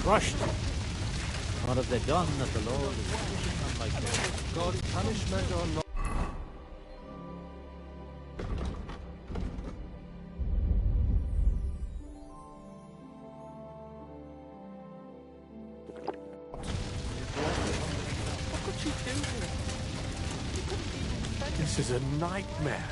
crushed. What have they done that the Lord is punishing them like this? God's punishment or not? What could she do? This is a nightmare.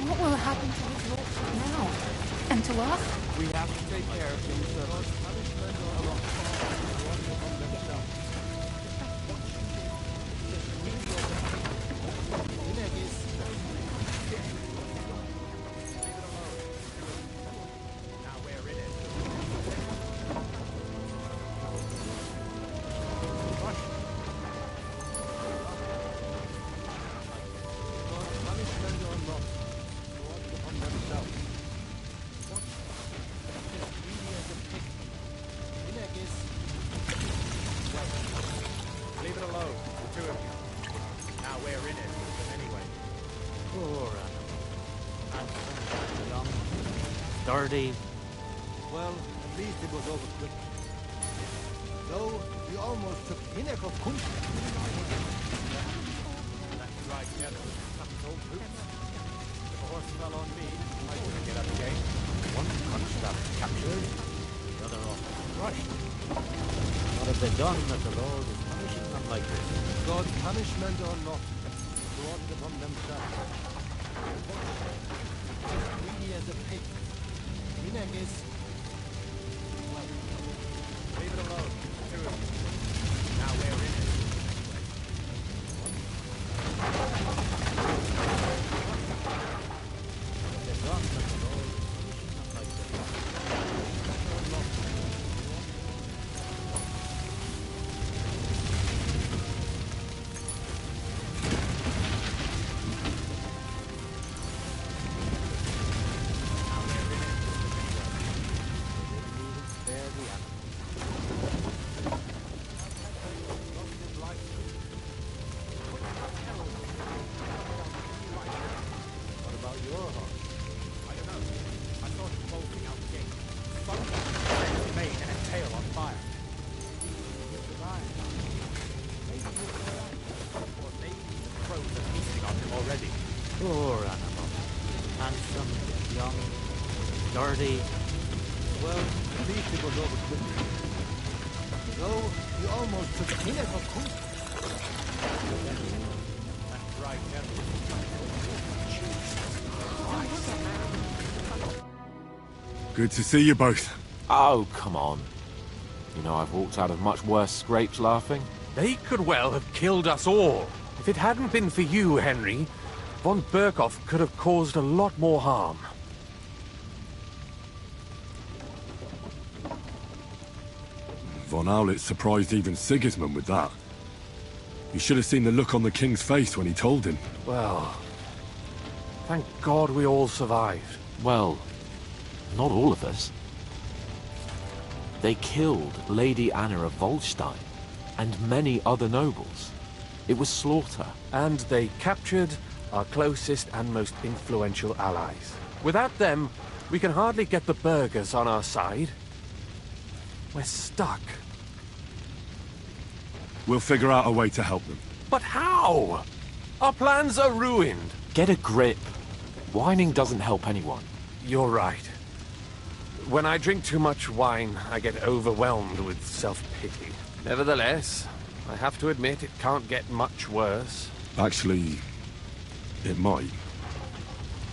What will happen to his lordship now? And to us? We have to take care of him, sir. Leave it alone, the two of you. Now we're in it, anyway. Poor animal. Handsome, young, sturdy. Well, at least it was over quickly. Though, we almost took pinnacle kunst. That's right, General. That's old boots. If a horse fell on me, I wouldn't get up again. One construct captured, the other off crushed. What have they done that the Lord is punishing them like this? God's punishment or not, brought it upon themselves. Greedy as a pig. Minagis. Well, Leave it alone, the two of you. Now we're in it. They've done that the Lord is punishing them like this. spare the animal. What about your horse? I don't know. I saw it bolting out the gate. Something set its mane and its tail on fire. You survived. Maybe you survived. Or maybe the crows are feasting on him already. Poor animal. Handsome, young, sturdy. Well, at least it was over quickly. Though, you almost took a pinnacle kunst. That's right, General. Good to see you both. Oh, come on. You know I've walked out of much worse scrapes laughing. They could well have killed us all. If it hadn't been for you, Henry, von Berkhoff could have caused a lot more harm. Von Owlet surprised even Sigismund with that. You should have seen the look on the king's face when he told him. Well, thank God we all survived. Well, not all of us. They killed Lady Anna of Volstein and many other nobles. It was slaughter. And they captured our closest and most influential allies. Without them, we can hardly get the burghers on our side. We're stuck. We'll figure out a way to help them. But how? Our plans are ruined. Get a grip. Whining doesn't help anyone. You're right. When I drink too much wine, I get overwhelmed with self-pity. Nevertheless, I have to admit it can't get much worse. Actually, it might.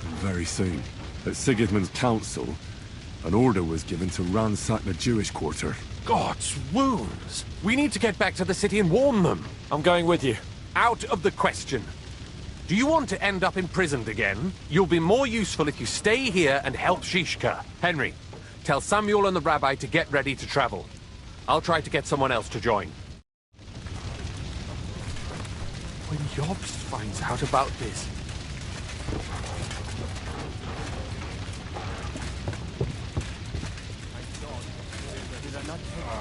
And very soon. At Sigismund's council, an order was given to ransack the Jewish quarter. God's wounds! We need to get back to the city and warn them. I'm going with you. Out of the question. Do you want to end up imprisoned again? You'll be more useful if you stay here and help Shishka. Henry, tell Samuel and the rabbi to get ready to travel. I'll try to get someone else to join. When Jobst finds out about this...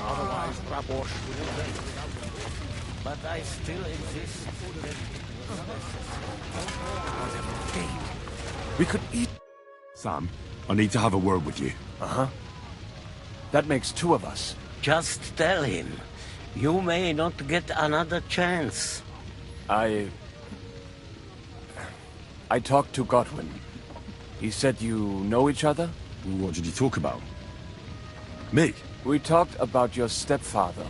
Otherwise, Rabosh will win. But I still exist. We could eat... Sam, I need to have a word with you. Uh-huh. That makes two of us. Just tell him. You may not get another chance. I talked to Godwin. He said you know each other? What did you talk about? Me? We talked about your stepfather,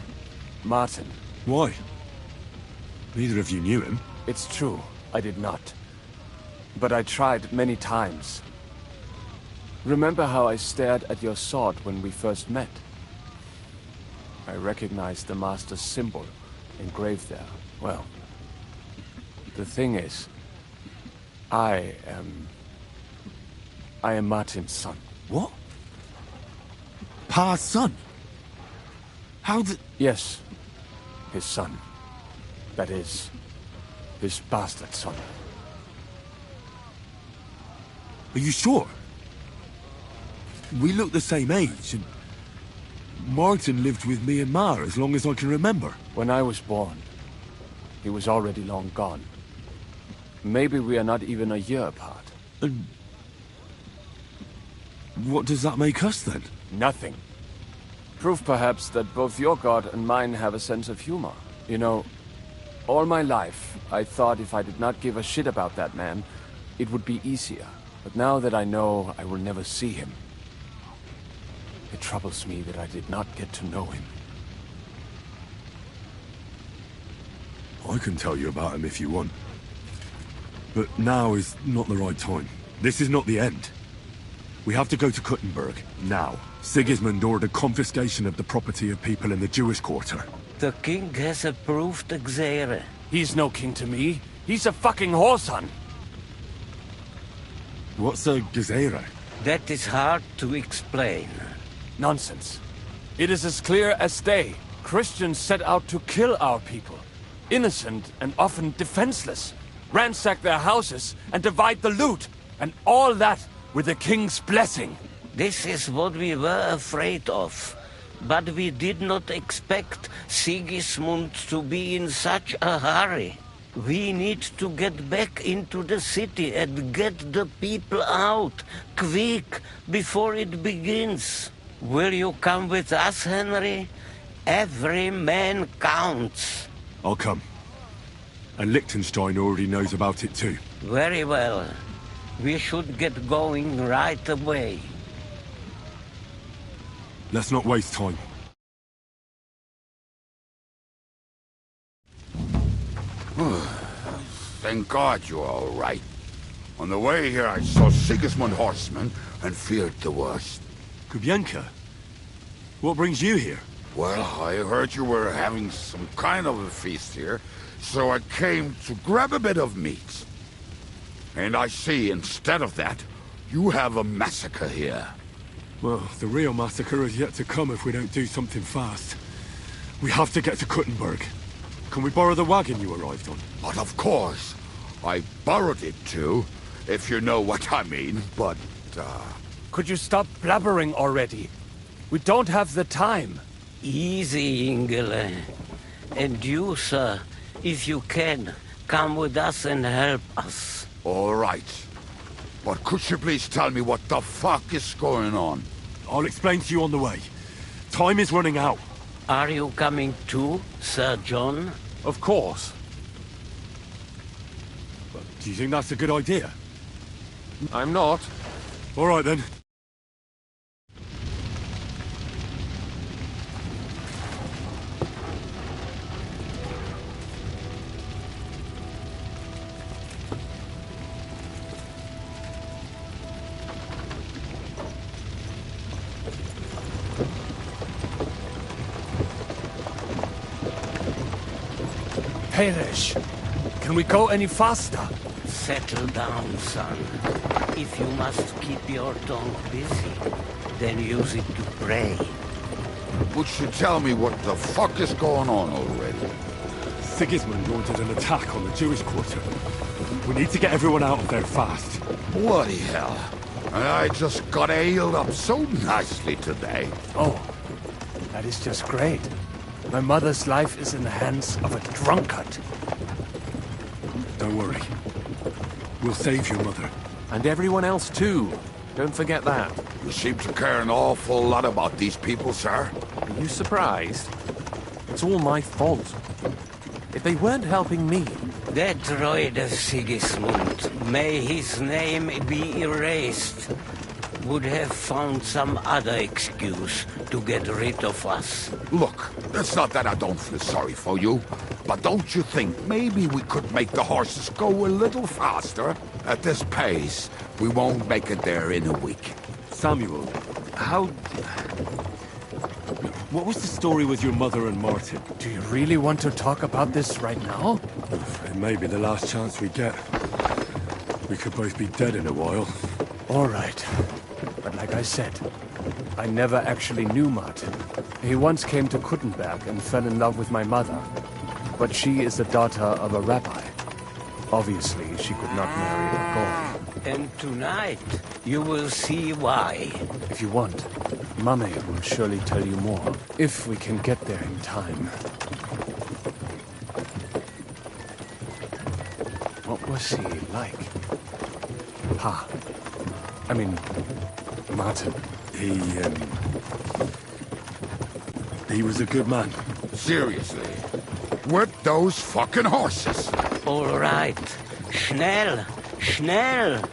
Martin. Why? Neither of you knew him. It's true, I did not. But I tried many times. Remember how I stared at your sword when we first met? I recognized the Master's symbol engraved there. Well, the thing is, I am Martin's son. What? Pa's son? How did... Yes, his son. That is, his bastard son. Are you sure? We look the same age, and Martin lived with me and Ma as long as I can remember. When I was born, he was already long gone. Maybe we are not even a year apart. And what does that make us, then? Nothing. Proof, perhaps, that both your god and mine have a sense of humor. You know, all my life, I thought if I did not give a shit about that man, it would be easier. But now that I know I will never see him, it troubles me that I did not get to know him. I can tell you about him if you want. But now is not the right time. This is not the end. We have to go to Kuttenberg, now. Sigismund ordered confiscation of the property of people in the Jewish quarter. The king has approved Xere. He's no king to me. He's a fucking whoreson. What's a Gezerah? That is hard to explain. Nonsense. It is as clear as day. Christians set out to kill our people. Innocent and often defenseless. Ransack their houses and divide the loot. And all that with the king's blessing. This is what we were afraid of. But we did not expect Sigismund to be in such a hurry. We need to get back into the city and get the people out, quick, before it begins. Will you come with us, Henry? Every man counts. I'll come. And Liechtenstein already knows about it too. Very well. We should get going right away. Let's not waste time. Thank God you're all right. On the way here, I saw Sigismund horsemen and feared the worst. Kubienka? What brings you here? Well, I heard you were having some kind of a feast here, so I came to grab a bit of meat. And I see, instead of that, you have a massacre here. Well, the real massacre is yet to come if we don't do something fast. We have to get to Kuttenberg. Can we borrow the wagon you arrived on? But of course, I borrowed it too, if you know what I mean, but, Could you stop blabbering already? We don't have the time. Easy, Ingele. And you, sir, if you can, come with us and help us. all right. But could you please tell me what the fuck is going on? I'll explain to you on the way. Time is running out. Are you coming too, Sir John? Of course. But do you think that's a good idea? I'm not. All right then. Hamish, can we go any faster? Settle down, son. If you must keep your tongue busy, then use it to pray. Would you tell me what the fuck is going on already? Sigismund ordered an attack on the Jewish quarter. We need to get everyone out of there fast. Bloody hell. I just got ailed up so nicely today. Oh, that is just great. My mother's life is in the hands of a drunkard. Don't Don't worry. We'll save your mother. And everyone else too. Don't forget that. You seem to care an awful lot about these people, sir. Are you surprised? It's all my fault. If they weren't helping me... That droid of Sigismund, may his name be erased, would have found some other excuse to get rid of us. Look, it's not that I don't feel sorry for you, but don't you think maybe we could make the horses go a little faster? At this pace, we won't make it there in a week. Samuel, how... What was the story with your mother and Martin? Do you really want to talk about this right now? It may be the last chance we get. We could both be dead in a while. All right. But like I said, I never actually knew Martin. He once came to Kuttenberg and fell in love with my mother. But she is the daughter of a rabbi. Obviously, she could not marry a Gorn. And tonight, you will see why. If you want, Mame will surely tell you more. If we can get there in time. What was he like? I mean, Martin. He was a good man. Seriously. With those fucking horses. All right. Schnell! Schnell!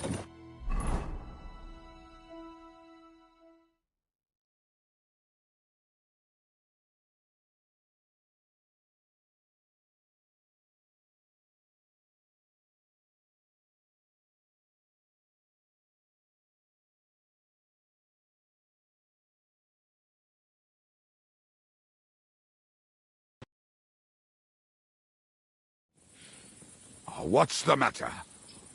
What's the matter?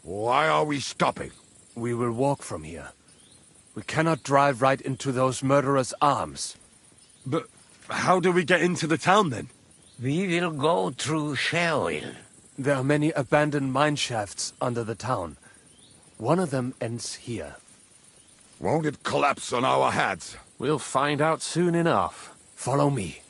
Why are we stopping? We will walk from here. We cannot drive right into those murderers' arms. But how do we get into the town then? We will go through Sheol. There are many abandoned mine shafts under the town. One of them ends here. Won't it collapse on our heads? We'll find out soon enough. Follow me.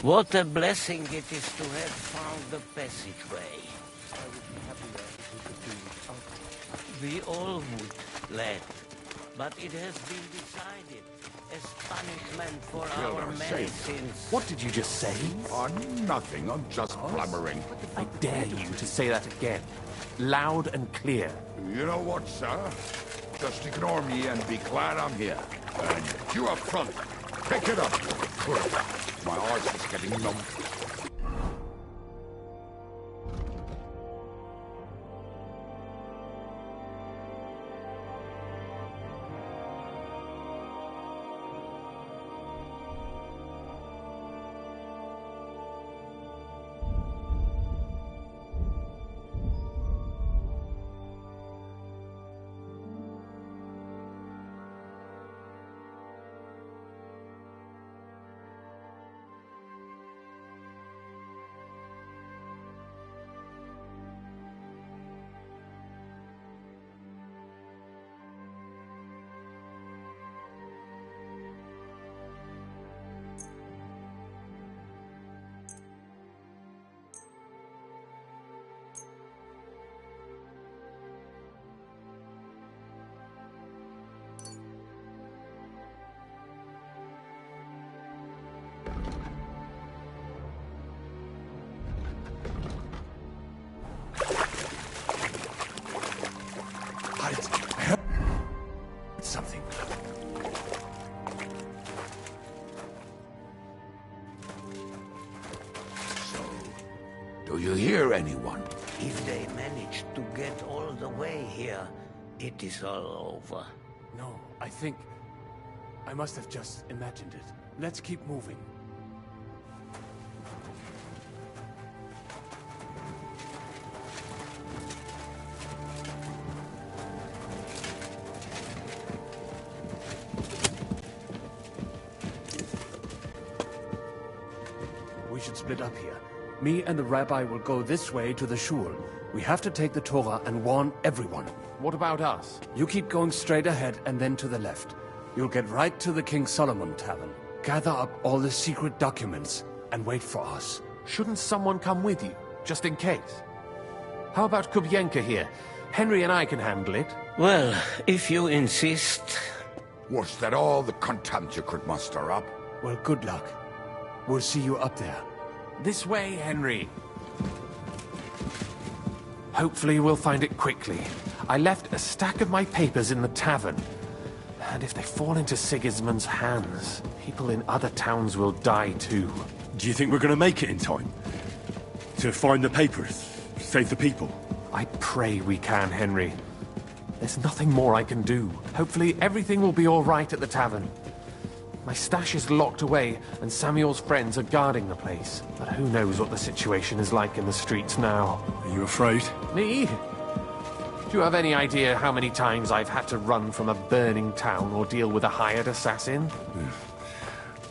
What a blessing it is to have found the passageway. We all would, lad. But it has been decided as punishment for our many sins. What did you just say? Oh, nothing. I'm just blabbering. I dare you to say that again. Loud and clear. You know what, sir? Just ignore me and be glad I'm here. And you up front. Pick it up. My arse is getting numb. Something. So, do you hear anyone? If they manage to get all the way here, it is all over. No, I think... I must have just imagined it. Let's keep moving. We should split up here. Me and the rabbi will go this way to the shul. We have to take the Torah and warn everyone. What about us? You keep going straight ahead and then to the left. You'll get right to the King Solomon Tavern. Gather up all the secret documents and wait for us. Shouldn't someone come with you, just in case? How about Kubienka here? Henry and I can handle it. Well, if you insist. Was that all the contempt you could muster up? Well, good luck. We'll see you up there. This way, Henry. Hopefully we'll find it quickly. I left a stack of my papers in the tavern. And if they fall into Sigismund's hands, people in other towns will die too. Do you think we're going to make it in time? To find the papers? Save the people? I pray we can, Henry. There's nothing more I can do. Hopefully everything will be all right at the tavern. My stash is locked away, and Samuel's friends are guarding the place. But who knows what the situation is like in the streets now. Are you afraid? Me? Do you have any idea how many times I've had to run from a burning town or deal with a hired assassin?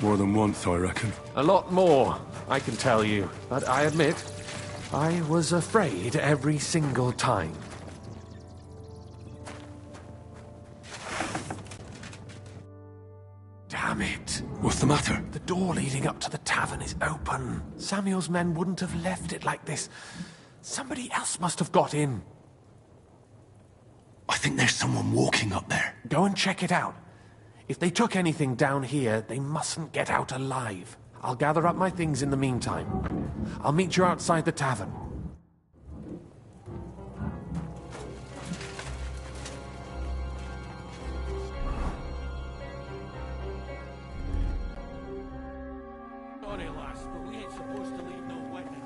More than once, I reckon. A lot more, I can tell you. But I admit, I was afraid every single time. Damn it. What's the matter? The door leading up to the tavern is open. Samuel's men wouldn't have left it like this. Somebody else must have got in. I think there's someone walking up there. Go and check it out. If they took anything down here, they mustn't get out alive. I'll gather up my things in the meantime. I'll meet you outside the tavern. Sorry, lass, but we ain't supposed to leave no weapon.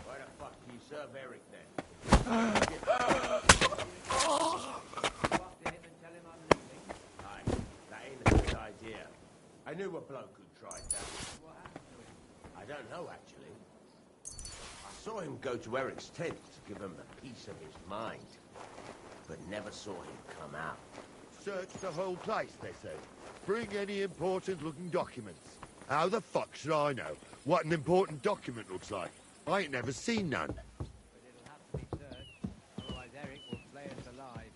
Why the fuck do you serve Eric then? Aye, that ain't a good idea. I knew a bloke who tried that. What happened to him? I don't know, actually. I saw him go to Eric's tent to give him a piece of his mind, but never saw him come out. Search the whole place, they said. Bring any important-looking documents. How the fuck should I know what an important document looks like? I ain't never seen none. But it'll have to be searched, otherwise Eric will flay us alive.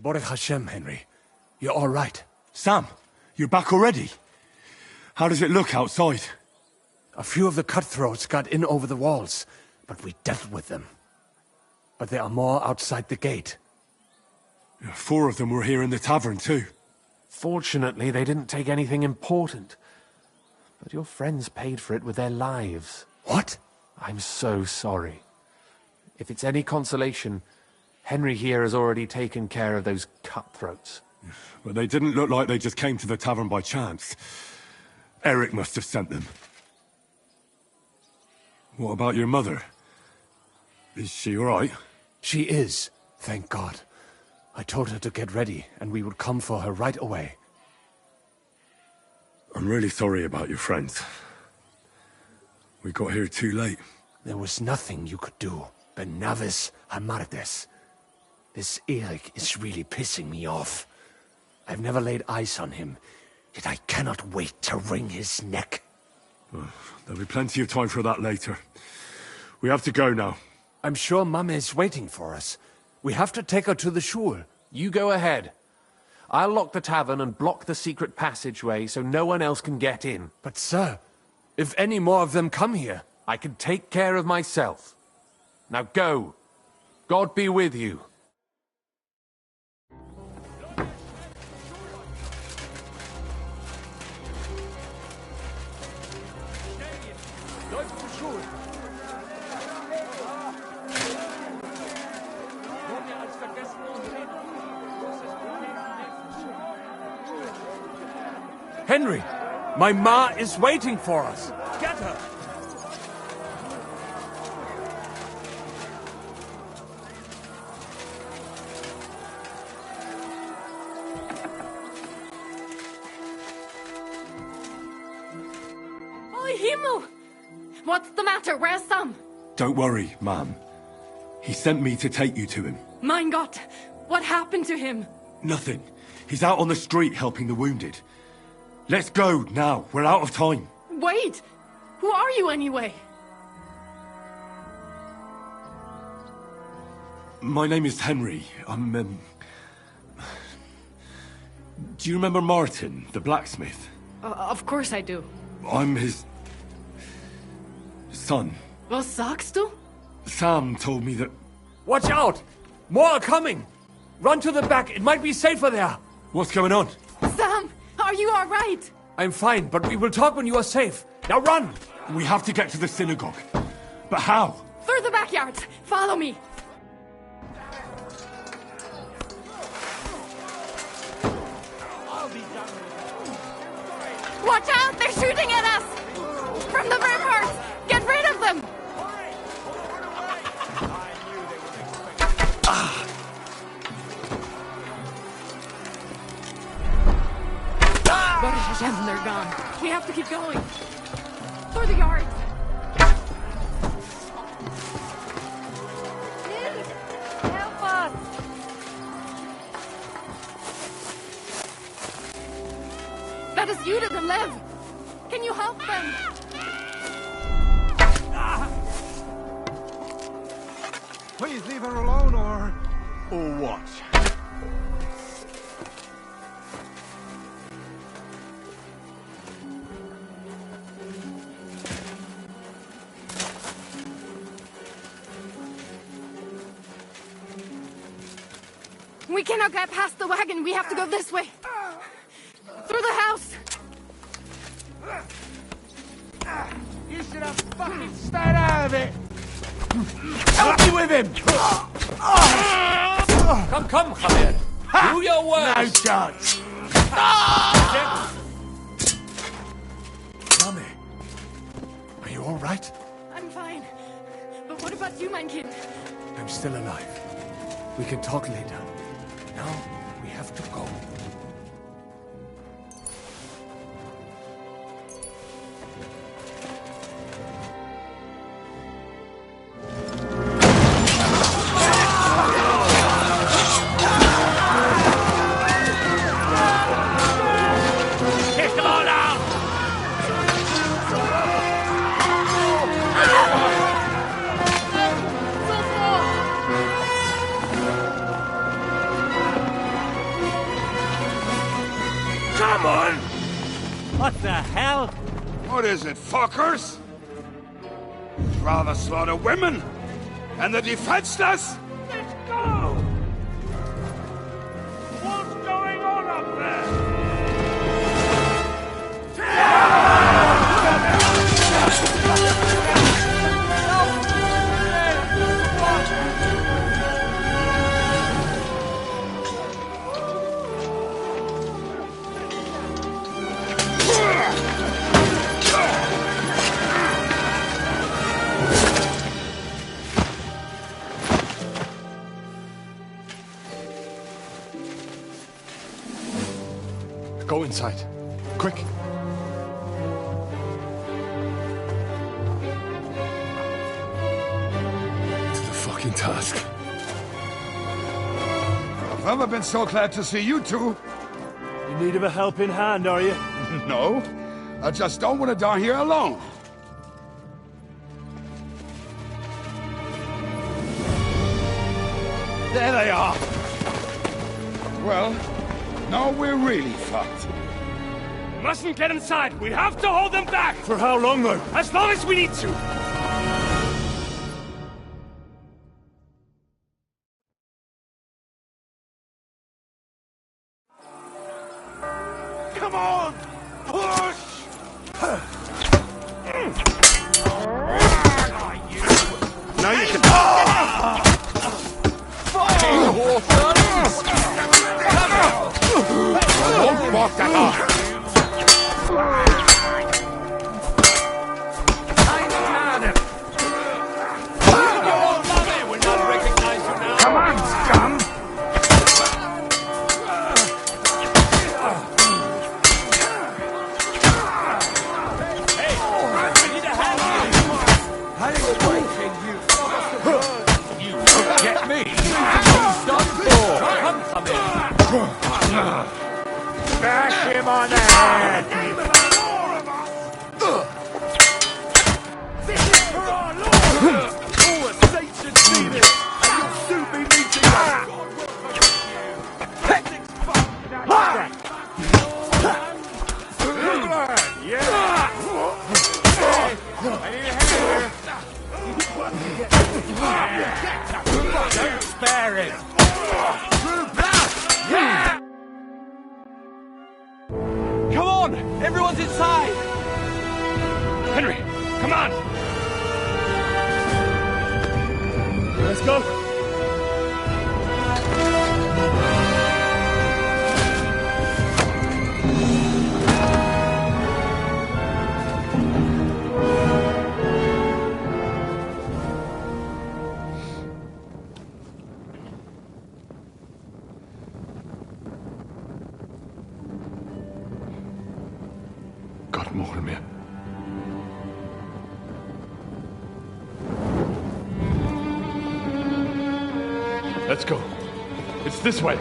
Baruch Hashem, Henry. You're all right. Sam, you're back already? How does it look outside? A few of the cutthroats got in over the walls, but we dealt with them. But there are more outside the gate. 4 of them were here in the tavern too. Fortunately, they didn't take anything important. But your friends paid for it with their lives. What? I'm so sorry. If it's any consolation, Henry here has already taken care of those cutthroats. But they didn't look like they just came to the tavern by chance. Eric must have sent them. What about your mother? Is she all right? She is, thank God. I told her to get ready, and we would come for her right away. I'm really sorry about your friends. We got here too late. There was nothing you could do. Benavis Amardes. This Eric is really pissing me off. I've never laid eyes on him, yet I cannot wait to wring his neck. There'll be plenty of time for that later. We have to go now. I'm sure Mama is waiting for us. We have to take her to the shul. You go ahead. I'll lock the tavern and block the secret passageway so no one else can get in. But sir, if any more of them come here... I can take care of myself. Now go. God be with you. Henry, my ma is waiting for us. Get her. Holy Himmel! What's the matter? Where's Sam? Don't worry, ma'am. He sent me to take you to him. Mein Gott! What happened to him? Nothing. He's out on the street helping the wounded. Let's go now. We're out of time. Wait! Who are you anyway? My name is Henry. I'm, Do you remember Martin, the blacksmith? Of course I do. I'm his... son. Was sagst du? Sam told me that... Watch out! More are coming! Run to the back, it might be safer there! What's going on? Sam! Are you alright? I'm fine, but we will talk when you are safe. Now run! We have to get to the synagogue. But how? Through the backyards! Follow me! Watch out! They're shooting at us! From the ramparts! Get rid of them! Baruch Hashem, they're gone. We have to keep going. Through the yards. Help us! That is Judith and Lev. Can you help them? Please leave her alone, or what? We cannot get past the wagon. We have to go this way. Through the house. You should have fucking stayed out of it! Help me with him! Come, Javier. Do your worst. No chance! Mami, are you all right? I'm fine. But what about you, mein Kind? I'm still alive. We can talk later. Now, we have to go. What the hell? What is it, fuckers? Rather slaughter women and the defenseless? Let's go! What's going on up there? Go inside. Quick. To the fucking task. I've never been so glad to see you two. In need of a helping hand, are you? No, I just don't want to die here alone. There they are! Well, now we're really fucked. Mustn't get inside! We have to hold them back! For how long, though? As long as we need to! Come on! Push! Now you can... Don't walk that off! Come on, scum! Get me! Who's done for? Come in! Bash him on the head! This is for our Lord! All the saints should see this! And you'll soon be meeting us! Yeah! I need a hand here! Don't spare him! Yeah! Come on! Everyone's inside! Henry, come on! Let's go! Got more of me. Let's go. It's this way.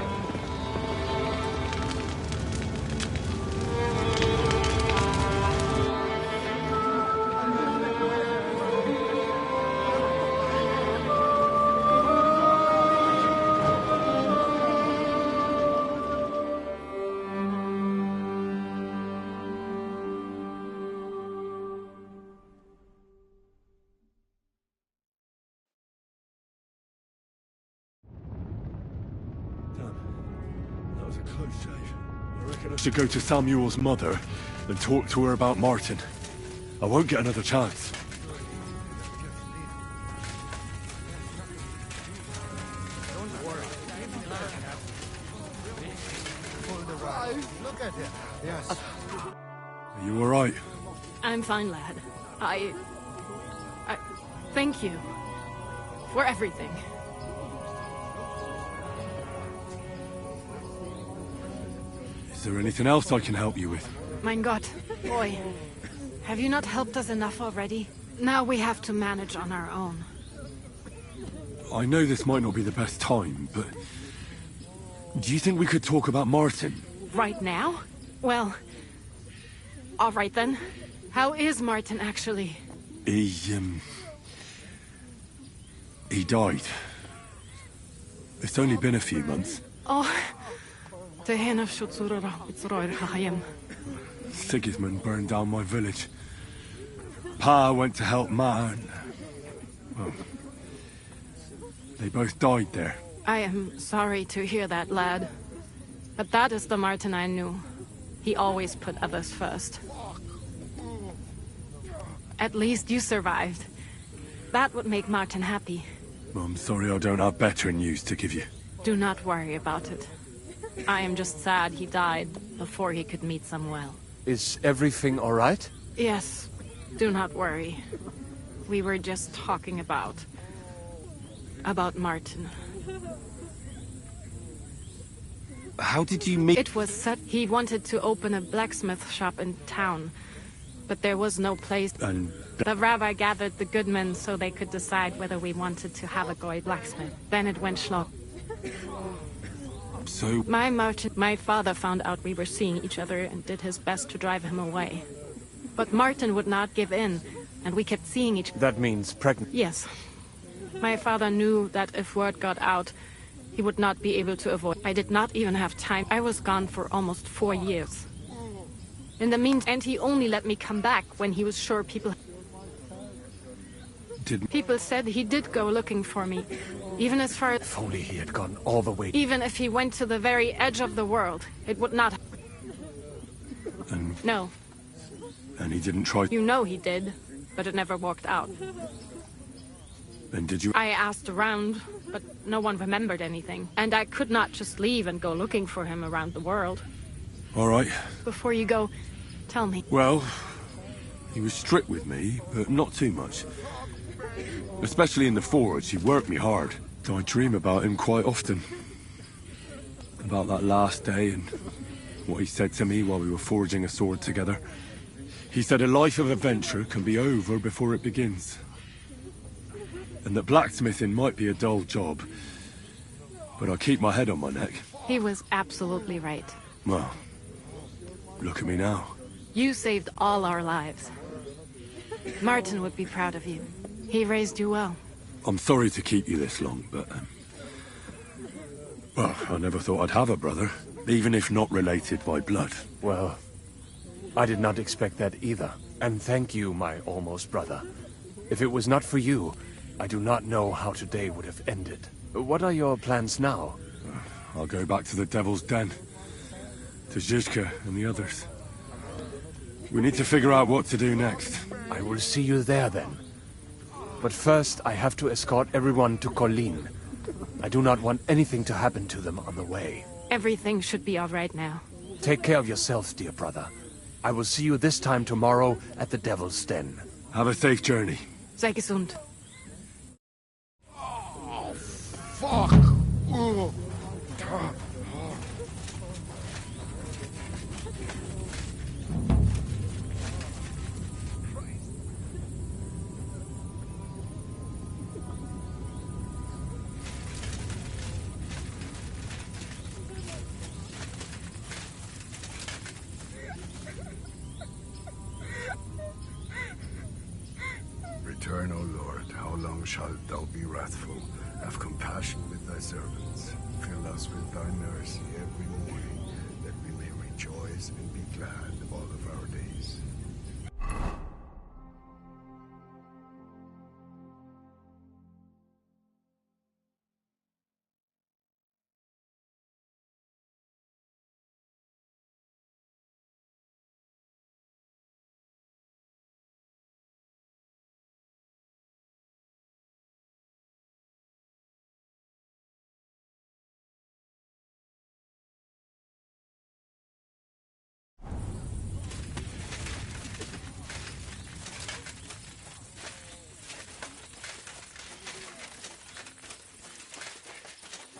That was a close shave. I reckon I should go to Samuel's mother and talk to her about Martin. I won't get another chance. Look at him. Yes. Are you alright? I'm fine, lad. I thank you for everything. Is there anything else I can help you with? Mein Gott, boy, have you not helped us enough already? Now we have to manage on our own. I know this might not be the best time, but... do you think we could talk about Martin? Right now? Well, all right then. How is Martin actually? He died. It's only been a few months. Oh, Sigismund burned down my village. Pa went to help Ma and... well, they both died there. I am sorry to hear that, lad. But that is the Martin I knew. He always put others first. At least you survived. That would make Martin happy. I'm sorry I don't have better news to give you. Do not worry about it. I am just sad he died before he could meet Samuel. Is everything all right? Yes, do not worry. We were just talking about Martin. how did you meet? It was such... He wanted to open a blacksmith shop in town, but there was no place. And The rabbi gathered the good men so they could decide whether we wanted to have a goy blacksmith. Then it went schlock. so... My father found out we were seeing each other and did his best to drive him away. But Martin would not give in, and we kept seeing each... That means pregnant. Yes. My father knew that if word got out, he would not be able to avoid. I did not even have time. I was gone for almost 4 years. In the meantime, and he only let me come back when he was sure people... People said he did go looking for me, even as far as... If only he had gone all the way... Even if he went to the very edge of the world, it would not... And... No. And he didn't try... You know he did, but it never worked out. And did you... I asked around, but no one remembered anything. And I could not just leave and go looking for him around the world. All right. Before you go, tell me. Well, he was strict with me, but not too much. Especially in the forge, he worked me hard. I dream about him quite often. About that last day and what he said to me while we were forging a sword together. He said a life of adventure can be over before it begins. And that blacksmithing might be a dull job, but I keep my head on my neck. He was absolutely right. Well, look at me now. You saved all our lives. Martin would be proud of you. He raised you well. I'm sorry to keep you this long, but... well, I never thought I'd have a brother, even if not related by blood. Well, I did not expect that either. And thank you, my almost brother. If it was not for you, I do not know how today would have ended. What are your plans now? I'll go back to the Devil's Den. To Zizka and the others. We need to figure out what to do next. I will see you there then. But first, I have to escort everyone to Colleen. I do not want anything to happen to them on the way. Everything should be all right now. Take care of yourself, dear brother. I will see you this time tomorrow at the Devil's Den. Have a safe journey. Sei gesund. Oh, fuck! Oh. Return, O Lord. How long shalt thou be wrathful? Have compassion with thy servants. Fill us with thy mercy every morning, that we may rejoice and be glad all of our days.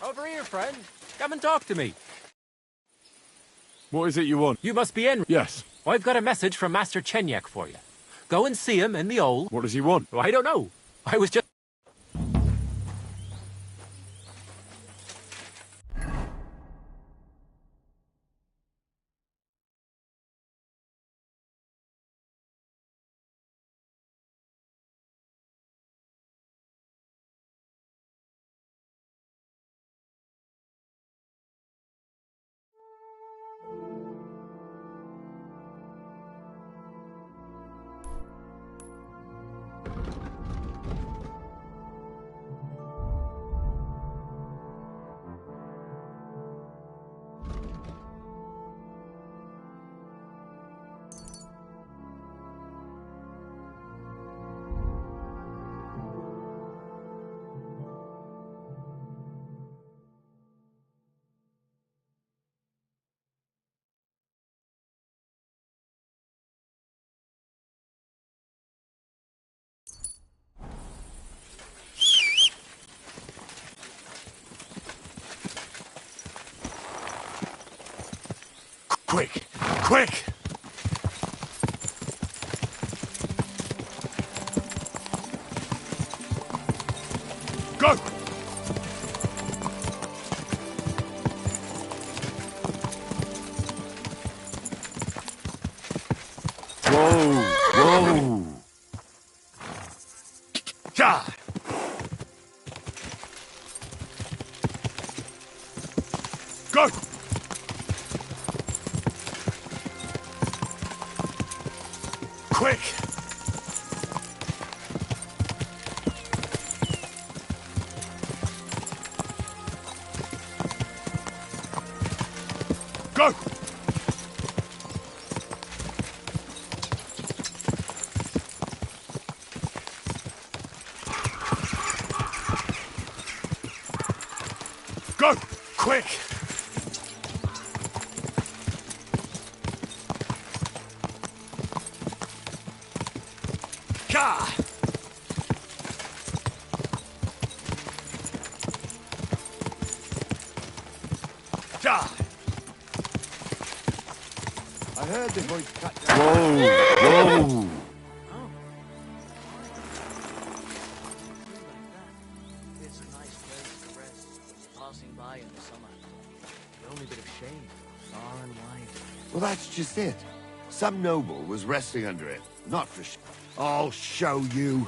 Over here, friend. Come and talk to me. What is it you want? You must be Henry. Yes. I've got a message from Master Chenyek for you. Go and see him in the old... What does he want? I don't know. I was just... Quick! Quick! Go! Whoa! Whoa! God! Go! Quick! Go! Go! Quick! God! God! I heard the voice cut Whoa! Whoa! It's a nice place to rest. Passing by in the summer. The only bit of shade, far and wide. Well, that's just it. Some noble was resting under it. Not for I'll show you.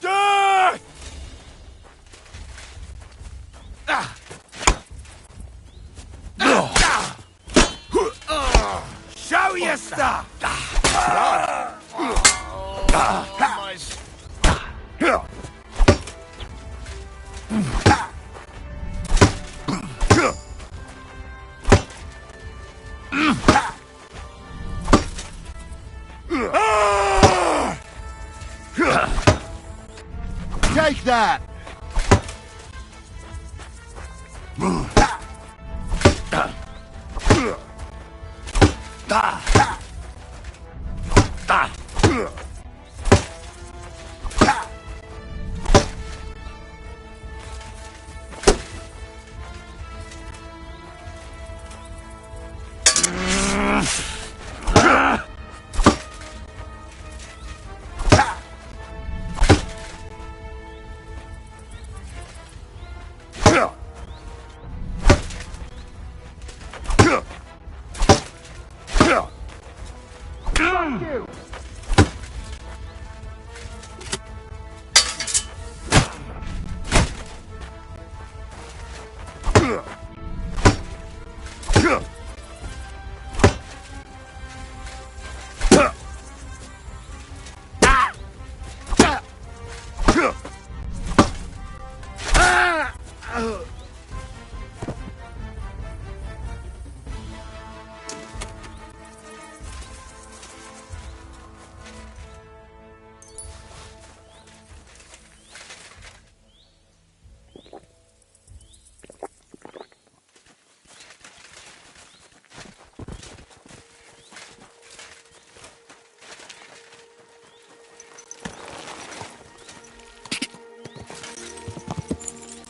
Ah! Show your stuff! Take that!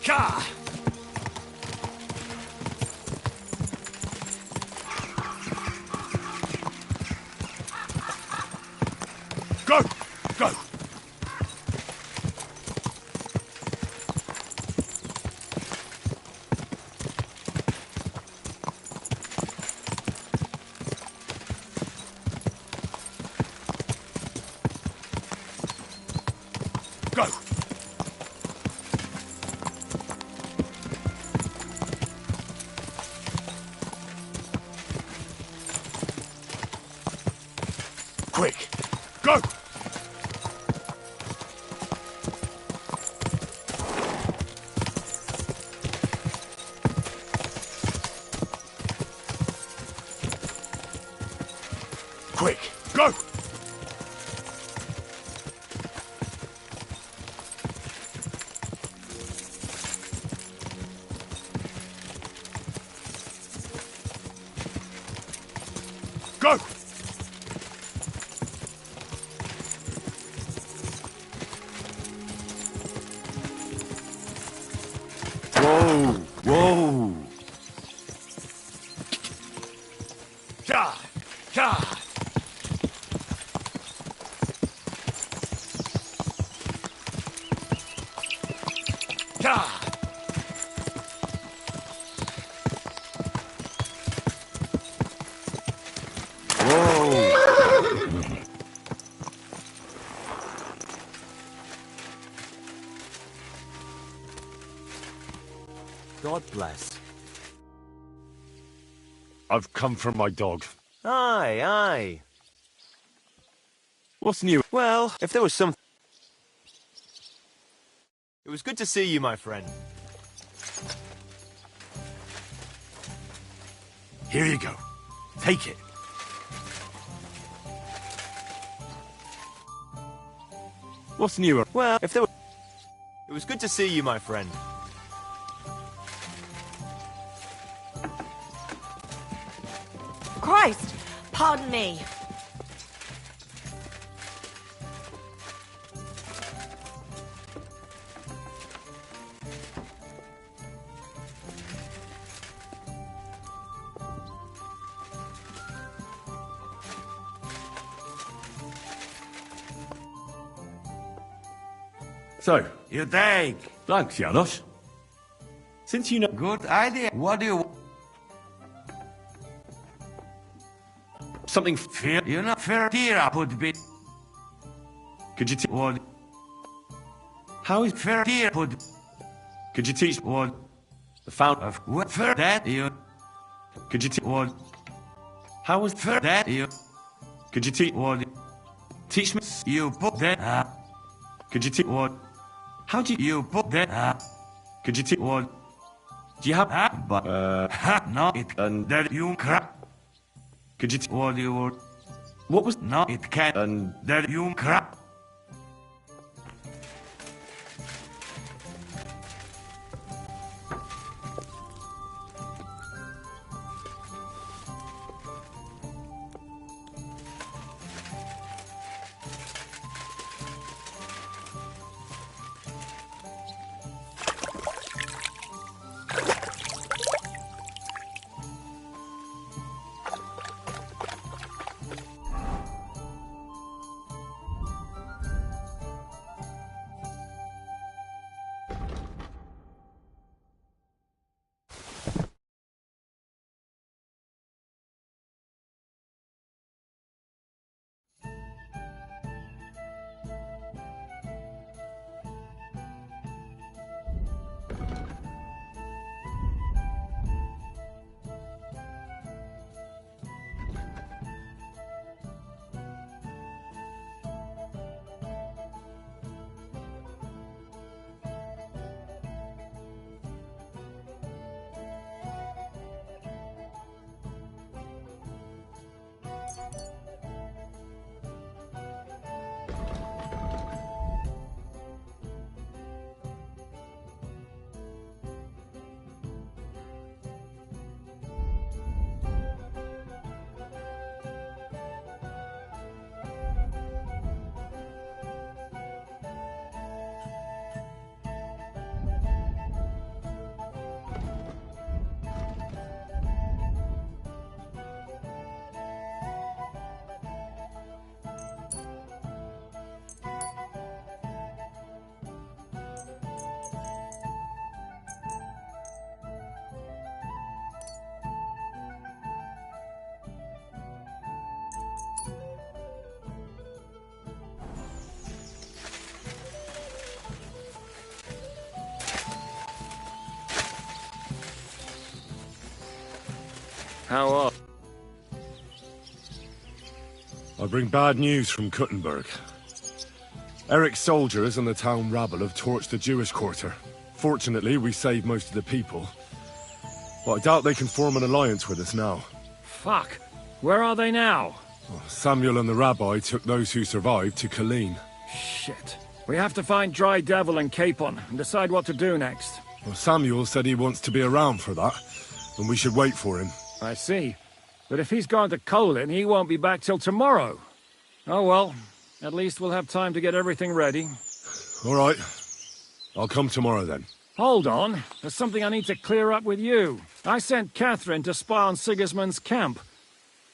God! Go! Go! Go! Quick! Go! Quick! Go! Go! Whoa! Whoa! God! God! God! God bless. I've come for my dog. Aye, aye. What's new? Well, if there was some... It was good to see you, my friend. Here you go. Take it. What's newer? Well, if there were... It was good to see you, my friend. Christ! Pardon me. So, You take. thanks, Janos. Since you know... Good idea. What do you... Something... Fear? You know, fear tira would be... Could you... What? How is... Fear tira would... Could you teach... What? The fount Of what? Fear that you... Could you teach... What? How is... Fear that you... Could you teach... What? Teach me... You put that... Could you teach... What? How do you... You put that... Could you teach... What? Do you have... But... No, it... And that you crap. Could you... What do you... What was... No, it can't. And that you crap. How are... I bring bad news from Kuttenberg. Eric's soldiers and the town rabble have torched the Jewish quarter. Fortunately, we saved most of the people. But I doubt they can form an alliance with us now. Fuck. Where are they now? Samuel and the rabbi took those who survived to Colleen. Shit. We have to find Dry Devil and Capon and decide what to do next. Well, Samuel said he wants to be around for that, and we should wait for him. I see. But if he's gone to Colin, he won't be back till tomorrow. Oh well. At least we'll have time to get everything ready. All right. I'll come tomorrow then. Hold on. There's something I need to clear up with you. I sent Catherine to spy on Sigismund's camp.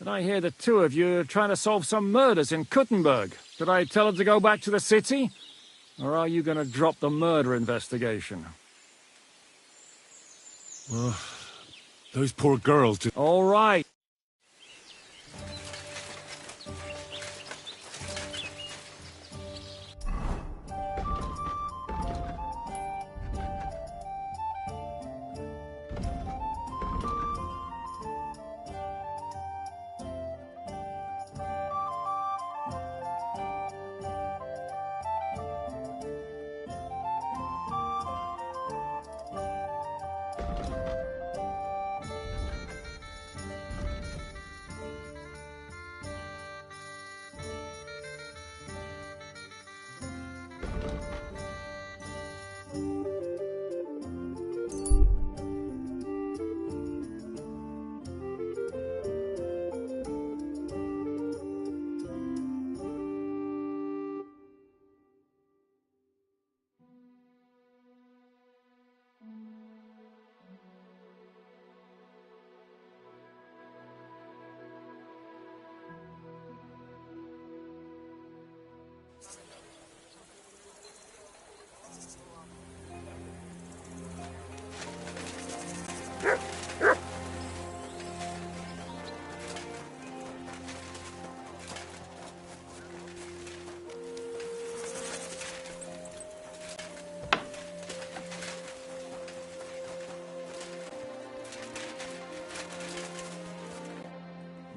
Did I hear the two of you are trying to solve some murders in Kuttenberg? Did I tell them to go back to the city? Or are you going to drop the murder investigation? Well, those poor girls just... All right.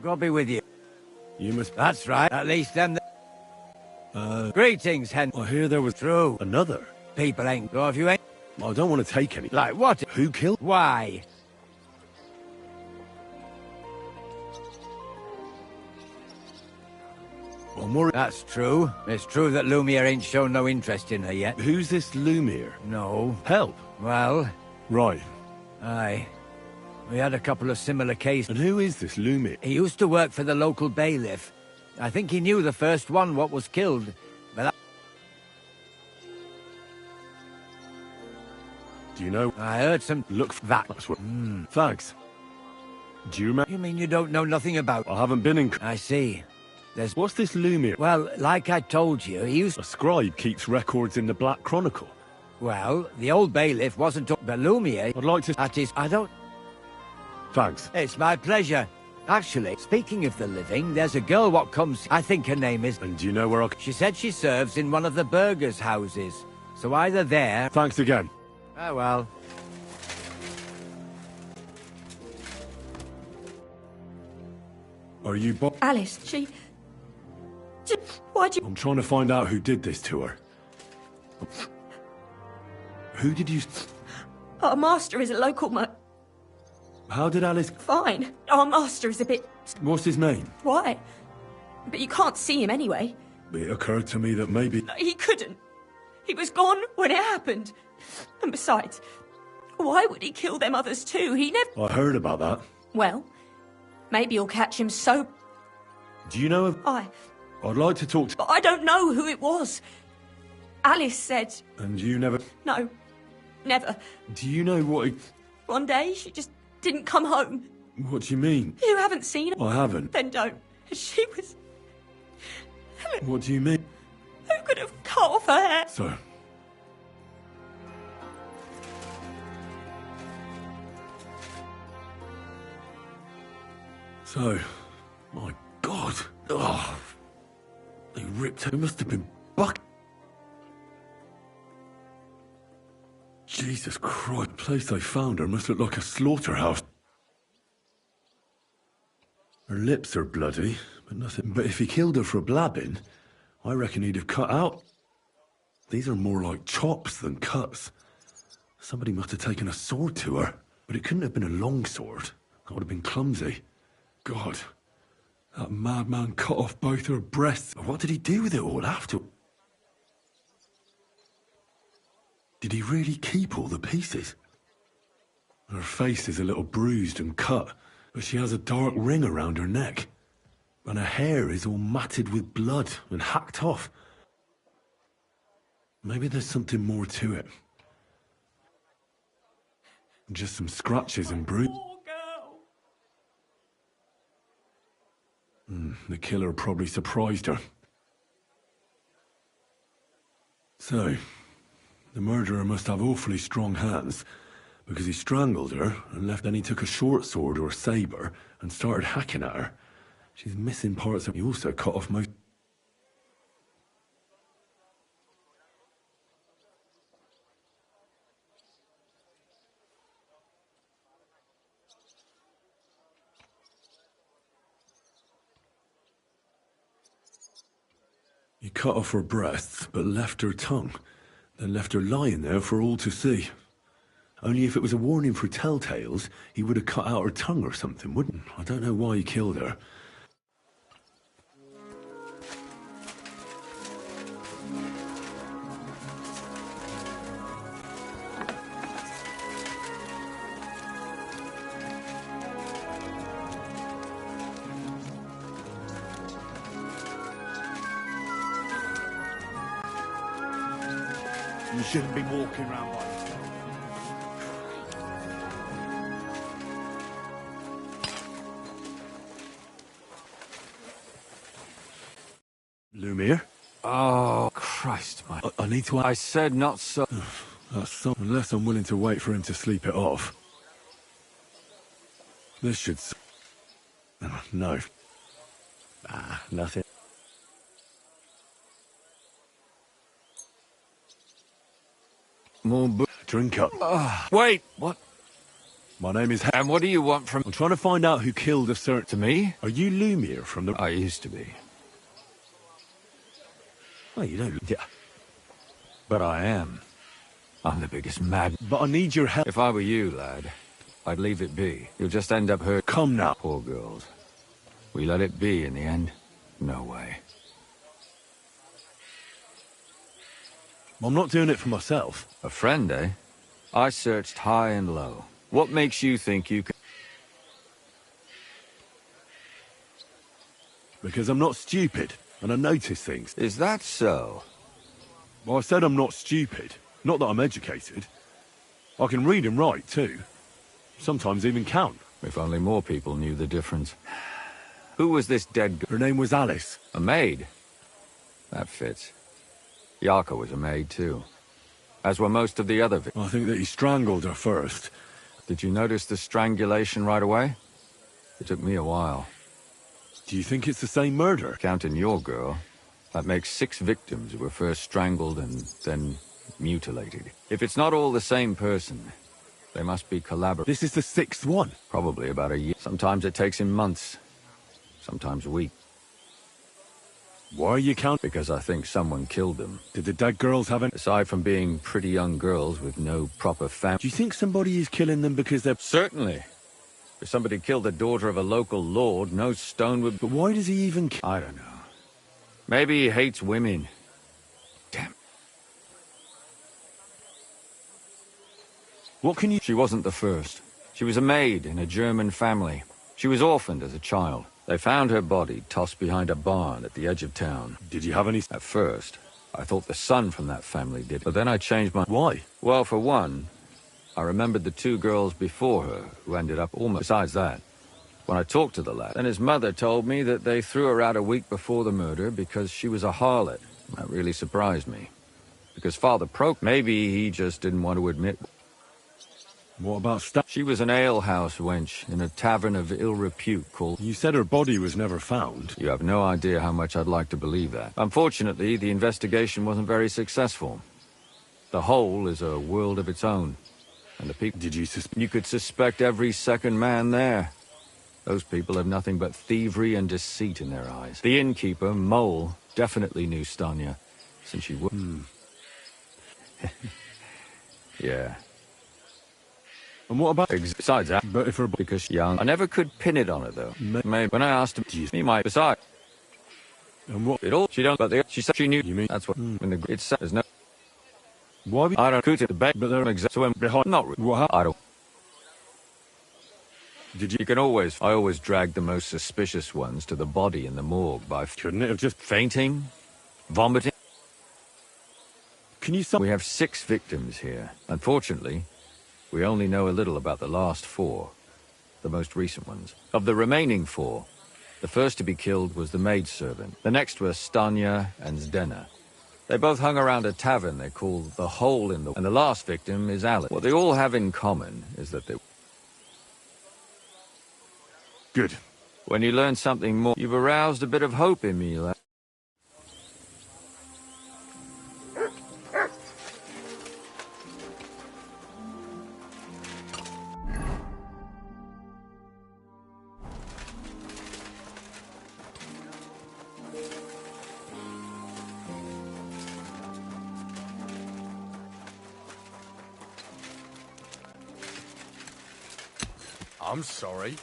God be with you. You must... That's right. At least them... Greetings, Hen. I hear there was... True. Another? People ain't... Or if you ain't... I don't want to take any. Like what? Who killed... Why? Well, more... That's true. It's true that Lumiere ain't shown no interest in her yet. Who's this Lumiere? No. Help? Well... Right. Aye. We had a couple of similar cases. And who is this Lumiere? He used to work for the local bailiff. I think he knew the first one what was killed, but Do you know? I heard some... Look, that's what... Thanks. Do you remember? You mean you don't know nothing about... I haven't been in... I see. There's... What's this Lumiere? Well, like I told you, he used... A scribe keeps records in the Black Chronicle. Well, the old bailiff wasn't... But Lumiere... I'd like to... That is... I don't... Thanks. It's my pleasure. Actually, speaking of the living, there's a girl what comes... I think her name is... And do you know where I... She said she serves in one of the burgers' houses. So either there... Thanks again. Oh, well. Are you Bob? Alice, she... Why'd you... I'm trying to find out who did this to her. Who did you... Our master is a local How did Alice... Fine. Our master is a bit... What's his name? Why? But you can't see him anyway. It occurred to me that maybe... He couldn't. He was gone when it happened. And besides, why would he kill them others too? He never... I heard about that. Well, maybe you'll catch him so... Do you know if... I'd like to talk to... But I don't know who it was. Alice said... And you never... No, never. Do you know what... One day, she just didn't come home. What do you mean? You haven't seen her? I haven't. Then don't. She was... What do you mean? Who could have cut off her hair? So, my God. Oh, they ripped her. It must have been buck. Jesus Christ, the place they found her must look like a slaughterhouse. Her lips are bloody, but nothing. But if he killed her for blabbing, I reckon he'd have cut out. These are more like chops than cuts. Somebody must have taken a sword to her, but it couldn't have been a long sword. That would have been clumsy. God, that madman cut off both her breasts. What did he do with it all after? Did he really keep all the pieces? Her face is a little bruised and cut, but she has a dark ring around her neck. And her hair is all matted with blood and hacked off. Maybe there's something more to it. Just some scratches and bruises. The killer probably surprised her. So, the murderer must have awfully strong hands, because he strangled her and left. Then he took a short sword or saber and started hacking at her. She's missing parts of. He also cut off most. He cut off her breasts, but left her tongue, then left her lying there for all to see. Only if it was a warning for telltales, he would have cut out her tongue or something, wouldn't he? I don't know why he killed her. You shouldn't be walking around by yourself. Lumiere? Oh, Christ, man. I need to... I said not so... That's so... Unless I'm willing to wait for him to sleep it off. This should... No. Nothing. More Drink up. Wait, what? My name is... And what do you want from... I'm trying to find out who killed a certain... To me? Are you Lumiere from the... I used to be. Oh, you don't... Yeah. But I am. I'm the biggest mad... But I need your help. If I were you, lad, I'd leave it be. You'll just end up hurt. Come now. Poor girls. We let it be in the end? No way. I'm not doing it for myself. A friend, eh? I searched high and low. What makes you think you can... Because I'm not stupid, and I notice things. Is that so? Well, I said I'm not stupid. Not that I'm educated. I can read and write, too. Sometimes even count. If only more people knew the difference. Who was this dead girl? Her name was Alice. A maid? That fits. Yarka was a maid, too. As were most of the other I think that he strangled her first. Did you notice the strangulation right away? It took me a while. Do you think it's the same murder? Counting your girl, that makes 6 victims who were first strangled and then mutilated. If it's not all the same person, they must be collaborating. This is the 6th one? Probably about a year. Sometimes it takes him months. Sometimes weeks. Why are you counting? Because I think someone killed them. Did the dead girls have an... Aside from being pretty young girls with no proper family... Do you think somebody is killing them because they're... Certainly. If somebody killed the daughter of a local lord, no stone would... But why does he even... I don't know. Maybe he hates women. Damn. What can you... She wasn't the first. She was a maid in a German family. She was orphaned as a child. They found her body tossed behind a barn at the edge of town. Did you have any... At first, I thought the son from that family did. But then I changed my... Why? Well, for one, I remembered the 2 girls before her who ended up almost... Besides that, when I talked to the lad, then his mother told me that they threw her out a week before the murder because she was a harlot. That really surprised me. Because Father maybe he just didn't want to admit... What about She was an alehouse wench in a tavern of ill repute called... You said her body was never found. You have no idea how much I'd like to believe that. Unfortunately, the investigation wasn't very successful. The whole is a world of its own. And the people... Did you You could suspect every second man there. Those people have nothing but thievery and deceit in their eyes. The innkeeper, Mole, definitely knew Stanya, since she would... Yeah. And what about... Besides that, but if her... Because she's young. I never could pin it on her, though. Maybe when I asked him, he might... Besides... And what... It all... She don't... But she said she knew... You mean... That's what... When the... It's... There's no... Why... I don't... Coot at the back, But they're... So I'm behind... Not really. What happened? I don't... Did you... You can always... I always drag the most suspicious ones to the body in the morgue by... Couldn't it have just... Fainting? Vomiting? Can you... We have 6 victims here. Unfortunately... We only know a little about the last 4, the most recent ones. Of the remaining 4, The first to be killed was the maidservant. The next were Stanya and Zdena. They both hung around a tavern they called the Hole in the... And the last victim is Alice. What they all have in common is that they... Good. When you learn something more, you've aroused a bit of hope in me, lad. I'm sorry.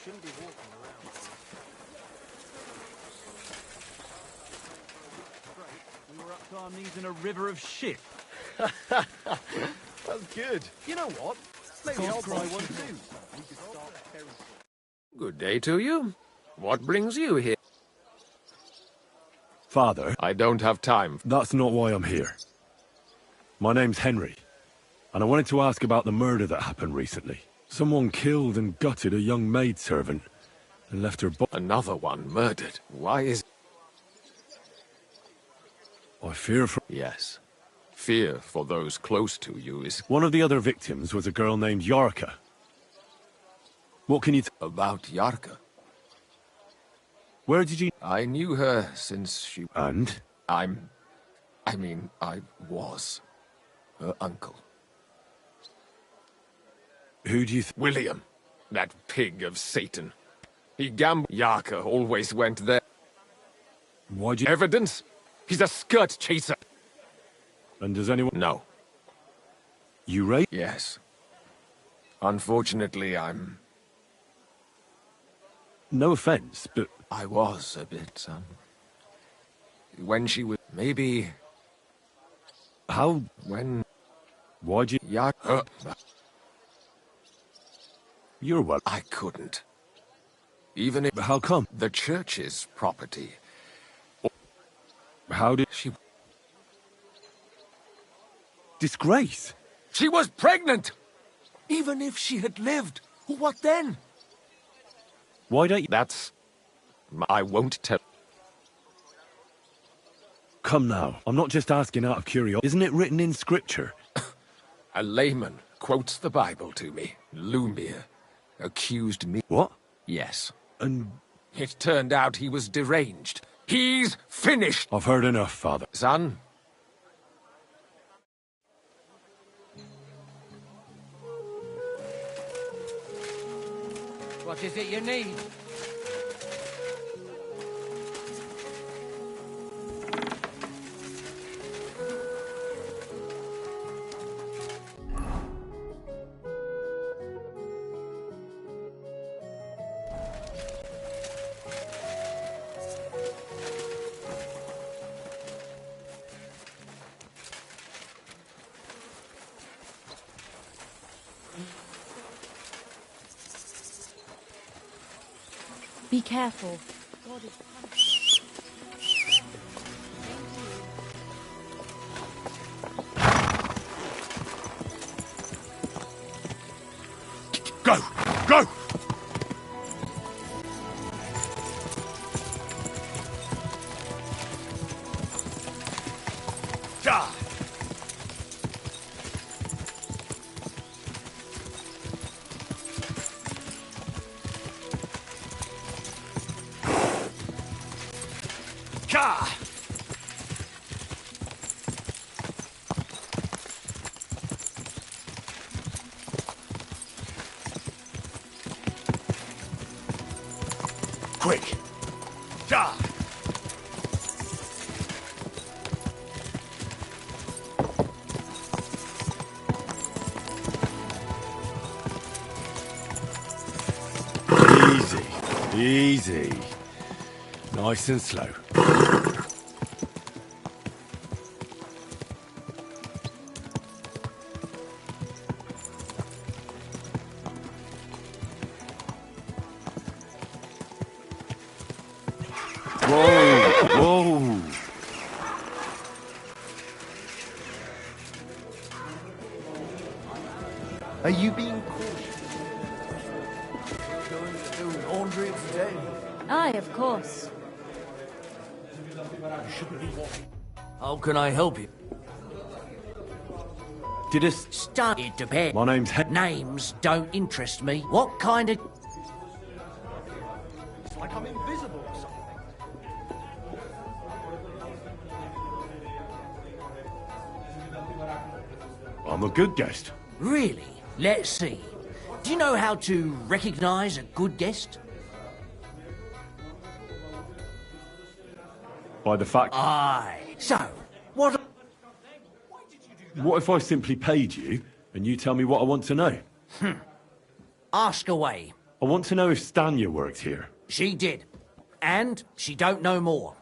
Shouldn't be walking around. We were up to our knees in a river of shit. That's good. You know what? Maybe I'll buy one too. We could start a territory. Good day to you. What brings you here? Father? I don't have time. That's not why I'm here. My name's Henry, and I wanted to ask about the murder that happened recently. Someone killed and gutted a young maidservant and left her Another one murdered. Why is... I fear for... Yes. Fear for those close to you is... One of the other victims was a girl named Yarka. What can you About Yarka? Where did you... I knew her since she... And? I was her uncle. Who do you William, that pig of Satan. He gambled. Yarka always went there. Why'd you... Evidence? He's a skirt chaser. And does anyone... No. You right? Yes. Unfortunately, I'm... No offense, but... I was a bit, son. When she was... Maybe... How... When... Why'd you... Yarka... You're well... I couldn't. Even if... How come? The church's property. How did... She... Disgrace? She was pregnant! Even if she had lived, what then? Why don't you... That's... I won't tell... Come now, I'm not just asking out of curiosity. Isn't it written in scripture? A layman quotes the Bible to me. Lumir accused me... What? Yes. And... It turned out he was deranged. He's finished! I've heard enough, Father. Son? What is it you need? Be careful. God is Go! Go! Die! Ka! Quick! Die! Easy. Easy. Nice and slow. Whoa! Whoa! Are you being cautious? Going to do laundry today? Aye, of course. How can I help you? Did us... It depends. My name's Names don't interest me. What kind of... It's like I'm invisible or something. I'm a good guest. Really? Let's see. Do you know how to recognize a good guest? By the fact... Aye. So, what... What if I simply paid you, and you tell me what I want to know? Ask away. I want to know if Stanya worked here. She did. And she don't know more.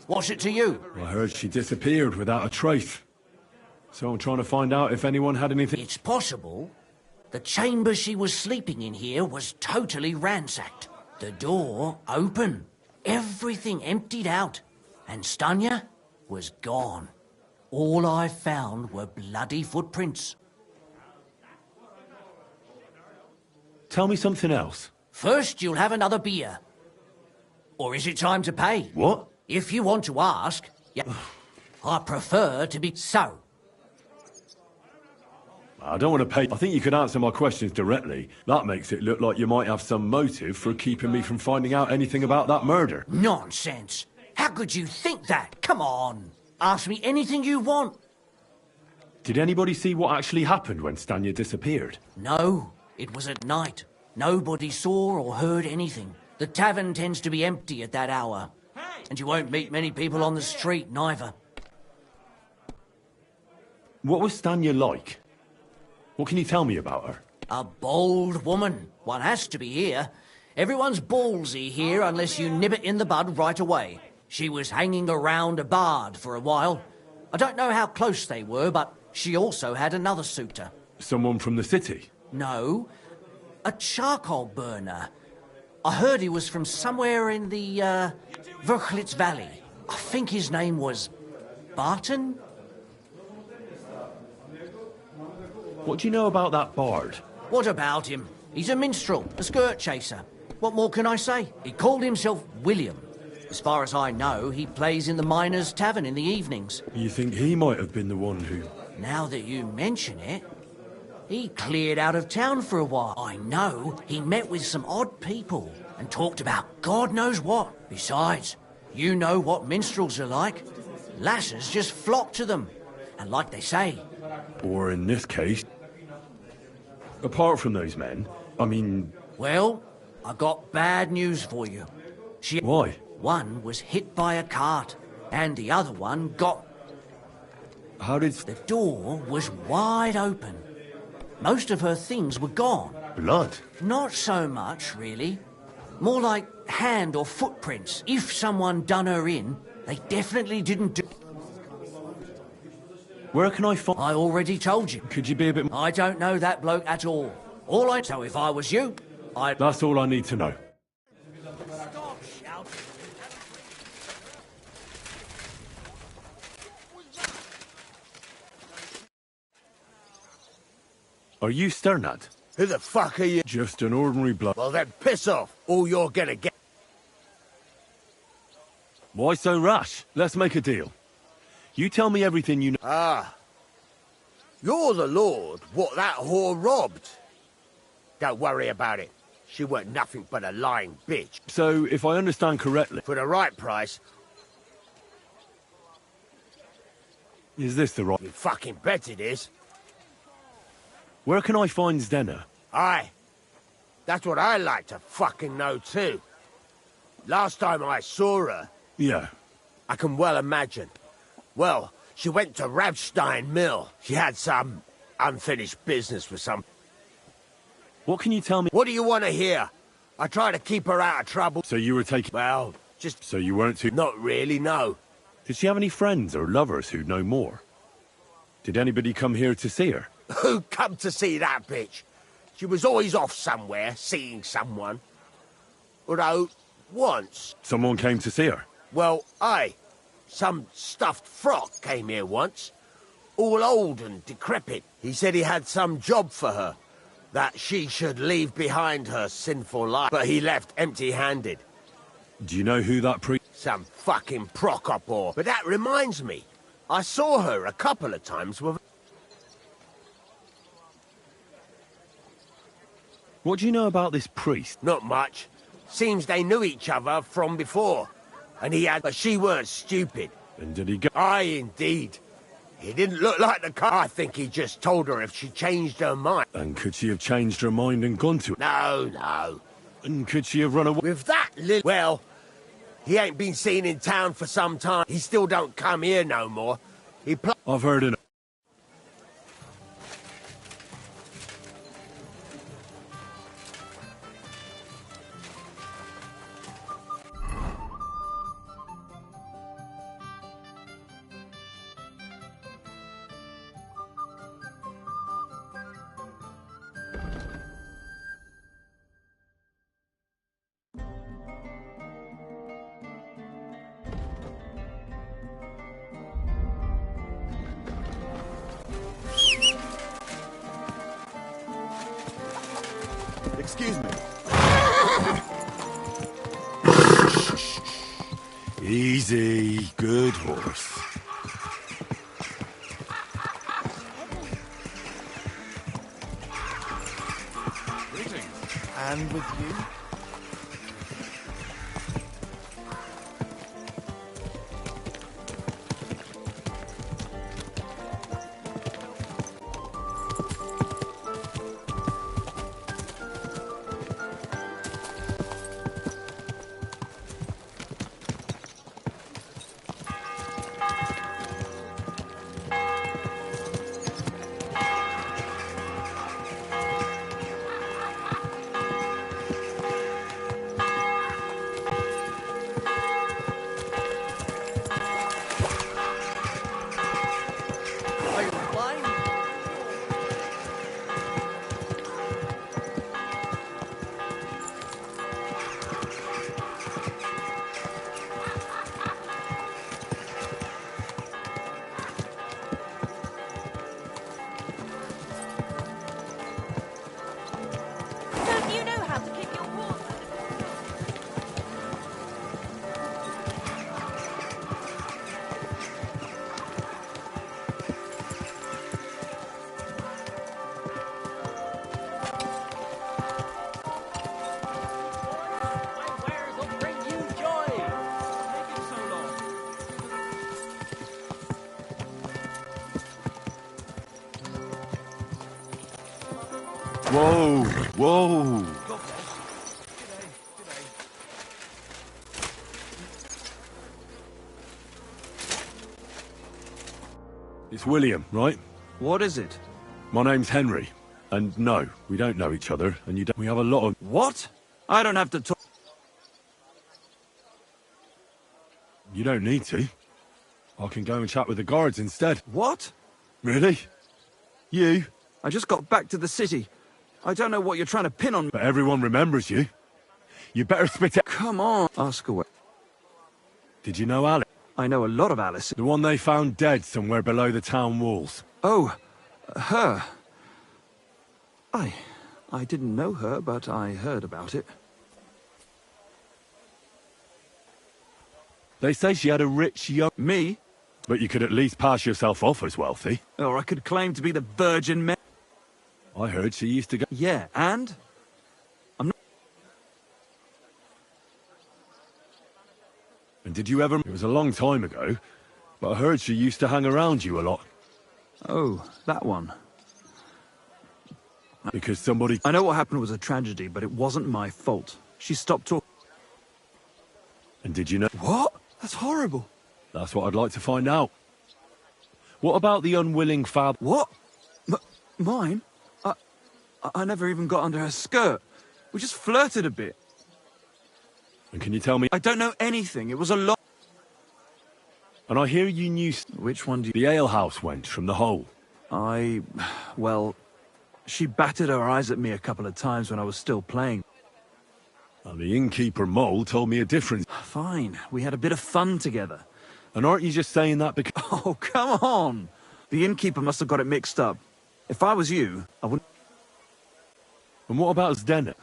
What's it to you? I heard she disappeared without a trace. So I'm trying to find out if anyone had anything... It's possible. The chamber she was sleeping in here was totally ransacked. The door open. Everything emptied out. And Stanya was gone. All I found were bloody footprints. Tell me something else. First, you'll have another beer. Or is it time to pay? What? If you want to ask, yeah. I prefer to be so. I don't want to pay. I think you could answer my questions directly. That makes it look like you might have some motive for keeping me from finding out anything about that murder. Nonsense. How could you think that? Come on. Ask me anything you want. Did anybody see what actually happened when Stanya disappeared? No, it was at night. Nobody saw or heard anything. The tavern tends to be empty at that hour. And you won't meet many people on the street, neither. What was Stanya like? What can you tell me about her? A bold woman. One has to be here. Everyone's ballsy here unless you nib it in the bud right away. She was hanging around a bard for a while. I don't know how close they were, but she also had another suitor. Someone from the city? No, a charcoal burner. I heard he was from somewhere in the, Verchlitz Valley. I think his name was Barton? What do you know about that bard? What about him? He's a minstrel, a skirt chaser. What more can I say? He called himself William. As far as I know, he plays in the Miners' Tavern in the evenings. You think he might have been the one who... Now that you mention it, he cleared out of town for a while. I know he met with some odd people and talked about God knows what. Besides, you know what minstrels are like. Lasses just flock to them. And like they say... Or in this case... Apart from those men, I mean... Well, I got bad news for you. Why? One was hit by a cart, and the other one got... How did... The door was wide open. Most of her things were gone. Blood? Not so much, really. More like hand or footprints. If someone done her in, they definitely didn't do... Where can I find... I already told you. Could you be a bit... I don't know that bloke at all. All I know, if I was you, I'd... That's all I need to know. Stop shouting. Are you Sternad? Who the fuck are you? Just an ordinary bloke. Well then, piss off. All you're gonna get... Why so rash? Let's make a deal. You tell me everything you know. Ah. You're the lord what that whore robbed. Don't worry about it. She weren't nothing but a lying bitch. So, if I understand correctly... For the right price... Is this the right... You fucking bet it is. Where can I find Zdena? Aye. That's what I like to fucking know too. Last time I saw her... Yeah. I can well imagine. Well, she went to Ravstein Mill. She had some unfinished business with some... What can you tell me? What do you want to hear? I try to keep her out of trouble. So you were taking... Well, just... So you weren't too... Not really, no. Did she have any friends or lovers who'd know more? Did anybody come here to see her? Who come to see that bitch? She was always off somewhere, seeing someone. Although, once... Someone came to see her? Well, aye. Some stuffed frock came here once. All old and decrepit. He said he had some job for her. that she should leave behind her sinful life, but he left empty-handed. Do you know who that priest... Some fucking Procopor. But that reminds me, I saw her a couple of times with... What do you know about this priest? Not much. Seems they knew each other from before. And he had... But she weren't stupid. And did he go... Aye, indeed. He didn't look like the kind. I think he just told her if she changed her mind. And could she have changed her mind and gone to it? No, no. And could she have run away? With that little... Well, he ain't been seen in town for some time. He still don't come here no more. I've heard enough. Excuse me. Easy, good horse. Greetings. And with you? Whoa, whoa. It's William, right? What is it? My name's Henry. And no, we don't know each other, and you don't... We have a lot of... What? I don't have to talk... You don't need to. I can go and chat with the guards instead. What? Really? You? I just got back to the city. I don't know what you're trying to pin on me. But everyone remembers you. You better spit it... Come on. Ask away. Did you know Alice? I know a lot of Alice. The one they found dead somewhere below the town walls. Oh, her. I didn't know her, but I heard about it. They say she had a rich young... Me? But you could at least pass yourself off as wealthy. Or I could claim to be the Virgin Mary. I heard she used to go... Yeah, and? I'm not... And did you ever... It was a long time ago, but I heard she used to hang around you a lot. Oh, that one. Because somebody... I know what happened was a tragedy, but it wasn't my fault. She stopped talking. And did you know... What? That's horrible. That's what I'd like to find out. What about the unwilling father... What? Mine? I never even got under her skirt. We just flirted a bit. And can you tell me... I don't know anything. It was a lot... And I hear you knew... Which one do you... The alehouse wench from the hole. Well... She batted her eyes at me a couple of times when I was still playing. And the innkeeper Mole told me a difference. Fine. We had a bit of fun together. And aren't you just saying that because... Oh, come on! The innkeeper must have got it mixed up. If I was you, I wouldn't... And what about Zdena?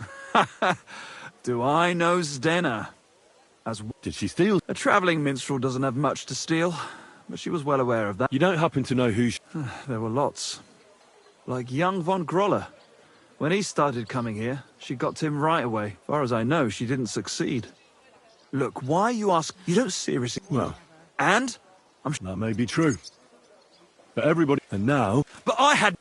Do I know Zdena? Did she steal? A travelling minstrel doesn't have much to steal, but she was well aware of that. You don't happen to know who There were lots. Like young von Groller. When he started coming here, she got to him right away. As far as I know, she didn't succeed. Look, why you ask? You don't seriously... Well... And? That may be true. But everybody... And now... But I had...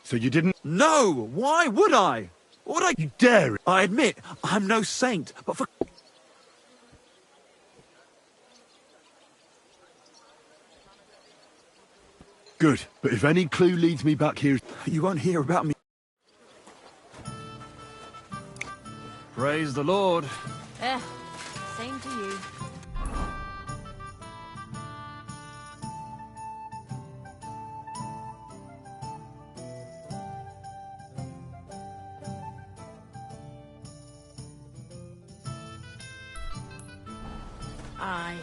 So you didn't... No! Why would I? What would I... You dare! I admit, I'm no saint, but for... Good, but if any clue leads me back here... You won't hear about me. Praise the Lord. Same to you. Aye.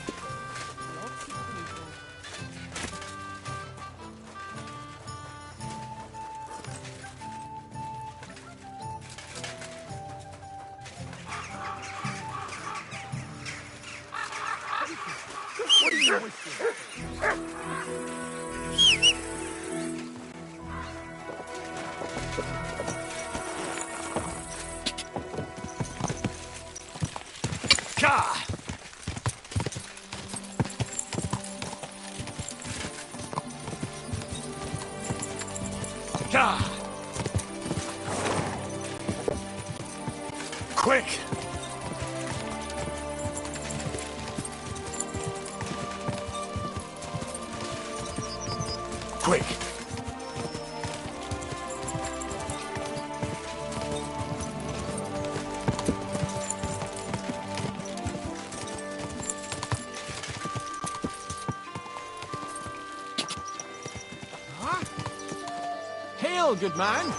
What are you doing? Quick! Quick! Hail, good man.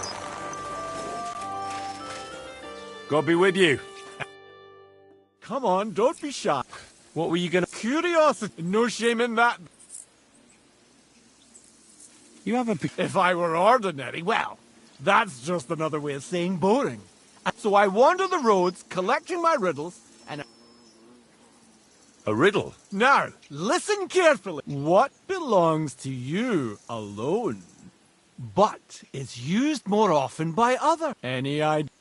God be with you. Come on, don't be shy. What were you gonna... Curiosity. No shame in that. You have a... If I were ordinary, well, that's just another way of saying boring. So I wander the roads, collecting my riddles, and... A riddle? Now, listen carefully. What belongs to you alone, but is used more often by others? Any idea?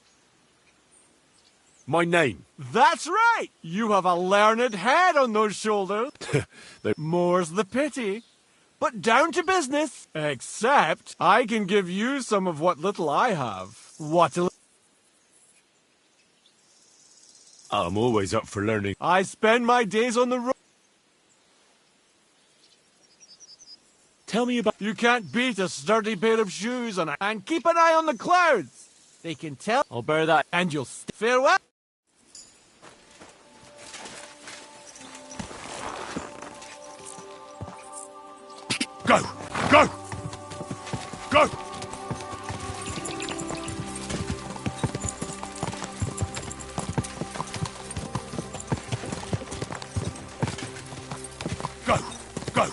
My name. That's right! You have a learned head on those shoulders. More's the pity. But down to business. Except, I can give you some of what little I have. I'm always up for learning. I spend my days on the road. Tell me about... You can't beat a sturdy pair of shoes and keep an eye on the clouds. They can tell. I'll bear that. And you'll... Farewell. Go! Go! Go! Go! Go!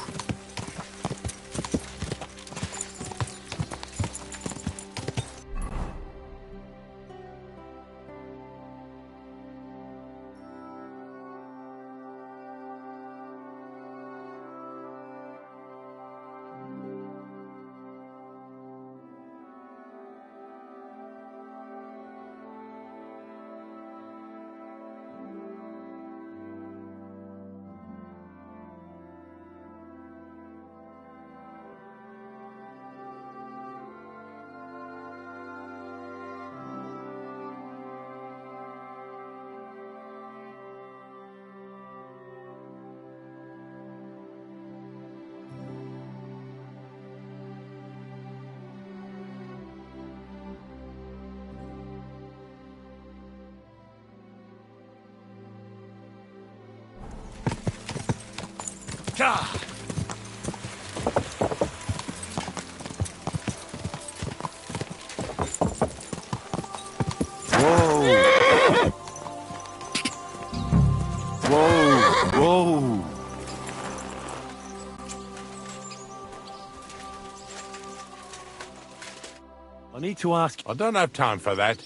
need to ask... I don't have time for that.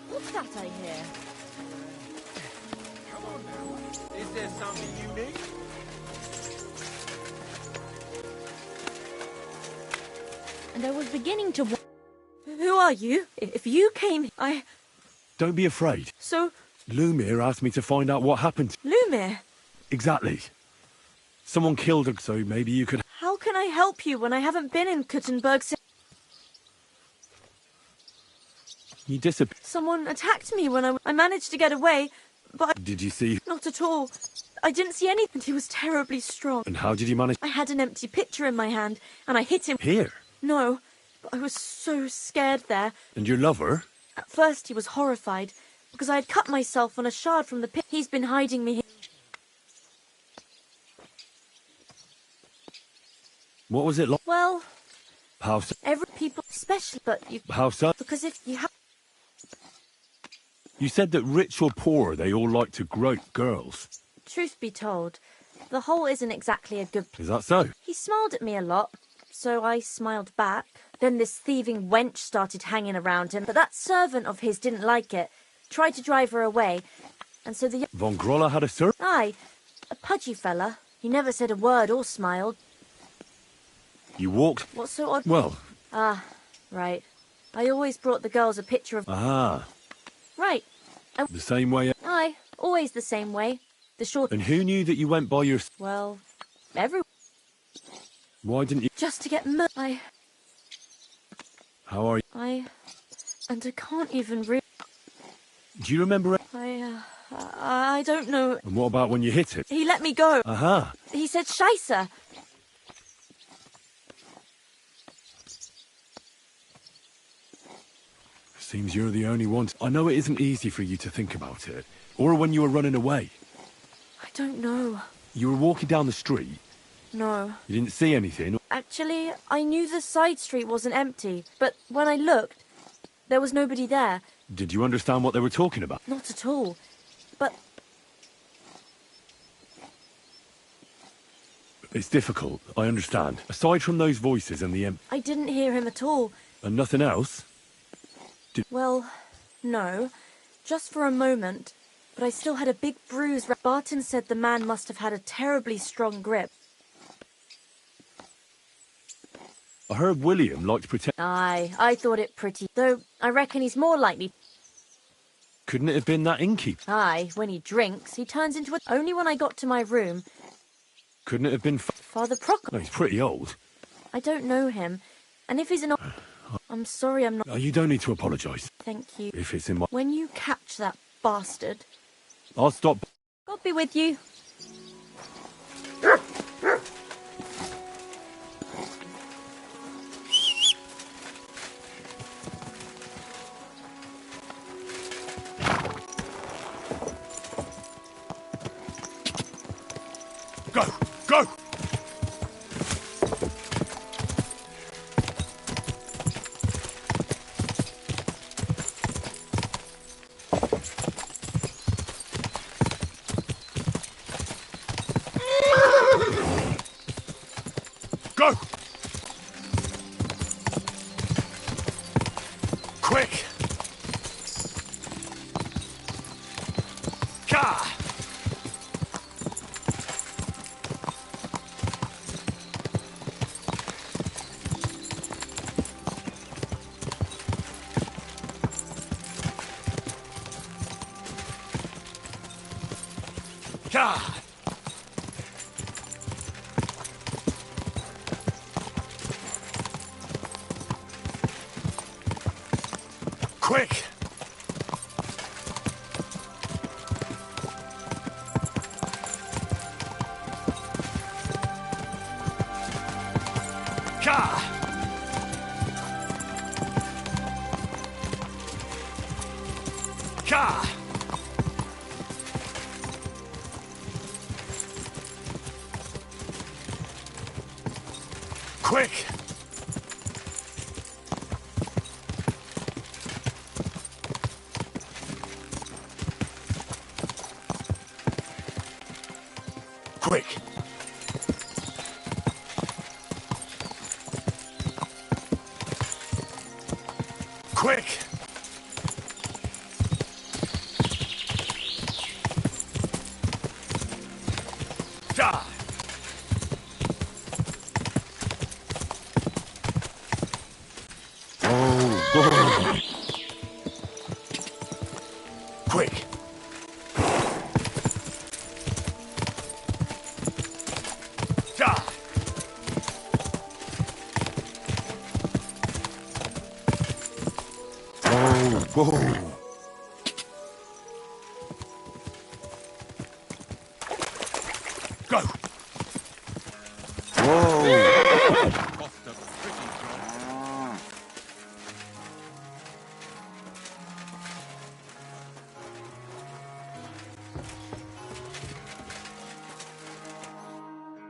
What's that I hear? Come on now. Is there something you need? And I was beginning to... Who are you? If you came, Don't be afraid. So, Lumir asked me to find out what happened. Lumir, Exactly. Someone killed her, so maybe you could... how can I help you when I haven't been in Kuttenberg since... You disappeared. Someone attacked me when I managed to get away, but Did you see... not at all. I didn't see anything. He was terribly strong. And how did you manage... I had an empty pitcher in my hand, and I hit him. Here? No, but I was so scared there. And your lover? At first he was horrified, because I had cut myself on a shard from the pit. He's been hiding me here. What was it like? Well, How so? every people, especially, but you... How so? Because if you have... You said that rich or poor, they all like to grope girls. Truth be told, the hole isn't exactly a good place. Is that so? He smiled at me a lot, so I smiled back. Then this thieving wench started hanging around him, but that servant of his didn't like it, tried to drive her away, and so the... Von Groller had a servant? Aye, a pudgy fella. He never said a word or smiled. You walked... What's so odd? Well... Ah, right. I always brought the girls a picture of... Ah. Right. The same way... Aye, always the same way. The short... And who knew that you went by your... Well, everyone. Why didn't you... Just to get How are you? And I can't even read. Do you remember it? I don't know. And what about when you hit it? He let me go. Aha. He said, Scheisse. Seems you're the only one. I know it isn't easy for you to think about it. Or when you were running away. I don't know. You were walking down the street. No. You didn't see anything. Actually, I knew the side street wasn't empty, but when I looked, there was nobody there. Did you understand what they were talking about? Not at all. But It's difficult, I understand. Aside from those voices and the I didn't hear him at all. And nothing else? Well, no. Just for a moment. But I still had a big bruise. Barton said the man must have had a terribly strong grip. I heard William liked to pretend... Aye, I thought it pretty. Though, I reckon he's more likely... Couldn't it have been that innkeeper? Aye, when he drinks, he turns into a... Only when I got to my room... Couldn't it have been... Father Procol... No, he's pretty old. I don't know him. And if he's an... I'm sorry I'm not... You don't need to apologise. Thank you. If it's in my... When you catch that bastard... I'll stop... God be with you. Go! Go! Go! Quick! Ka! Ka! Quick! Ka! Quick! Quick! Quick! Die! Oh, quick! Die! Whoa! Go! Whoa!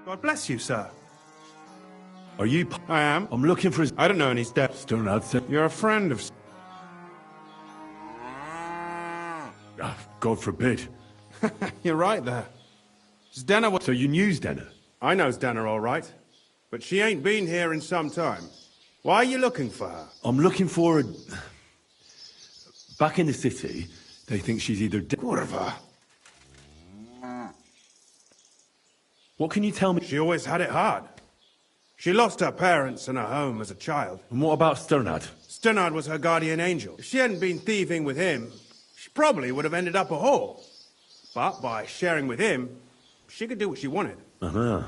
God bless you, sir. Are you... I am. I'm looking for his... I don't know any steps. Sternad said... You're a friend of... God forbid. You're right there. Zdenna was... So you knew Zdenna? I know Zdenna all right. But she ain't been here in some time. Why are you looking for her? I'm looking for her... Back in the city, they think she's either dead... Kurva. What can you tell me? She always had it hard. She lost her parents and her home as a child. And what about Sternad? Sternad was her guardian angel. If she hadn't been thieving with him, she probably would have ended up a whore. But by sharing with him, she could do what she wanted. Uh-huh.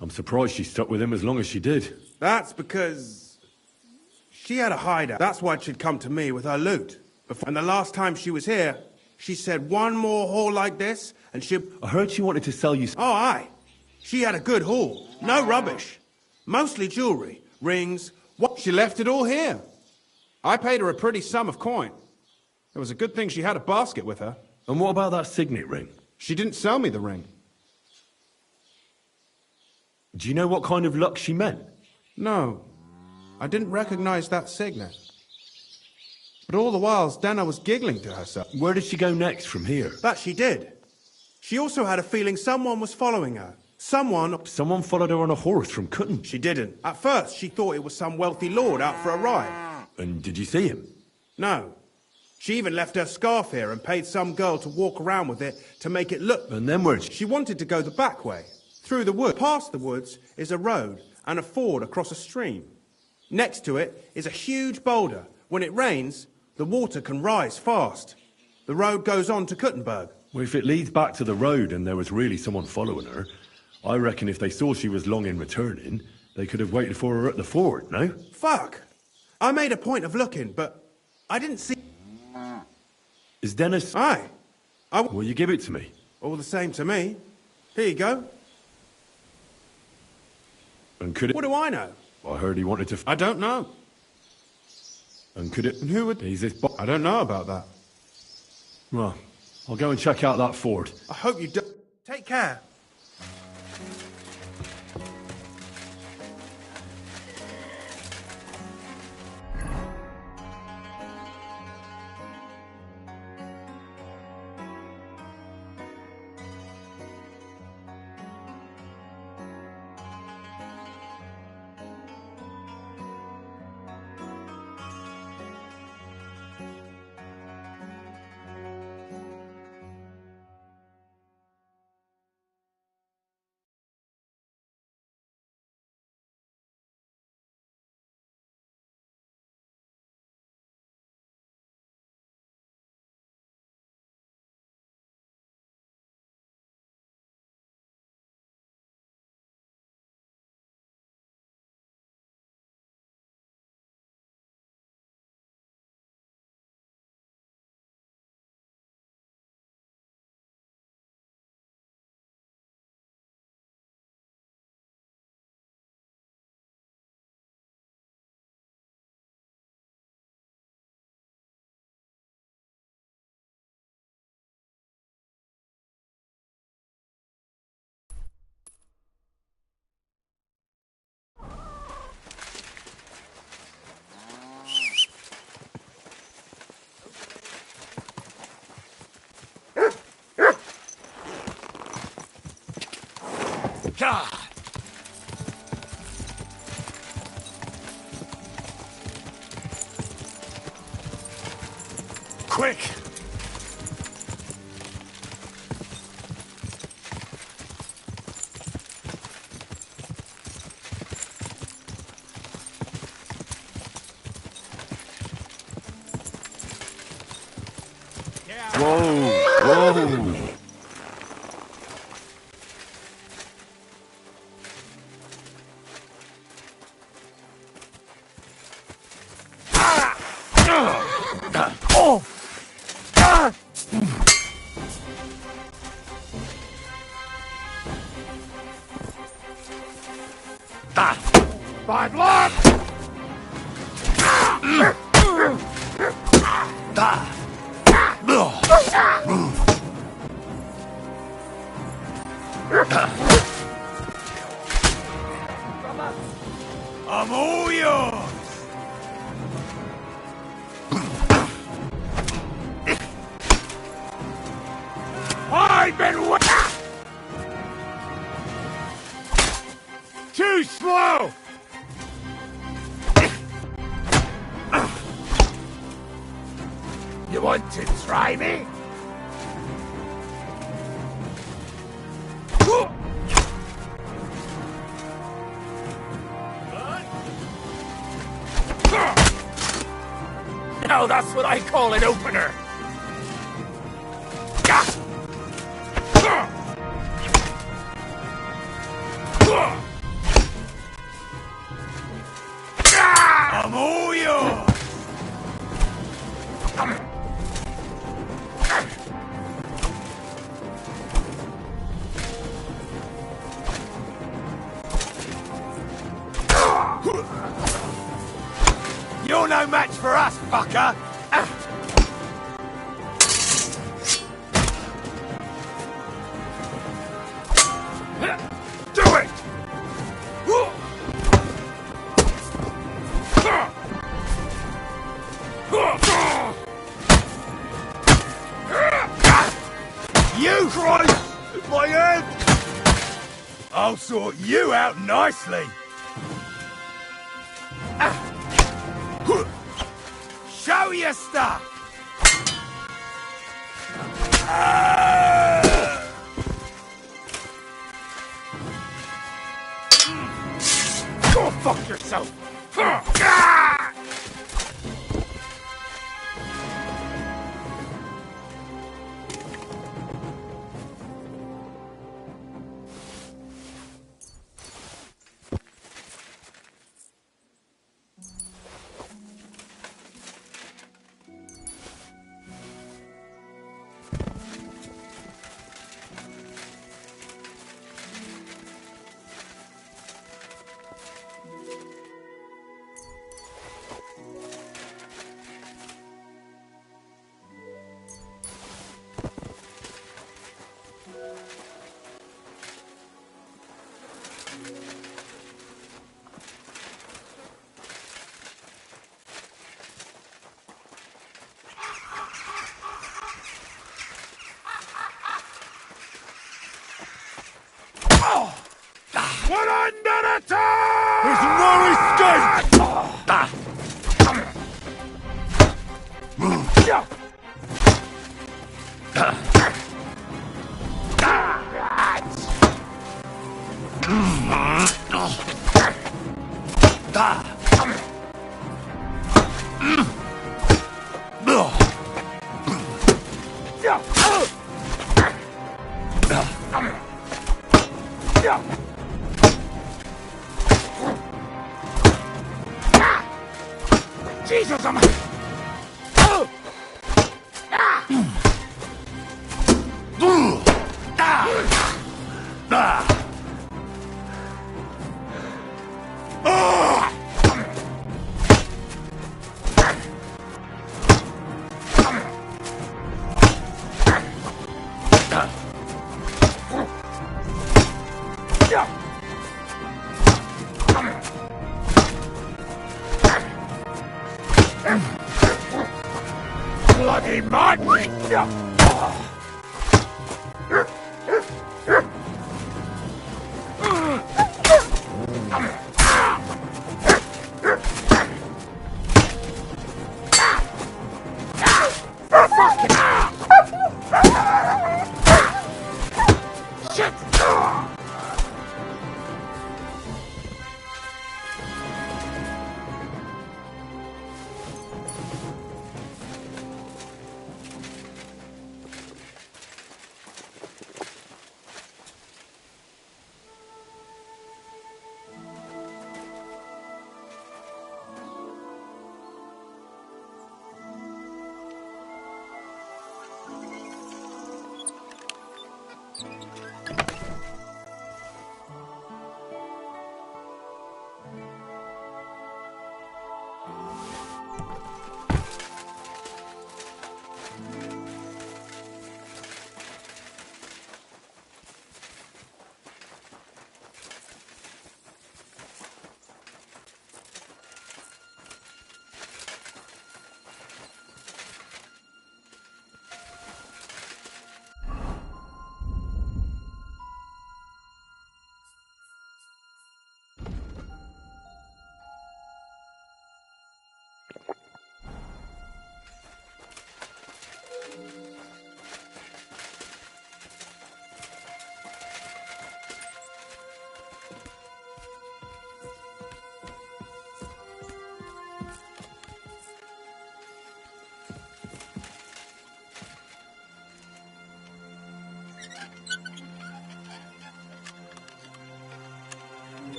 I'm surprised she stuck with him as long as she did. That's because she had a hideout. That's why she'd come to me with her loot. And the last time she was here, she said one more haul like this, and she... I heard she wanted to sell you... Oh, aye. She had a good haul. No rubbish. Mostly jewelry, rings... What? She left it all here. I paid her a pretty sum of coin. It was a good thing she had a basket with her. And what about that signet ring? She didn't sell me the ring. Do you know what kind of luck she meant? No. I didn't recognize that signet. But all the while, Zdenna was giggling to herself. Where did she go next from here? That she did. She also had a feeling someone was following her. Someone followed her on a horse from Cutton. She didn't. At first, she thought it was some wealthy lord out for a ride. And did you see him? No. She even left her scarf here and paid some girl to walk around with it to make it look... And then where'd She wanted to go the back way. Through the wood. Past the woods is a road and a ford across a stream. Next to it is a huge boulder. When it rains, the water can rise fast. The road goes on to Kuttenberg. Well, if it leads back to the road and there was really someone following her, I reckon if they saw she was long in returning, they could have waited for her at the ford, no? Fuck! I made a point of looking, but I didn't see... Is Dennis... Aye. Will you give it to me? All the same to me. Here you go. And could it... What do I know? I heard he wanted to... I don't know. And could it... And who would... He's this... I don't know about that. Well, I'll go and check out that ford. I hope you do... Take care. quick! Whoa! Whoa! Bad luck! I'm all yours! I've been too slow! You want to try me? Now that's what I call an opener! I'm all yours! You're no match for us, fucker! Do it! You! Christ! My head! I'll sort you out nicely! Show your stuff! Go fuck yourself! What under the top? There's no escape! Jesus, I'm... Bloody mud!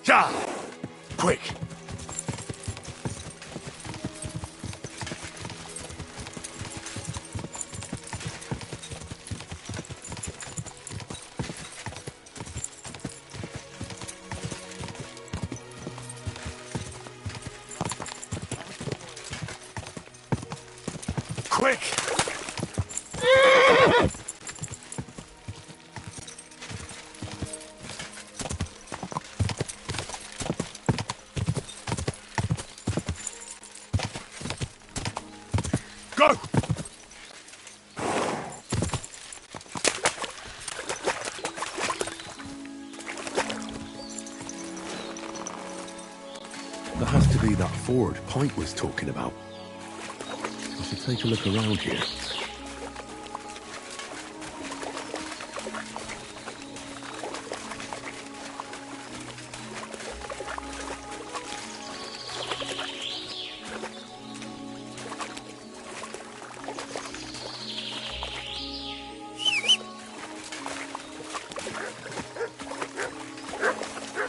Ja! Quick! Quick! Go! There has to be that ford Pike was talking about. I should take a look around here.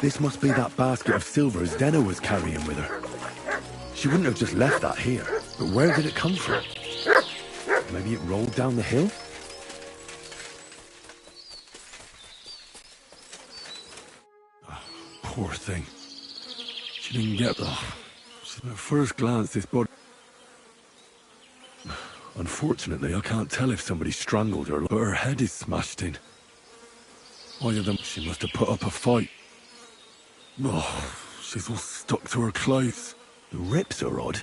This must be that basket of silver Zdena was carrying with her. She wouldn't have just left that here, but where did it come from? Maybe it rolled down the hill? Poor thing. She didn't get that. At first glance, this body... Unfortunately, I can't tell if somebody strangled her, but her head is smashed in. Either them, she must have put up a fight. Oh, she's all stuck to her clothes. The rips are odd.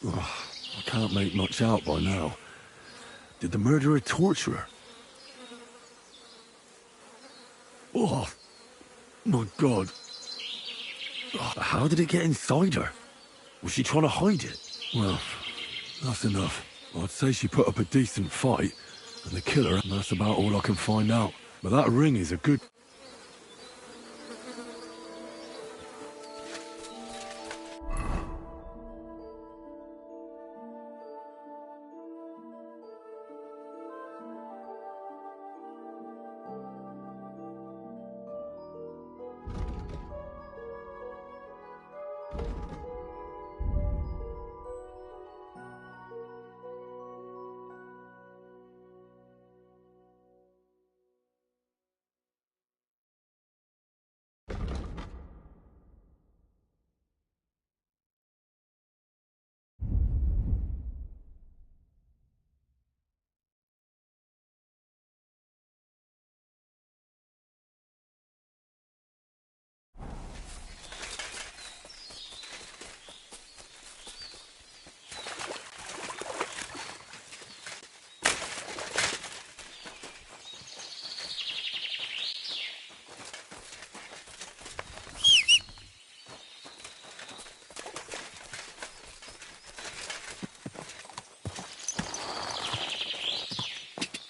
Oh, I can't make much out by now. Did the murderer torture her? Oh, my God. Oh, how did it get inside her? Was she trying to hide it? Well, that's enough. I'd say she put up a decent fight, and the killer, and that's about all I can find out. But that ring is a good...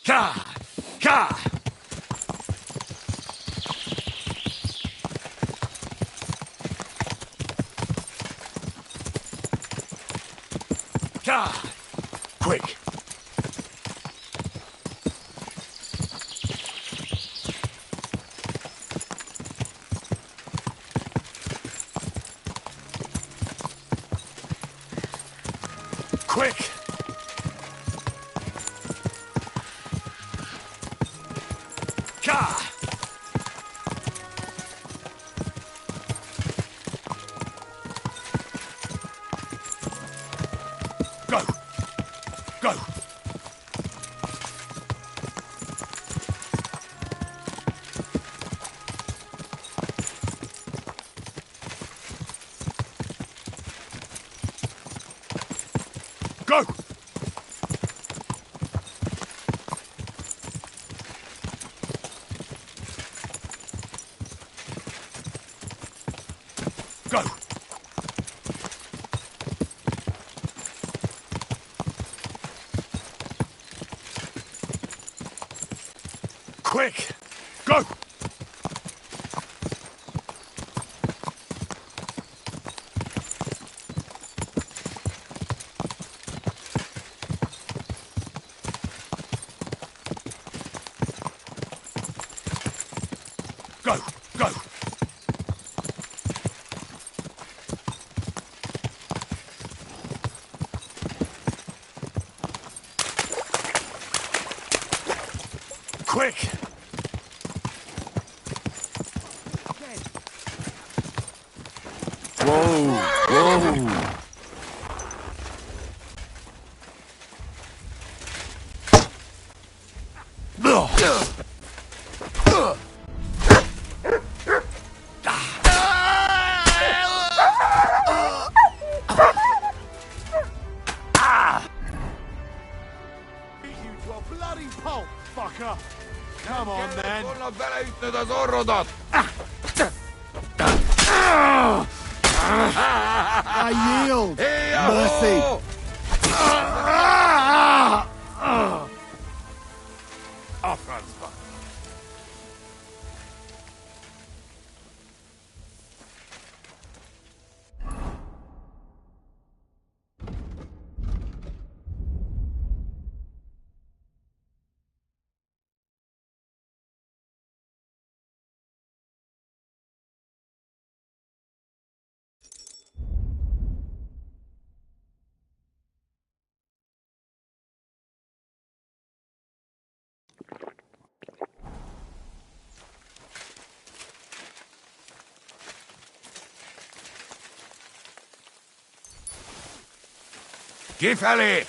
Ka! Ka! Ka! Quick! Quick! Ka! Go! Go! Go! Go! Quick! Go! Go! Go! Quick! Whoa! Whoa! Bloody pulp, fucker! Come on, man. I yield. Mercy. Gifeli!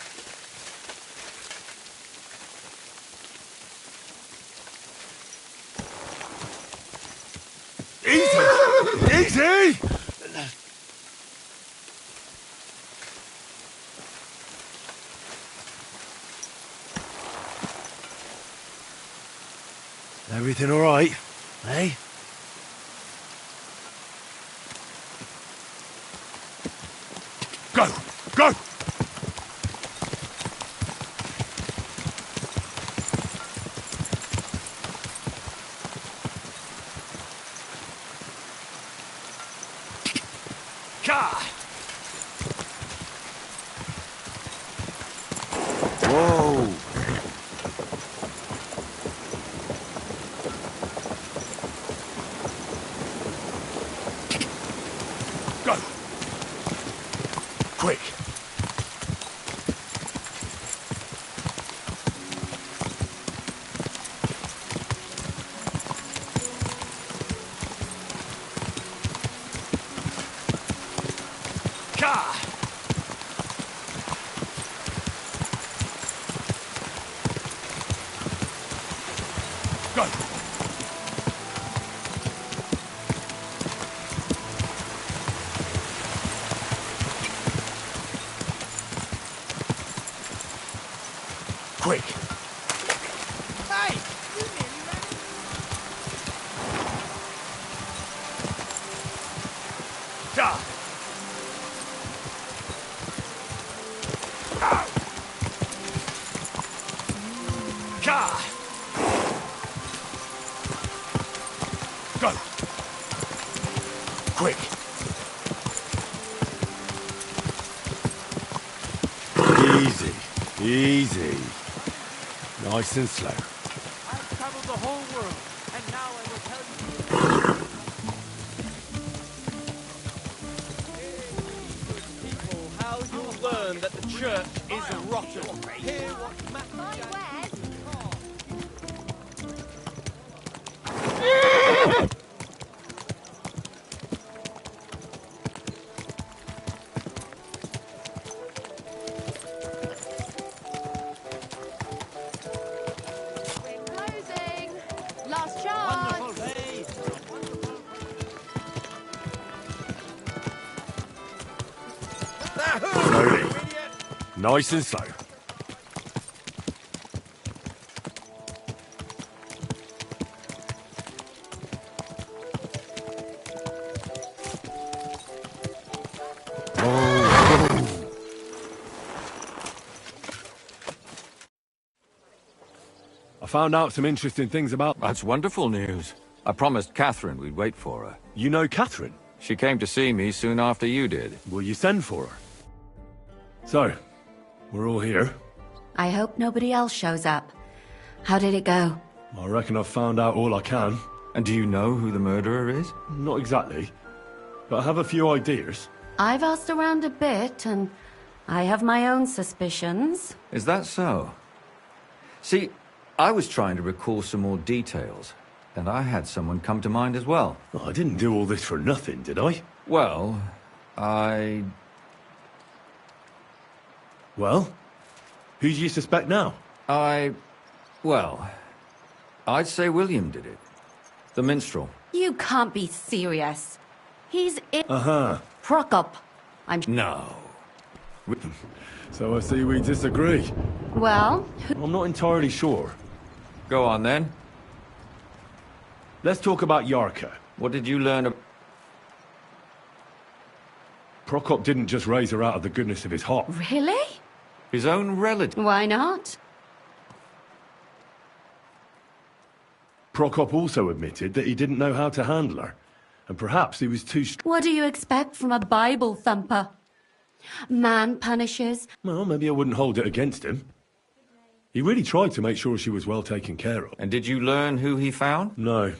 Easy! Easy! Everything all right, eh? Go! Go! Ka! Whoa! Go! Quick! Ka! Go! Quick! Hey! You nearly ran Da! Ka! Easy. Easy. Nice and slow. I've traveled the whole world, and now I will tell you. People, how you'll learn that the church is rotten. Hear what Closing. Last chance. Slowly. Nice and slow. I found out some interesting things about... That's wonderful news. I promised Catherine we'd wait for her. You know Catherine? She came to see me soon after you did. Will you send for her? So, we're all here. I hope nobody else shows up. How did it go? I reckon I've found out all I can. And do you know who the murderer is? Not exactly, but I have a few ideas. I've asked around a bit, and I have my own suspicions. Is that so? See, I was trying to recall some more details, and I had someone come to mind as well. Oh, I didn't do all this for nothing, did I? Well, Well? Who do you suspect now? Well, I'd say William did it. The minstrel. You can't be serious. He's in... Uh-huh. Prokop. No. So I see we disagree. Well? I'm not entirely sure. Go on, then. Let's talk about Yarka. What did you learn Prokop didn't just raise her out of the goodness of his heart. Really? His own relative. Why not? Prokop also admitted that he didn't know how to handle her. And perhaps he was too... What do you expect from a Bible thumper? Man punishes. Well, maybe I wouldn't hold it against him. He really tried to make sure she was well taken care of. And did you learn who he found? No.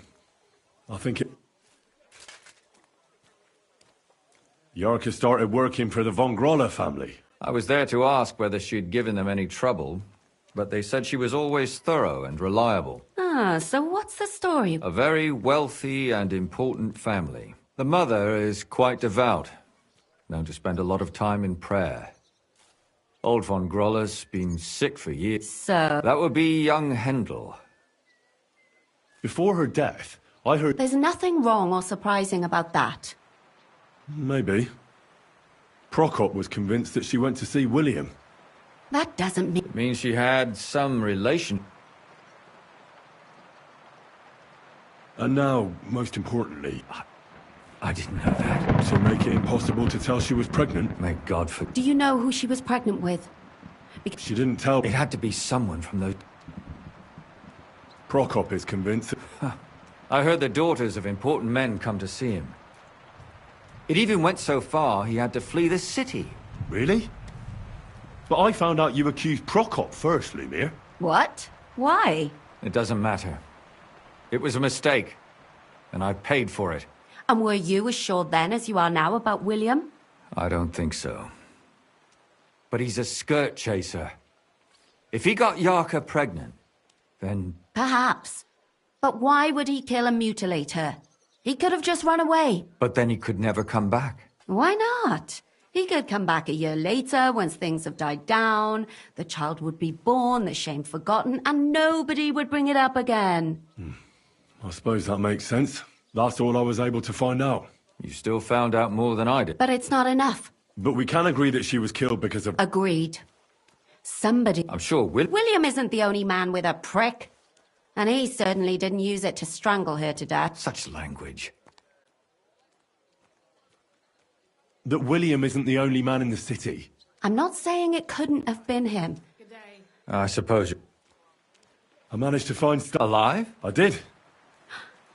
I think it... Yarka started working for the von Groller family. I was there to ask whether she'd given them any trouble, but they said she was always thorough and reliable. Ah, so what's the story? A very wealthy and important family. The mother is quite devout, known to spend a lot of time in prayer. Old von Groller's been sick for years. So... That would be young Hendel. Before her death, I heard... There's nothing wrong or surprising about that. Maybe. Prokop was convinced that she went to see William. That doesn't mean... It means she had some relation. And now, most importantly... I didn't know that. To make it impossible to tell she was pregnant. May God for... Do you know who she was pregnant with? She didn't tell... It had to be someone from those... Prokop is convinced... I heard the daughters of important men come to see him. It even went so far he had to flee the city. Really? But I found out you accused Prokop first, Lumir. What? Why? It doesn't matter. It was a mistake, and I paid for it. And were you as sure then as you are now about William? I don't think so. But he's a skirt chaser. If he got Yarka pregnant, then... Perhaps. But why would he kill and mutilate her? He could have just run away. But then he could never come back. Why not? He could come back a year later, once things have died down, the child would be born, the shame forgotten, and nobody would bring it up again. I suppose that makes sense. That's all I was able to find out. You still found out more than I did. But it's not enough. But we can agree that she was killed because of... Agreed. Somebody... I'm sure William isn't the only man with a prick. And he certainly didn't use it to strangle her to death. Such language. That William isn't the only man in the city. I'm not saying it couldn't have been him. I suppose... I managed to find... Alive? I did.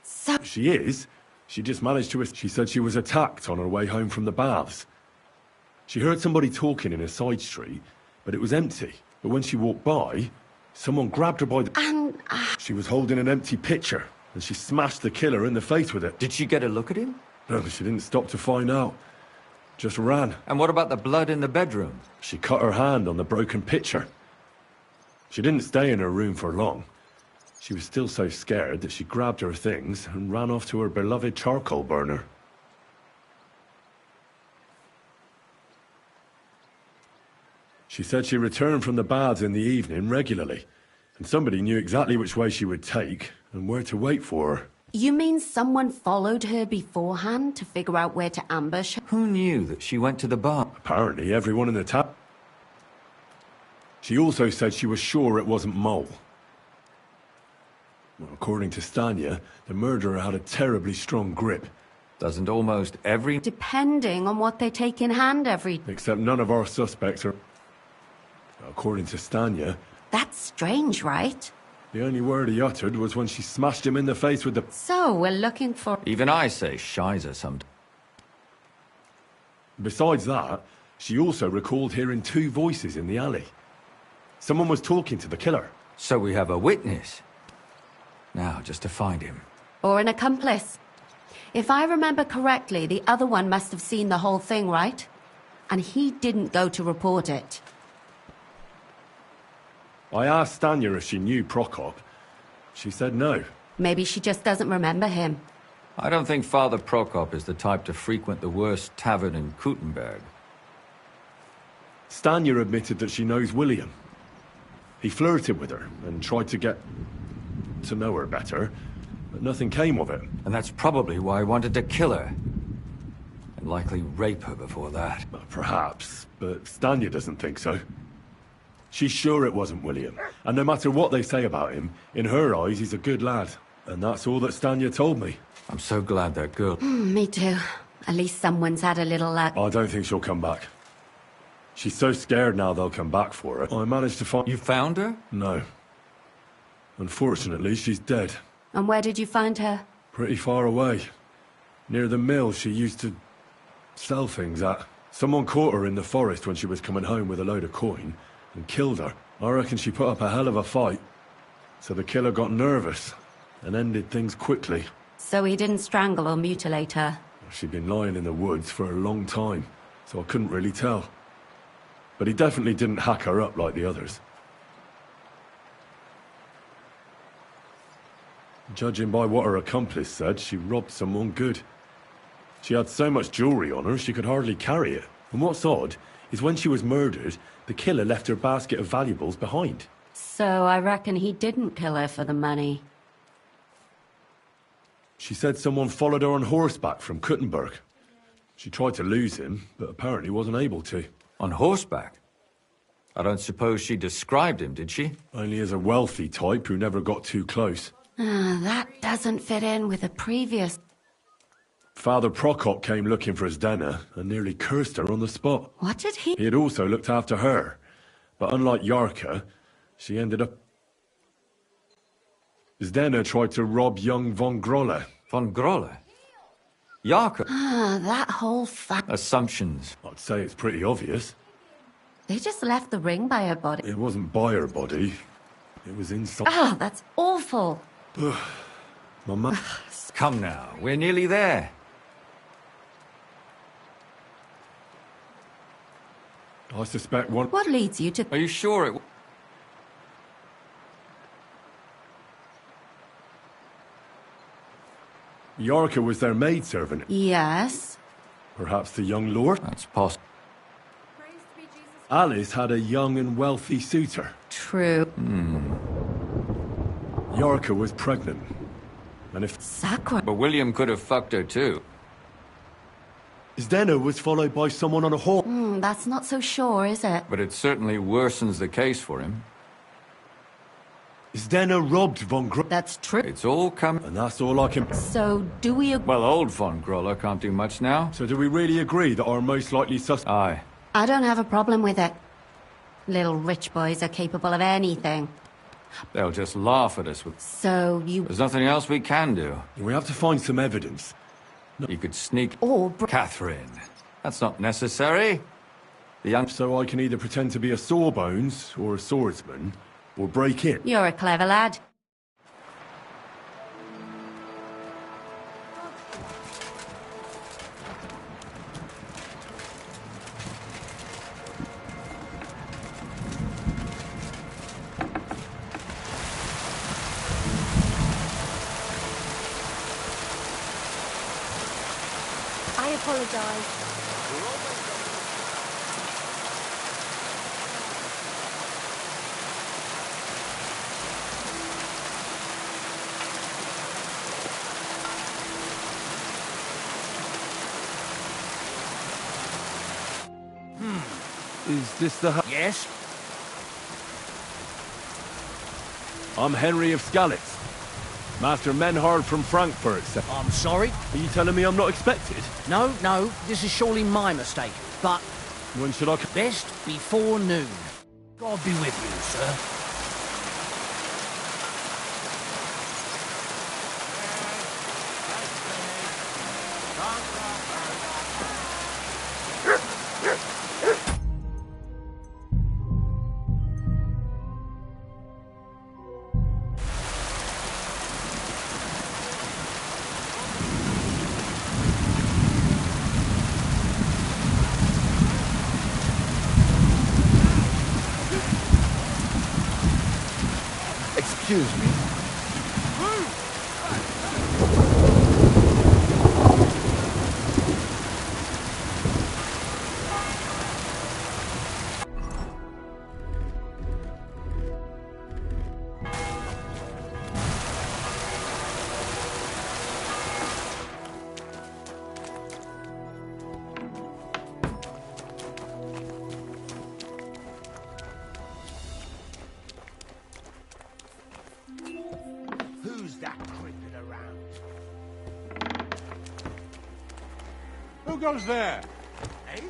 So... She is. She just managed to... She said she was attacked on her way home from the baths. She heard somebody talking in a side street, but it was empty. But when she walked by, someone grabbed her by the... And... She was holding an empty pitcher, and she smashed the killer in the face with it. Did she get a look at him? No, she didn't stop to find out. Just ran. And what about the blood in the bedroom? She cut her hand on the broken pitcher. She didn't stay in her room for long. She was still so scared that she grabbed her things and ran off to her beloved charcoal burner. She said she returned from the baths in the evening regularly, and somebody knew exactly which way she would take and where to wait for her. You mean someone followed her beforehand to figure out where to ambush her? Who knew that she went to the bar? Apparently everyone in the town. She also said she was sure it wasn't Mole. Well, according to Stanya, the murderer had a terribly strong grip. Doesn't almost every... Depending on what they take in hand every... Except none of our suspects are... According to Stanya... That's strange, right? The only word he uttered was when she smashed him in the face with the... So, we're looking for... Even I say shizer sometimes. Besides that, she also recalled hearing two voices in the alley. Someone was talking to the killer. So we have a witness. Now, just to find him. Or an accomplice. If I remember correctly, the other one must have seen the whole thing, right? And he didn't go to report it. I asked Stanya if she knew Prokop. She said no. Maybe she just doesn't remember him. I don't think Father Prokop is the type to frequent the worst tavern in Kuttenberg. Stanya admitted that she knows William. He flirted with her and tried to get to know her better, but nothing came of it. And that's probably why he wanted to kill her. And likely rape her before that. Well, perhaps, but Stanya doesn't think so. She's sure it wasn't William, and no matter what they say about him, in her eyes he's a good lad. And that's all that Stanya told me. I'm so glad that girl... Me too. At least someone's had a little luck. I don't think she'll come back. She's so scared now they'll come back for her. I managed to find... You found her? No. Unfortunately, she's dead. And where did you find her? Pretty far away. Near the mill she used to sell things at. Someone caught her in the forest when she was coming home with a load of coin and killed her. I reckon she put up a hell of a fight. So the killer got nervous and ended things quickly. So he didn't strangle or mutilate her? She'd been lying in the woods for a long time, so I couldn't really tell. But he definitely didn't hack her up like the others. Judging by what her accomplice said, she robbed someone good. She had so much jewelry on her, she could hardly carry it. And what's odd is when she was murdered, the killer left her basket of valuables behind. So I reckon he didn't kill her for the money. She said someone followed her on horseback from Kuttenberg. She tried to lose him, but apparently wasn't able to. On horseback? I don't suppose she described him, did she? Only as a wealthy type who never got too close. That doesn't fit in with the previous... Father Prokop came looking for Zdena and nearly cursed her on the spot. What did he... He had also looked after her, but unlike Yarka, she ended up... Zdena tried to rob young von Grolle. Von Grolle? Yarka? that whole Assumptions. I'd say it's pretty obvious. They just left the ring by her body. It wasn't by her body. It was inside... That's awful. Mama... Come now, we're nearly there. I suspect one... What leads you to... Are you sure it... Yarka was their maidservant. Yes. Perhaps the young lord? That's possible. Alice had a young and wealthy suitor. True. Yarka was pregnant. And if... Sacra... But William could have fucked her too. Zdena was followed by someone on a horse. That's not so sure, is it? But it certainly worsens the case for him. Zdena robbed von Grolle. That's true. It's all come... And that's all I can... So, do we... Well, old von Grolle can't do much now. So do we really agree that our most likely suspect... Aye. I don't have a problem with it. Little rich boys are capable of anything. They'll just laugh at us with... So, you... There's nothing else we can do. We have to find some evidence. You could sneak... Or... Catherine. That's not necessary. The young... So I can either pretend to be a sawbones or a swordsman, or break in. You're a clever lad. I apologize. Is this the... Yes? I'm Henry of Skalitz. Master Menhard from Frankfurt. I'm sorry? Are you telling me I'm not expected? No, this is surely my mistake. But... When should I... Best before noon. God be with you, sir. Excuse me. Who's that creeping around? Who goes there? Eh?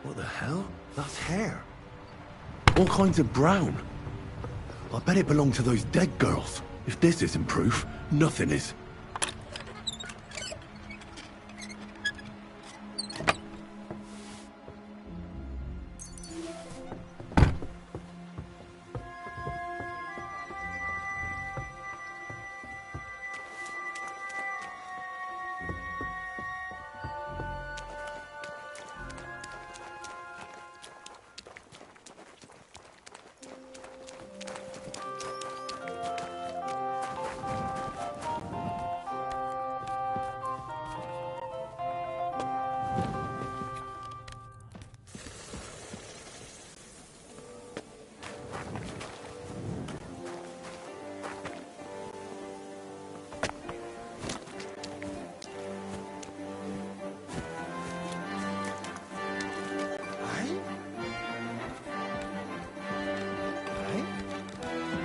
What the hell? That's hair. All kinds of brown. I bet it belonged to those dead girls. If this isn't proof, nothing is.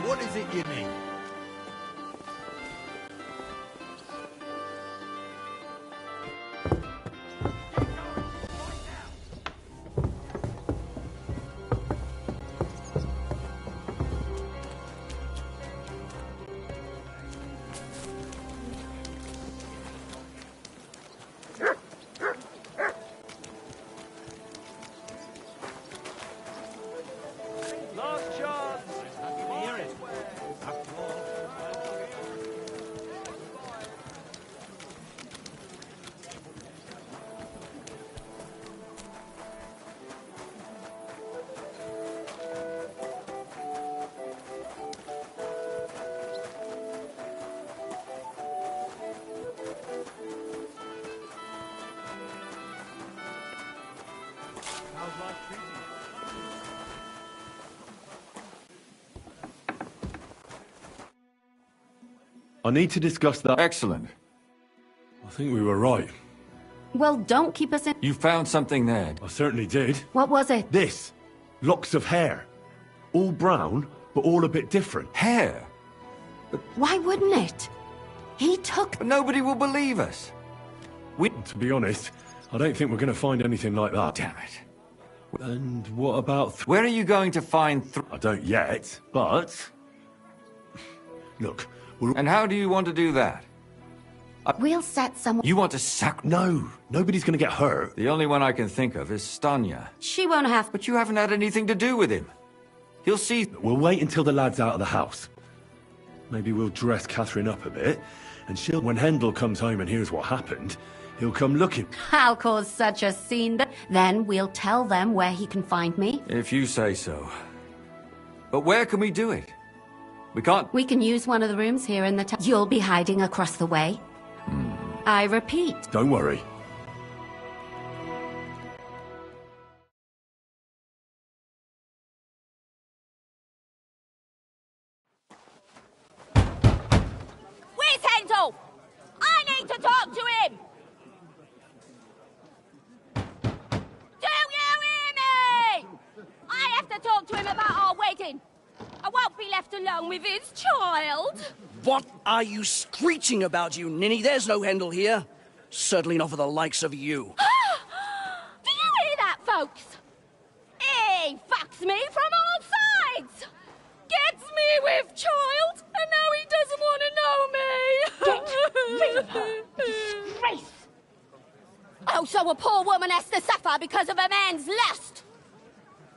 What is it you need? Last chance! Hear it. How's life treating you? I need to discuss that. Excellent. I think we were right. Well, don't keep us in... You found something there. I certainly did. What was it? This. Locks of hair. All brown, but all a bit different. Hair? Why wouldn't it? He took... But nobody will believe us. To be honest, I don't think we're going to find anything like that. Damn it. And what about... Where are you going to find... I don't yet, but... Look, And how do you want to do that? We'll set someone... You want to sack... No, nobody's going to get hurt. The only one I can think of is Stanya. She won't have... But you haven't had anything to do with him. He'll see... We'll wait until the lad's out of the house. Maybe we'll dress Catherine up a bit, and she'll... When Hendel comes home and hears what happened, he'll come looking. I'll cause such a scene. Then we'll tell them where he can find me. If you say so. But where can we do it? We can't... We can use one of the rooms here in the town. You'll be hiding across the way. I repeat. Don't worry. Where's Hendel? I need to talk to him! Do you hear me? I have to talk to him about our wedding. I won't be left alone with his child. What are you screeching about, you ninny? There's no Hendel here. Certainly not for the likes of you. Do you hear that, folks? He fucks me from all sides. Gets me with child, and now he doesn't want to know me. Get rid of her. Disgrace. Oh, so a poor woman has to suffer because of a man's lust.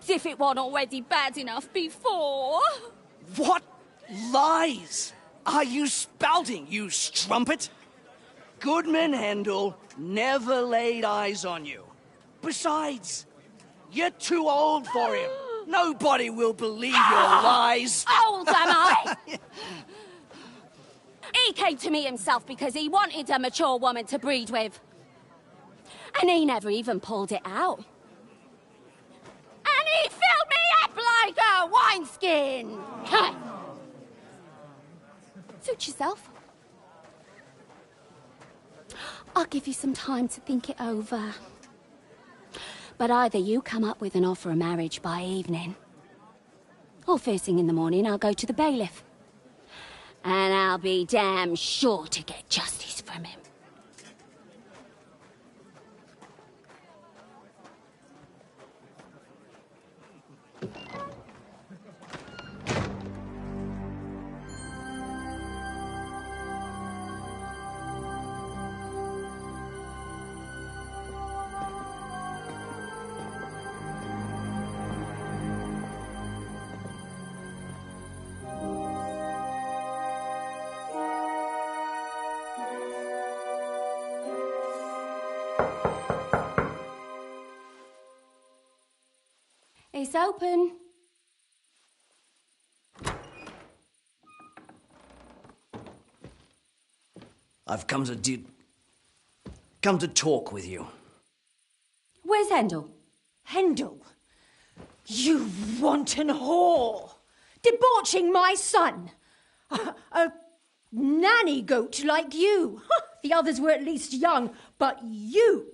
As if it wasn't already bad enough before. What lies are you spouting, you strumpet? Goodman Hendel never laid eyes on you. Besides, you're too old for him. Nobody will believe your lies. Old am I? He came to me himself because he wanted a mature woman to breed with. And he never even pulled it out. And he filled me up like a wineskin. Suit yourself. I'll give you some time to think it over. But either you come up with an offer of marriage by evening, or first thing in the morning I'll go to the bailiff. And I'll be damn sure to get justice from him. It's open. I've come to talk with you. Where's Hendel? Hendel? You wanton whore! Debauching my son! A nanny goat like you! The others were at least young, but you!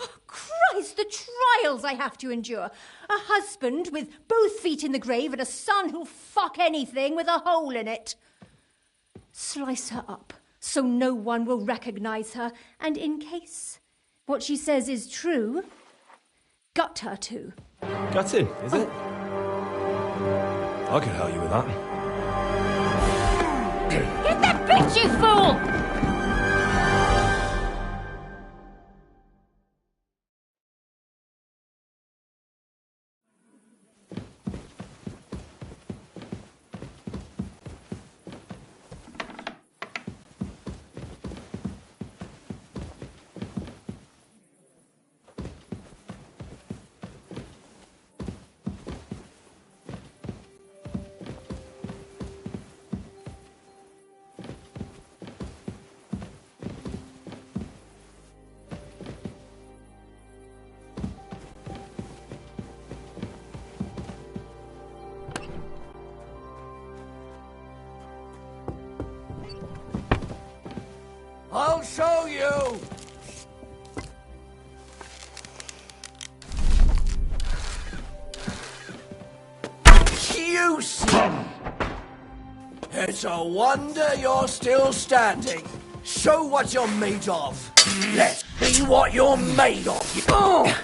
Oh, Christ, the trials I have to endure! A husband with both feet in the grave and a son who'll fuck anything with a hole in it. Slice her up so no one will recognize her, and in case what she says is true, gut her too. Gutting, is it? I can help you with that. Get that bitch, you fool! I'll show you! You son! It's a wonder you're still standing. Show what you're made of. Let's see what you're made of. Oh!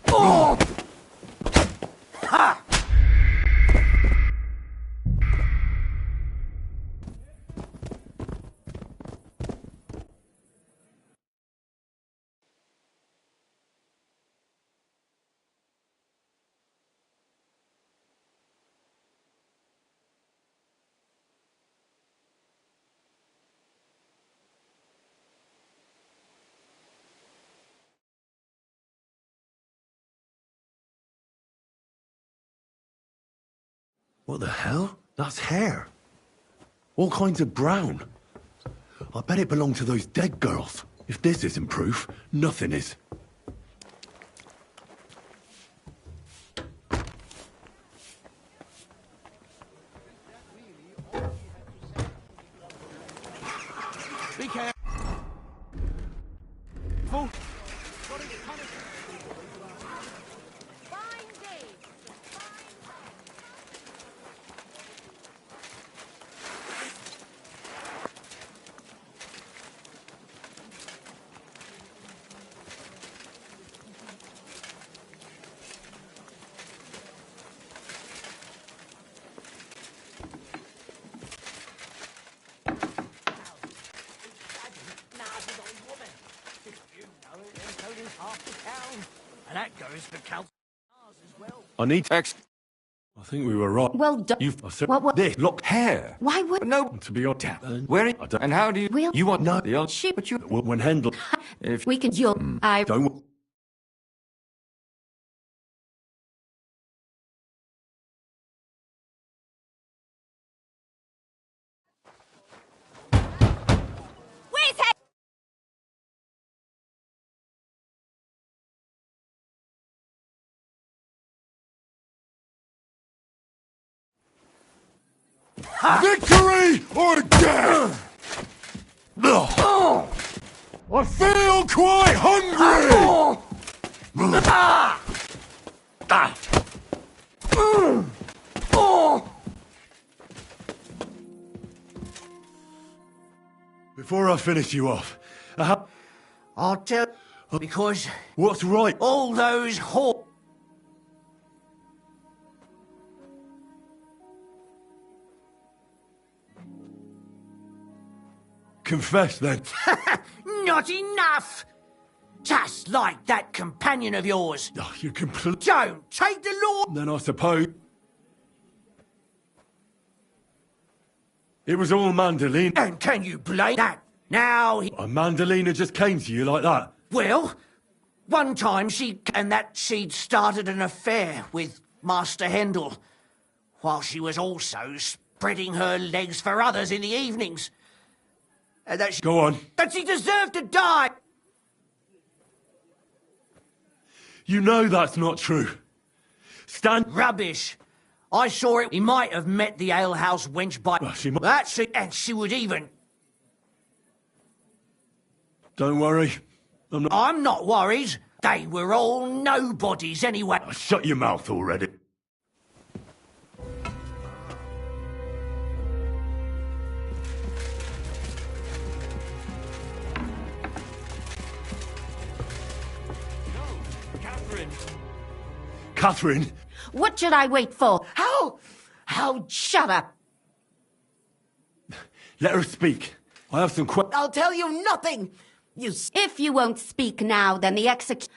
Oh! Ha! What the hell? That's hair. All kinds of brown. I bet it belonged to those dead girls. If this isn't proof, nothing is. Be careful. And that goes for council as well. I need text. I think we were right. Well done. You've said What? this. Look, hair. Why would... No, to be your tap. Where? I don't... And how do you? We'll... You want No. the old Shoot. But you. When Handel... If We can... You'll... I... Don't... Where's that? Victory or death! I feel quite hungry! Before I finish you off, I'll tell because what's right? all those whores. Confess then. Not enough! Just like that companion of yours. Oh, you complete. Don't take the law. Then I suppose it was all Mandolin. And can you blame that? Now he... A Mandolina just came to you like that. Well, one time she'd started an affair with Master Hendel, while she was also spreading her legs for others in the evenings. And that she... Go on. That she deserved to die! You know that's not true. Stand... Rubbish! I saw it. He might have met the alehouse wench by... Well, she might... That's it, and she would even... Don't worry. I'm not worried. They were all nobodies anyway. Shut your mouth already. Catherine! What should I wait for? How? Shut up! Let her speak. I have some questions. I'll tell you nothing. If you won't speak now, then the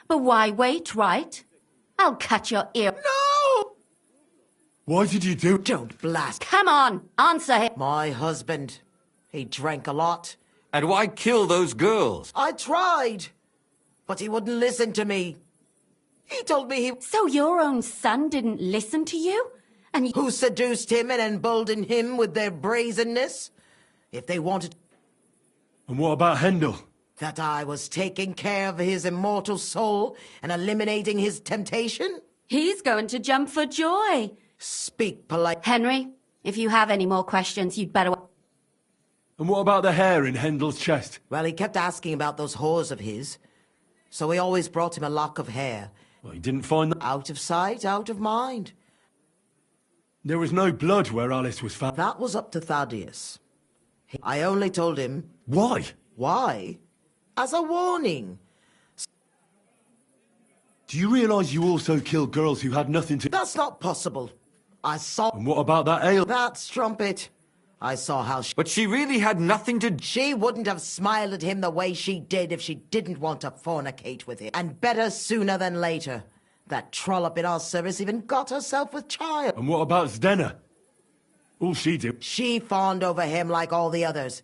But why wait, right? I'll cut your ear. No! Why did you do... Don't blast. Come on, answer him. My husband. He drank a lot. And why kill those girls? I tried. But he wouldn't listen to me. He told me he... So your own son didn't listen to you? And Who seduced him and emboldened him with their brazenness? If they wanted... And what about Hendel? That I was taking care of his immortal soul and eliminating his temptation? He's going to jump for joy. Speak polite. Henry, if you have any more questions, you'd better... And what about the hair in Hendel's chest? Well, he kept asking about those whores of his. So we always brought him a lock of hair. Well, he didn't find that... Out of sight, out of mind. There was no blood where Alice was found. That was up to Thaddeus. I only told him... Why? Why? As a warning. Do you realise you also killed girls who had nothing to... That's not possible. I saw... And what about that ale? That strumpet. I saw how she... But she really had nothing to... She wouldn't have smiled at him the way she did if she didn't want to fornicate with him. And better sooner than later. That trollop in our service even got herself with child. And what about Zdenna? All she did... She fawned over him like all the others.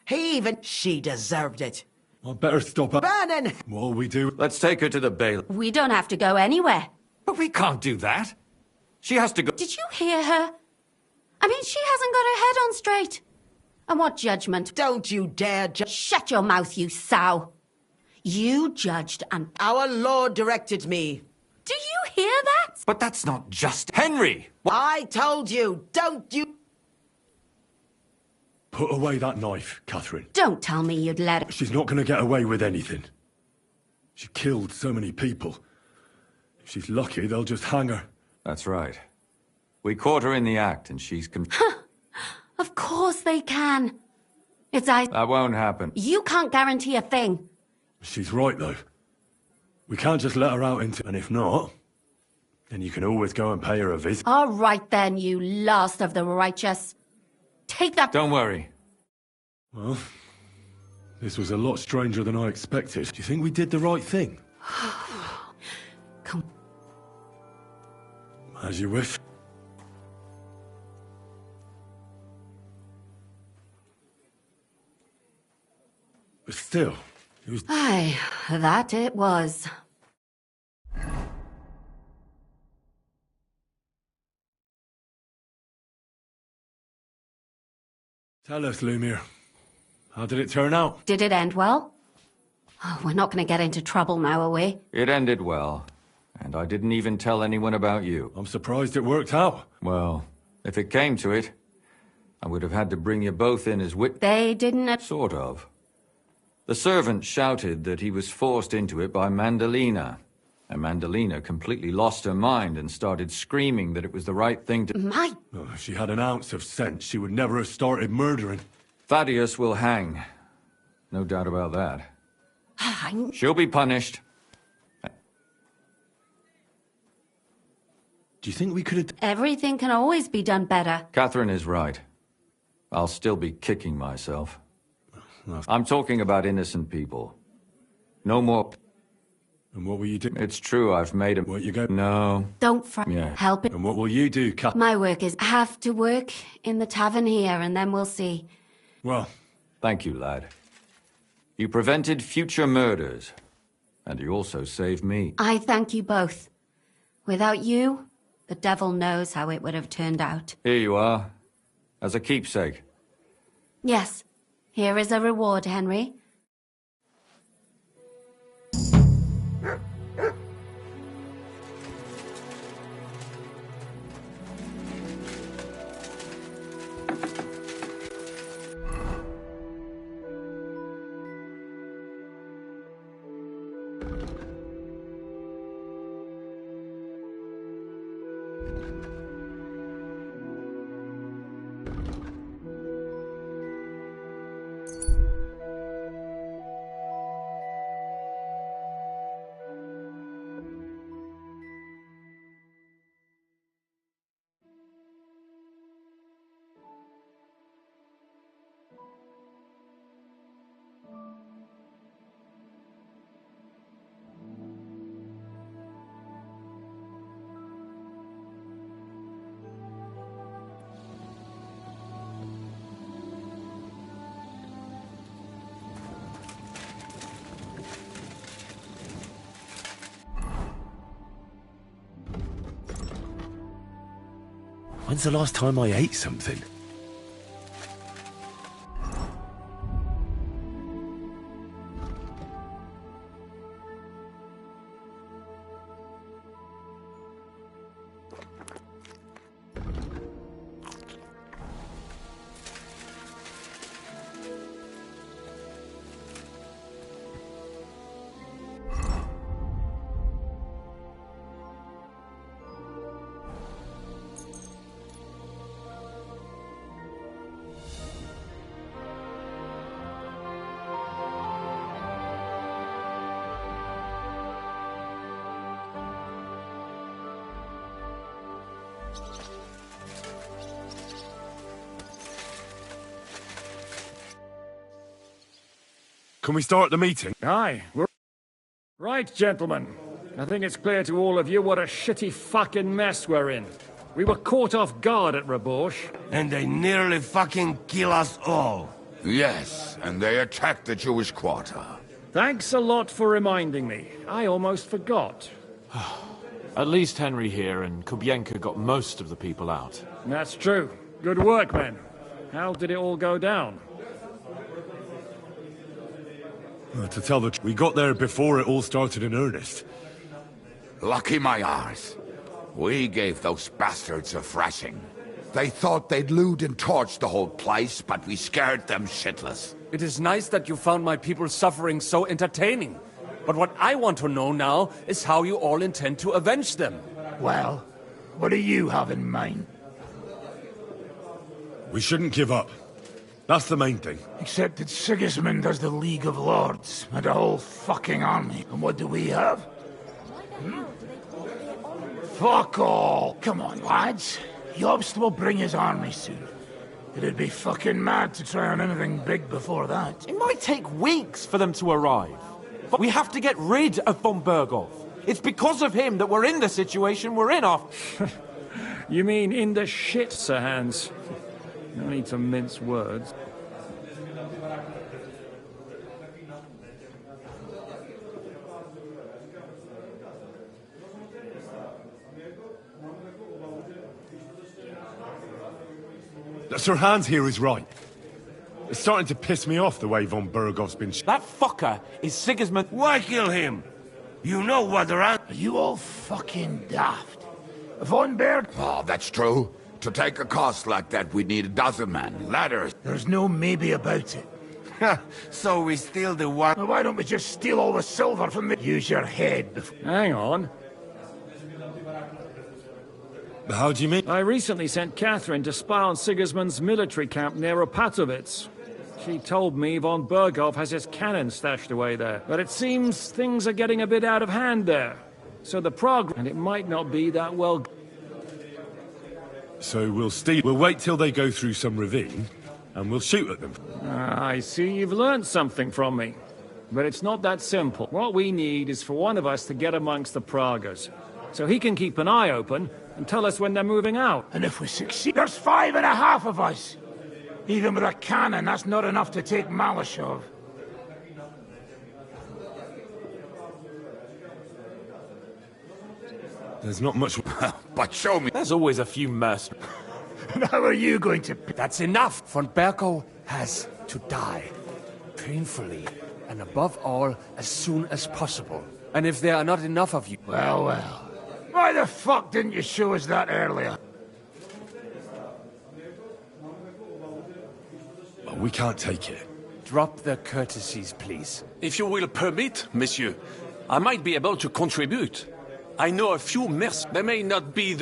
He even... She deserved it. I'd better stop her. Bannon! What'll we do? Let's take her to the bailiff. We don't have to go anywhere. But we can't do that. She has to go... Did you hear her? I mean, she hasn't got her head on straight. And what judgment? Don't you dare Shut your mouth, you sow. You judged and... Our Lord directed me. Do you hear that? But that's not just... Henry! I told you, don't you... Put away that knife, Catherine. Don't tell me you'd let her... She's not going to get away with anything. She killed so many people. If she's lucky, they'll just hang her. That's right. We caught her in the act, and she's... Of course they can. It's I... That won't happen. You can't guarantee a thing. She's right, though. We can't just let her out into... And if not, then you can always go and pay her a visit. All right, then, you last of the righteous. Take that... Don't worry. Well, this was a lot stranger than I expected. Do you think we did the right thing? Come... As you wish. But still, it was... Aye, that it was. Tell us, Lumiere. How did it turn out? Did it end well? Oh, we're not going to get into trouble now, are we? It ended well. And I didn't even tell anyone about you. I'm surprised it worked out. Well, if it came to it, I would have had to bring you both in as They didn't... Sort of. The servant shouted that he was forced into it by Mandalina. And Mandalina completely lost her mind and started screaming that it was the right thing to... Oh, if she had an ounce of sense, she would never have started murdering. Thaddeus will hang. No doubt about that. She'll be punished. Do you think we could have... Everything can always be done better. Catherine is right. I'll still be kicking myself. I'm talking about innocent people. No more... And what will you do? It's true, I've made him... What you go? No. Don't Yeah. help it. And what will you do, Cat? My work is have to work in the tavern here, and then we'll see. Well... Thank you, lad. You prevented future murders. And you also saved me. I thank you both. Without you, The devil knows how it would have turned out. Here you are, as a keepsake. Yes, here is a reward, Henry. When's the last time I ate something? Can we start the meeting? Aye. Right, gentlemen. I think it's clear to all of you what a shitty fucking mess we're in. We were caught off guard at Rabosh. And they nearly fucking kill us all. Yes, and they attacked the Jewish quarter. Thanks a lot for reminding me. I almost forgot. At least Henry here and Kubienka got most of the people out. That's true. Good work, men. How did it all go down? To tell the truth, we got there before it all started in earnest. Lucky my arse. We gave those bastards a thrashing. They thought they'd loot and torch the whole place, but we scared them shitless. It is nice that you found my people's suffering so entertaining. But what I want to know now is how you all intend to avenge them. Well, what do you have in mind? We shouldn't give up. That's the main thing. Except that Sigismund has the League of Lords and a whole fucking army. And what do we have? Fuck all! Come on, lads. Jobst will bring his army soon. It'd be fucking mad to try on anything big before that. It might take weeks for them to arrive. But we have to get rid of von Berghoff. It's because of him that we're in the situation we're in after. You mean in the shit, Sir Hans? No need to mince words. Sir Hans here is right. It's starting to piss me off the way von Berghoff's been... That fucker is Sigismund... Why kill him? You know what they're at. Are you all fucking daft? Von Berg... Oh, that's true. To take a cost like that, we'd need a dozen men. Ladders. There's no maybe about it. So we steal the one... Well, why don't we just steal all the silver from the... Use your head before... Hang on. How do you mean? I recently sent Catherine to spy on Sigismund's military camp near Opatovitz. She told me von Berghoff has his cannon stashed away there. But it seems things are getting a bit out of hand there. So the progress... And it might not be that well... So we'll wait till they go through some ravine, and we'll shoot at them. I see you've learned something from me. But it's not that simple. What we need is for one of us to get amongst the Pragas, so he can keep an eye open and tell us when they're moving out. And if we succeed, there's 5.5 of us. Even with a cannon, that's not enough to take Malashov. There's not much... But show me. There's always a few mercenaries. And how are you going to... That's enough! Von Berko has to die. Painfully. And above all, as soon as possible. And if there are not enough of you... Well, well. Why the fuck didn't you show us that earlier? Well, we can't take it. Drop the courtesies, please. If you will permit, monsieur, I might be able to contribute. I know a few mercenaries. They may not be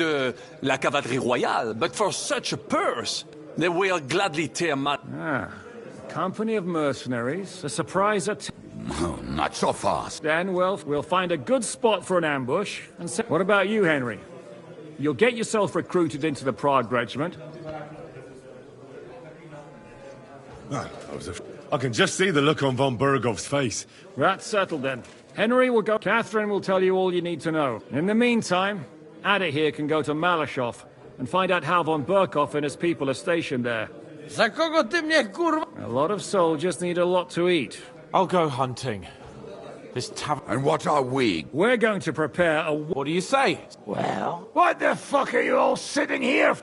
la cavalerie royale, but for such a purse, they will gladly tear my... Ah, a company of mercenaries, a surprise attack. No, not so fast. Then, well, we'll find a good spot for an ambush, and what about you, Henry? You'll get yourself recruited into the Prague Regiment. I can just see the look on von Bergov's face. That's settled then. Henry will go. Catherine will tell you all you need to know. In the meantime, Ada here can go to Malashov and find out how von Berkov and his people are stationed there. A lot of soldiers need a lot to eat. I'll go hunting. This tavern... And what are we? We're going to prepare a... What do you say? Well, what the fuck are you all sitting here?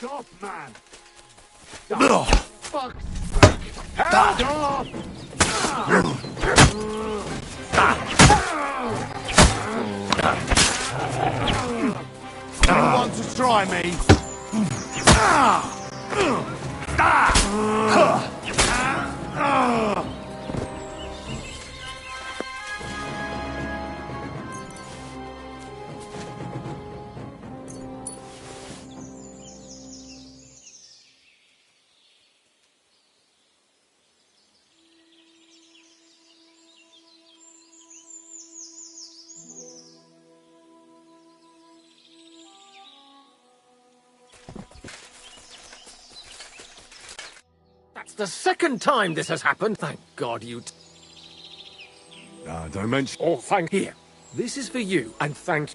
Stop, man! Stop. Fuck! Hands off! You want to try me? That's the second time this has happened. Thank God you... Don't mention... Oh, thank... Here. This is for you, and thank...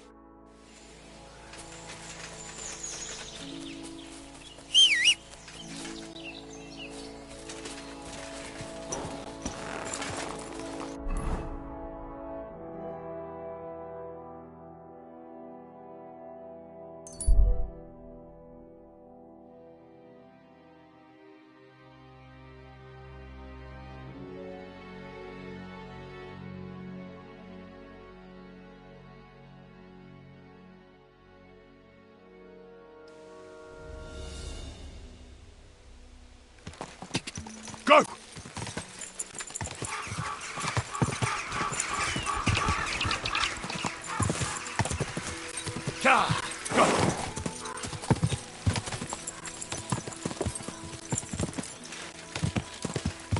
Go!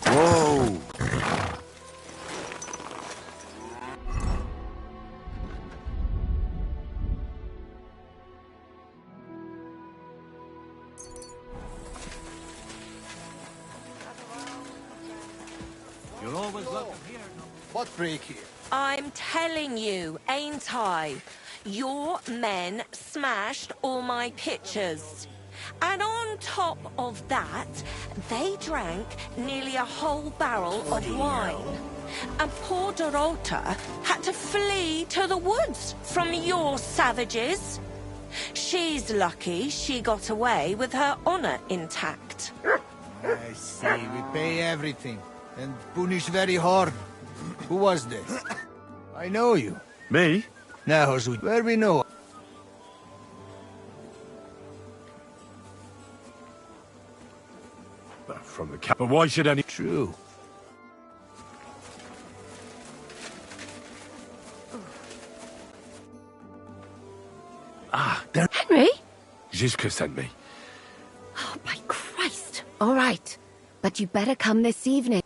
Whoa! You're always welcome here. What break here? I'm telling you, ain't I? Your men smashed all my pictures. And on top of that, they drank nearly a whole barrel of wine. And poor Dorota had to flee to the woods from your savages. She's lucky she got away with her honor intact. I see. We pay everything. And punish very hard. Who was this? I know you. Me? Now, where we know? From the cap. But why should any... True. There. Henry? Zizka sent me. Oh, by Christ. All right. But you better come this evening.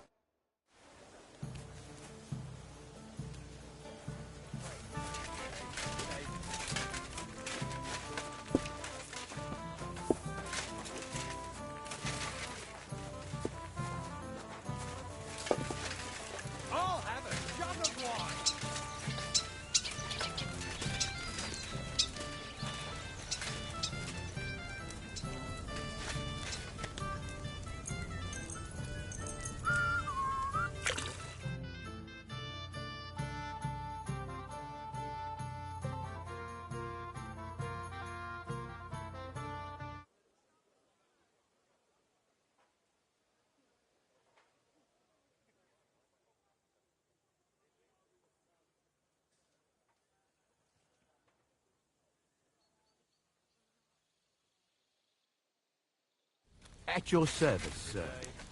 At your service, sir.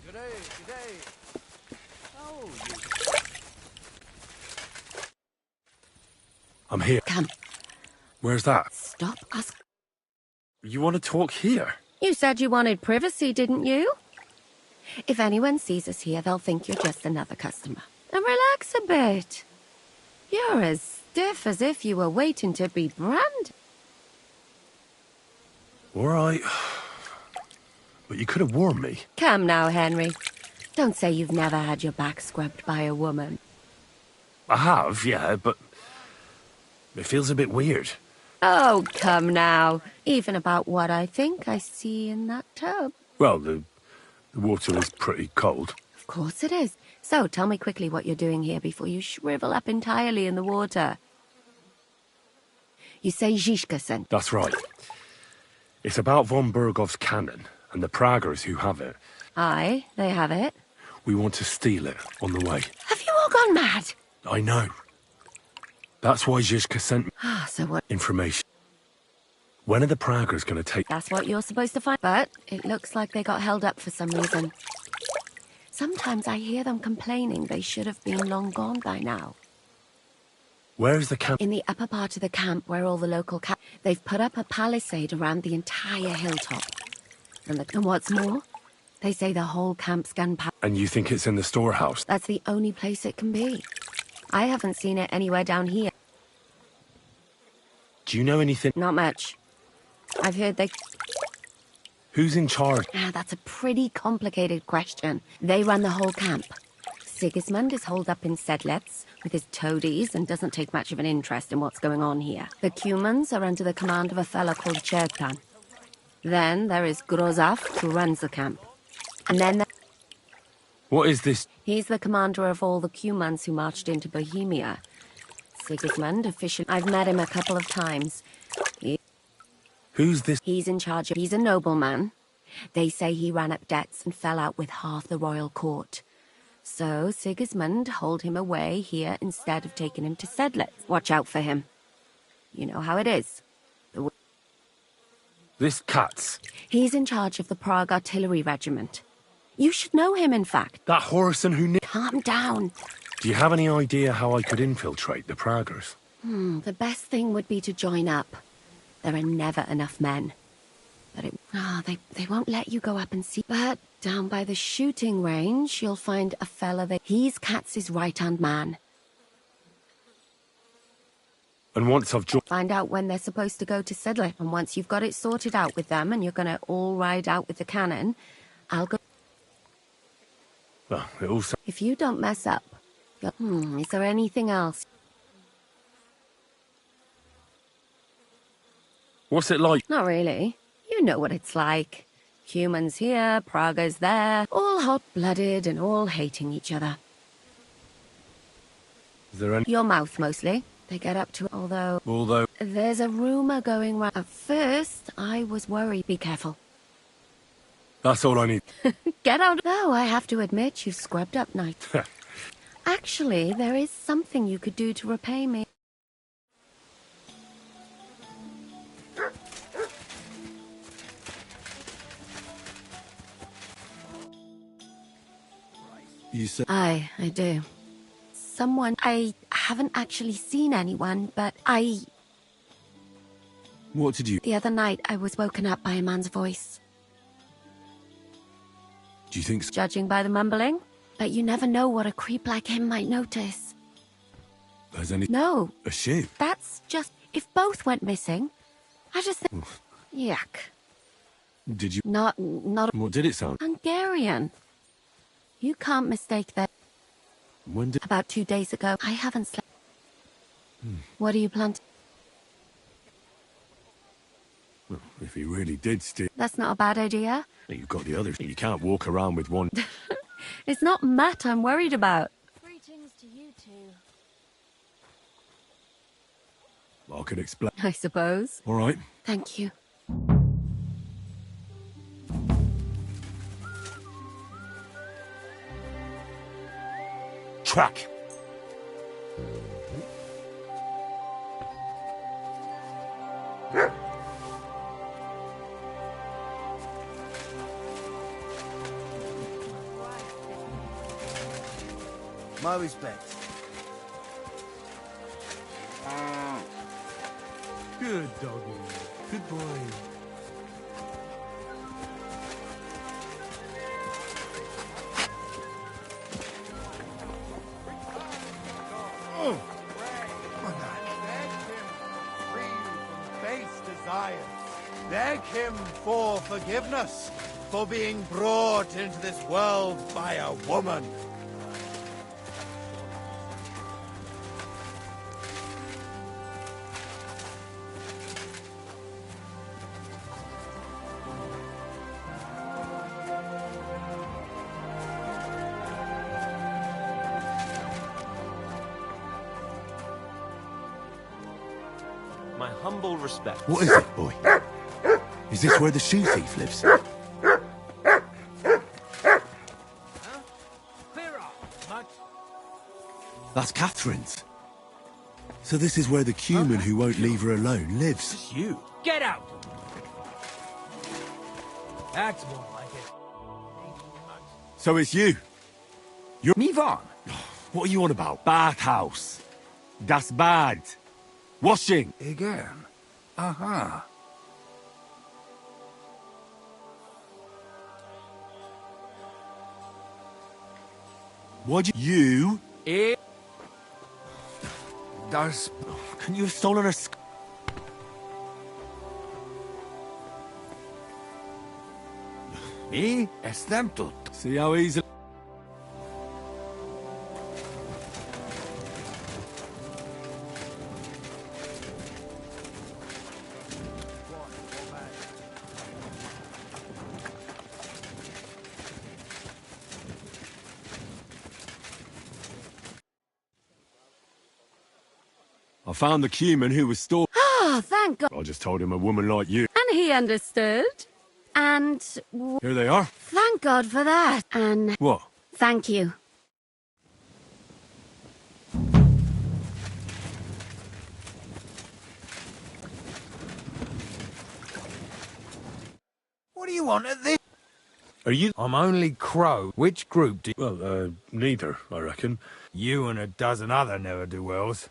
Good day, good day. Oh, I'm here. Come. Where's that? Stop us. You want to talk here? You said you wanted privacy, didn't you? If anyone sees us here, they'll think you're just another customer. And relax a bit. You're as stiff as if you were waiting to be branded. All right. But you could have warned me. Come now, Henry. Don't say you've never had your back scrubbed by a woman. I have, yeah, but it feels a bit weird. Oh, come now. Even about what I think I see in that tub. Well, the water is pretty cold. Of course it is. So, tell me quickly what you're doing here before you shrivel up entirely in the water. You say Zizka sent. That's right. It's about von Bergov's cannon and the Praggers who have it. Aye, they have it. We want to steal it on the way. Have you all gone mad? I know. That's why Zizka sent me Ah, so what? information. When are the Praggers going to take... That's what you're supposed to find. But it looks like they got held up for some reason. Sometimes I hear them complaining they should have been long gone by now. Where's the camp? In the upper part of the camp where all the local they've put up a palisade around the entire hilltop. And what's more, they say the whole camp's gunpowder. And you think it's in the storehouse? That's the only place it can be. I haven't seen it anywhere down here. Do you know anything? Not much. I've heard they... Who's in charge? Ah, that's a pretty complicated question. They run the whole camp. Sigismund is holed up in Sedlitz with his toadies and doesn't take much of an interest in what's going on here. The Cumans are under the command of a fella called Chertan. Then there is Grozaf, who runs the camp. And then... What is this? He's the commander of all the Cumans who marched into Bohemia. Sigismund, officially... I've met him a couple of times. Who's this? He's in charge of... He's a nobleman. They say he ran up debts and fell out with half the royal court. So Sigismund holed him away here instead of taking him to Sedlitz. Watch out for him. You know how it is. This Katz. He's in charge of the Prague Artillery Regiment. You should know him, in fact. That Horison who... Calm down. Do you have any idea how I could infiltrate the Praggers? The best thing would be to join up. There are never enough men. But they won't let you go up and see. But down by the shooting range, you'll find a fella that... He's Katz's right-hand man. And once I've joined... Find out when they're supposed to go to Sedlitz. And once you've got it sorted out with them and you're going to all ride out with the cannon, I'll go... Well, it also... If you don't mess up... is there anything else? What's it like? Not really. You know what it's like. Humans here, Praggers there, all hot-blooded and all hating each other. Is there any... Your mouth, mostly. They get up to... Although... There's a rumour going round. At first, I was worried. Be careful. That's all I need. Get out. Though, I have to admit, you've scrubbed up nice. Actually, there is something you could do to repay me. You said... I do. Someone... I haven't actually seen anyone, but What did you... The other night, I was woken up by a man's voice. Do you think so? Judging by the mumbling, but you never know what a creep like him might notice. Has any... No. A ship? That's just... If both went missing, I just think... Yuck. Did you... Not... What did it sound? Hungarian. You can't mistake that. When did... About 2 days ago. I haven't slept. What do you plan to... Well, if he really did steal... That's not a bad idea. You've got the others. You can't walk around with one... It's not Matt I'm worried about. Greetings to you two. I can explain. I suppose. All right. Thank you. Track. My respects. Good doggy. Good boy. Beg him for forgiveness for being brought into this world by a woman. My humble respect. What is it, boy? Is this where the shoe thief lives? That's Catherine's. So this is where the Cuman who won't leave her alone lives. It's you. Get out! That's more like it. So it's you. You're... Move on. What are you on about? Bathhouse. Das bad. Washing. Again. Aha. Why'd you... Das... Can you have stolen her... Mi estem tut. See how easy... I found the Cuman who was stolen. Oh, thank God. I just told him a woman like you. And he understood. And... Here they are. Thank God for that. And... What? Thank you. What do you want at this? Are you... I'm only Crow. Which group do you... Well, neither, I reckon. You and a dozen other ne'er-do-wells.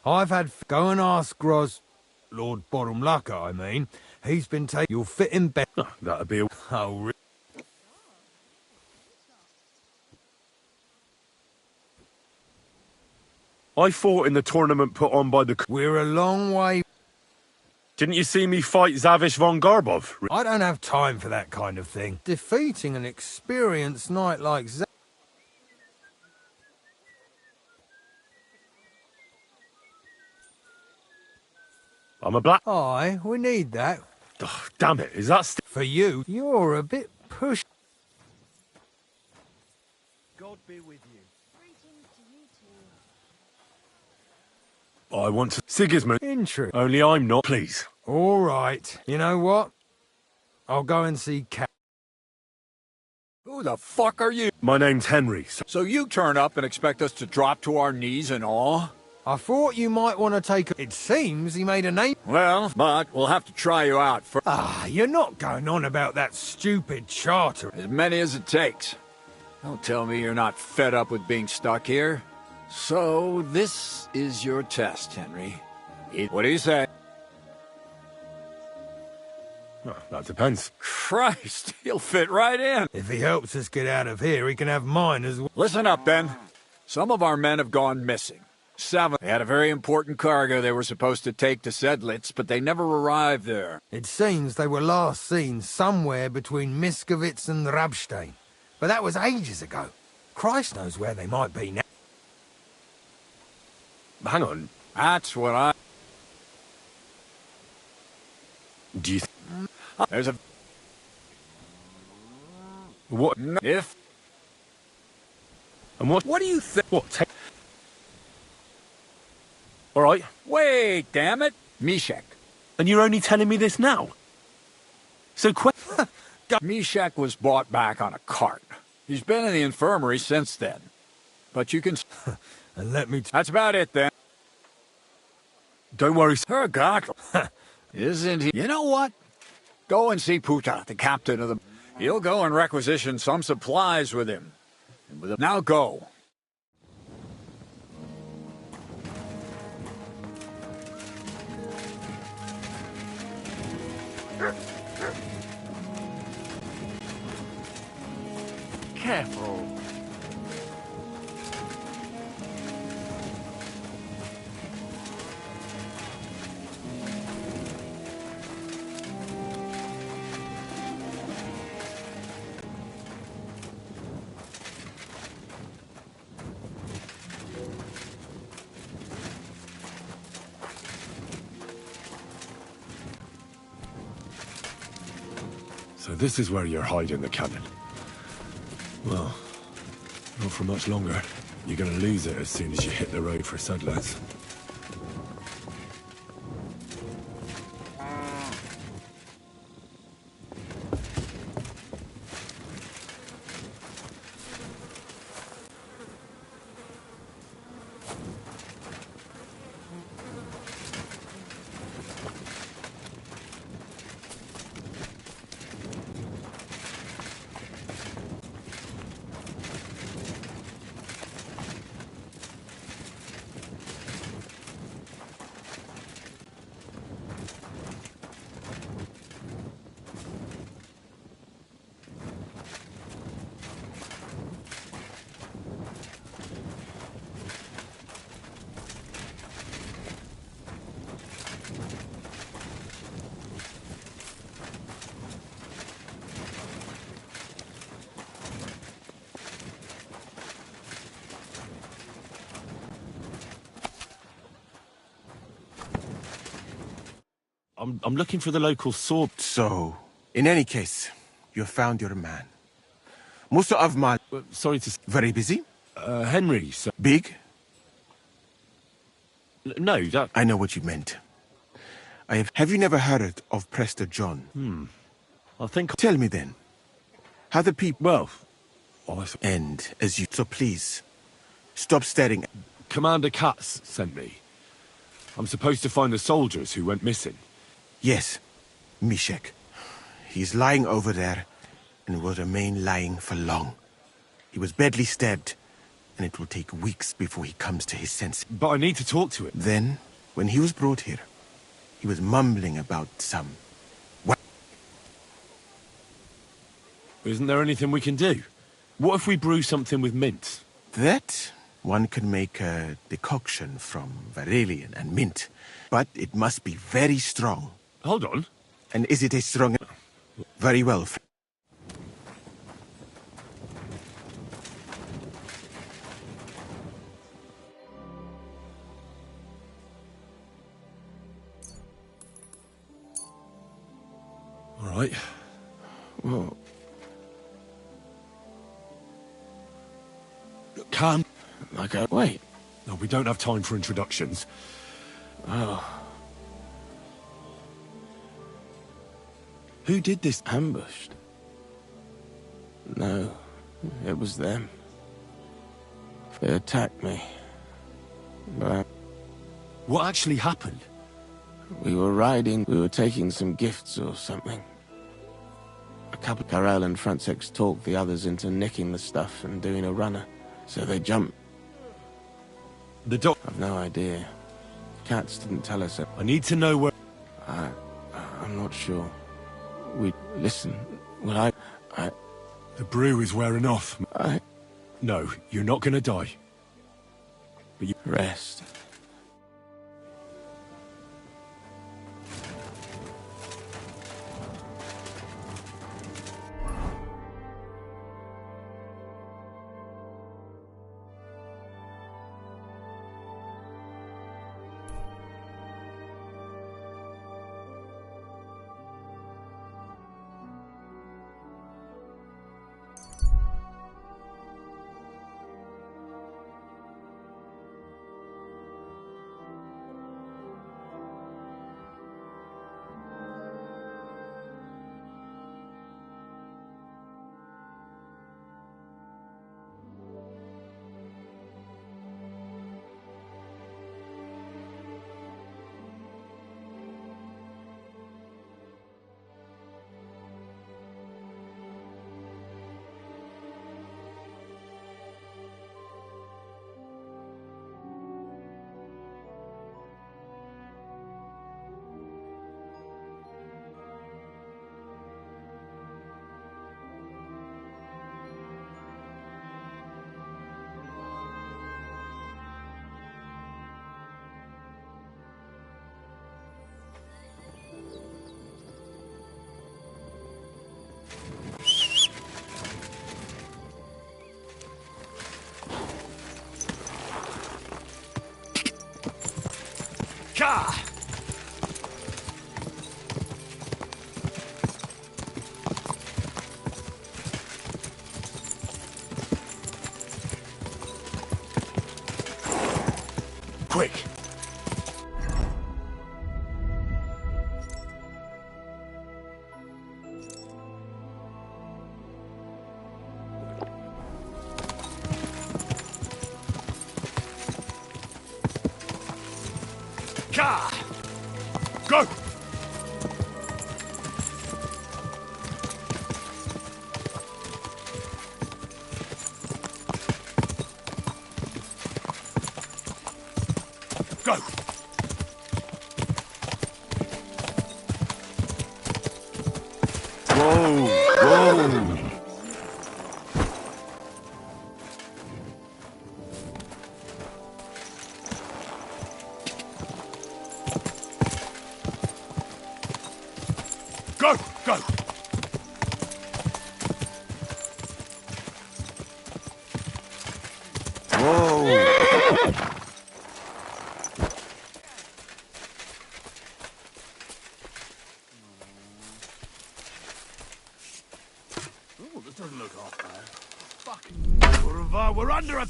I've had... Go and ask Gros... Lord Bottomlucker, I mean. He's been taken... You'll fit him better. Oh, that'd be a... Oh, really? I fought in the tournament put on by the... We're a long way... Didn't you see me fight Zavish von Garbov? I don't have time for that kind of thing. Defeating an experienced knight like that... I'm a black... Aye, we need that. Oh, damn it, is that... For you, you're a bit pushed. God be with you. I want to... Sigismund. Interesting. Only I'm not... Please. All right. You know what? I'll go and see Cat. Who the fuck are you? My name's Henry. So you turn up and expect us to drop to our knees in awe? I thought you might want to take... It seems he made a name... Well, but we'll have to try you out first. Ah, you're not going on about that stupid charter. As many as it takes. Don't tell me you're not fed up with being stuck here. So, this is your test, Henry. What do you say? Well, that depends. Christ, he'll fit right in. If he helps us get out of here, he can have mine as well. Listen up, then. Some of our men have gone missing. 7. They had a very important cargo they were supposed to take to Sedlitz, but they never arrived there. It seems they were last seen somewhere between Miskovitz and Rabstein. But that was ages ago. Christ knows where they might be now. Hang on. That's what I... Do you... There's a... What? If... And what... What do you think? What? All right. Wait, damn it. Mishek. And you're only telling me this now? So Mishek was brought back on a cart. He's been in the infirmary since then. But you can... And let me... That's about it, then. Don't worry. Her God. Isn't he? You know what? Go and see Puta, the captain of the... He'll go and requisition some supplies with him. Now go. Careful. So this is where you're hiding the cannon. Well, not for much longer. You're gonna lose it as soon as you hit the road for Sedlitz. I'm looking for the local sword. So, in any case, you found your man. Musa of Mal... sorry to... Very busy? Henry, sir. Big? No, that... I know what you meant. Have you never heard of Prester John? I think... Tell me then. How the people... Well... And as you... So please, stop staring. Commander Katz sent me. I'm supposed to find the soldiers who went missing. Yes, Mishek. He's lying over there, and will remain lying for long. He was badly stabbed, and it will take weeks before he comes to his senses. But I need to talk to him. Then, when he was brought here, he was mumbling about some... What? Isn't there anything we can do? What if we brew something with mint? That, one can make a decoction from Varelian and mint, but it must be very strong. Hold on. And is it a strong... Very well. All right. Well... Calm. Wait. No, we don't have time for introductions. Oh. Who did this? Ambushed? No, it was them. They attacked me. But what actually happened? We were taking some gifts or something. A couple of Karel and Francex talked the others into nicking the stuff and doing a runner. So they jumped. The doc... I've no idea. Katz didn't tell us it. I need to know where... I'm not sure. Listen, well, I... The brew is wearing off. No, you're not gonna die. But you... Rest. Ka! Quick! Ka! Go! Go! Whoa! Whoa! Go! Go! Whoa! Oh, this doesn't look half bad. Fucking we're under a...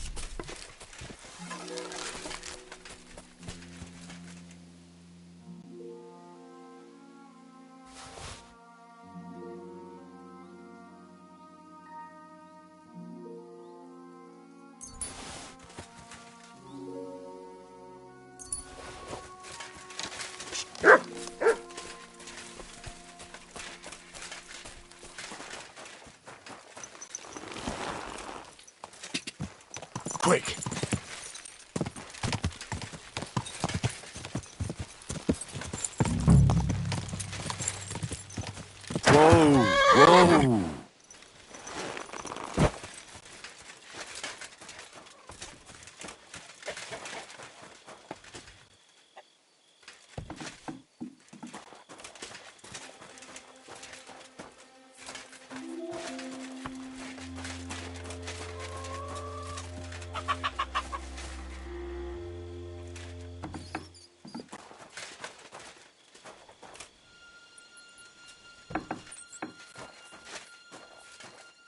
Quick! Whoa! Whoa!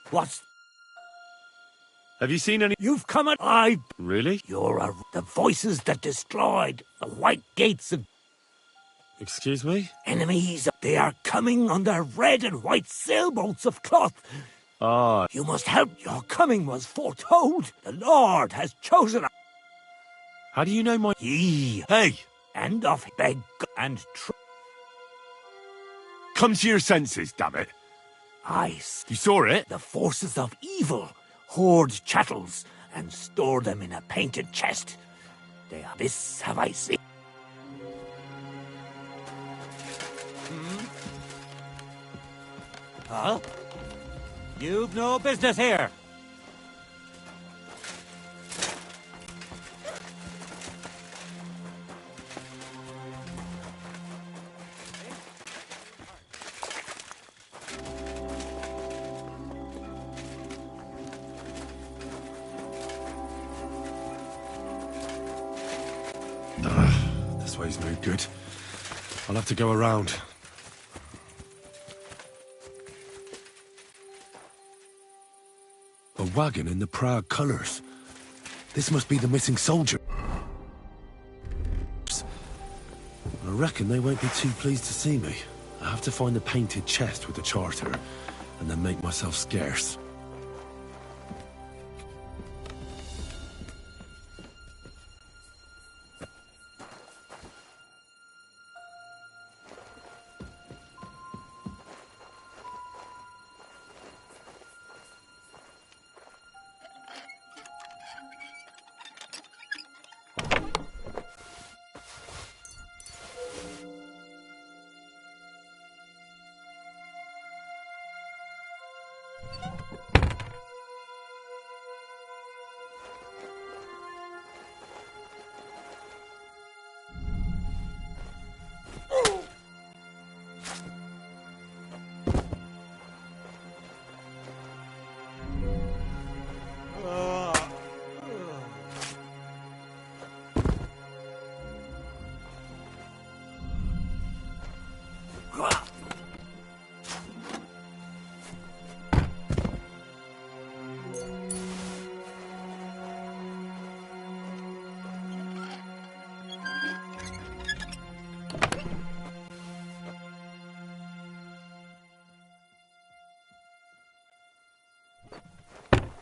What's... Have you seen any... You've come at... Really? You're the voices that destroyed the white gates of... Excuse me? Enemies. They are coming on their red and white sailboats of cloth. Ah. You must help. Your coming was foretold. The Lord has chosen... How do you know my... Ye. Hey! And of beg and... Come to your senses, damn it. You saw it? The forces of evil hoard chattels and store them in a painted chest. This have I seen. Huh? You've no business here. This way's no good. I'll have to go around. A wagon in the proud colours. This must be the missing soldier. I reckon they won't be too pleased to see me. I have to find the painted chest with the charter, and then make myself scarce.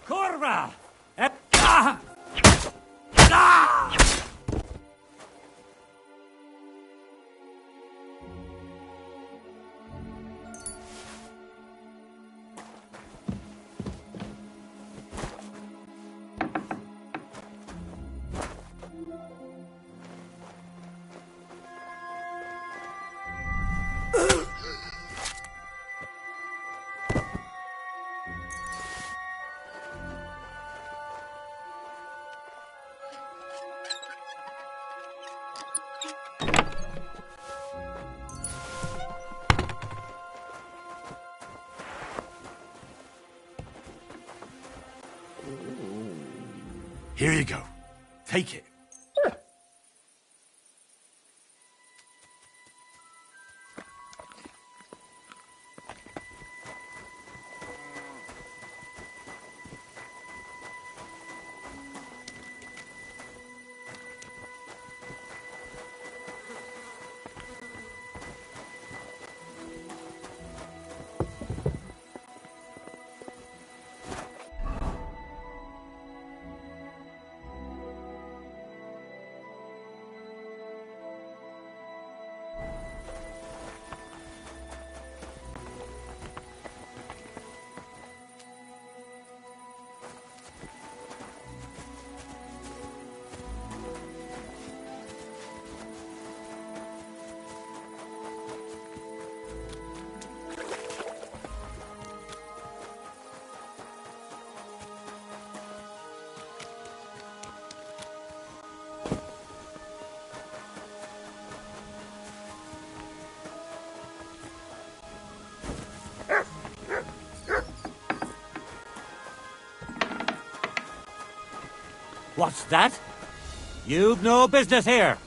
Corva! Here you go. Take it. What's that? You've no business here.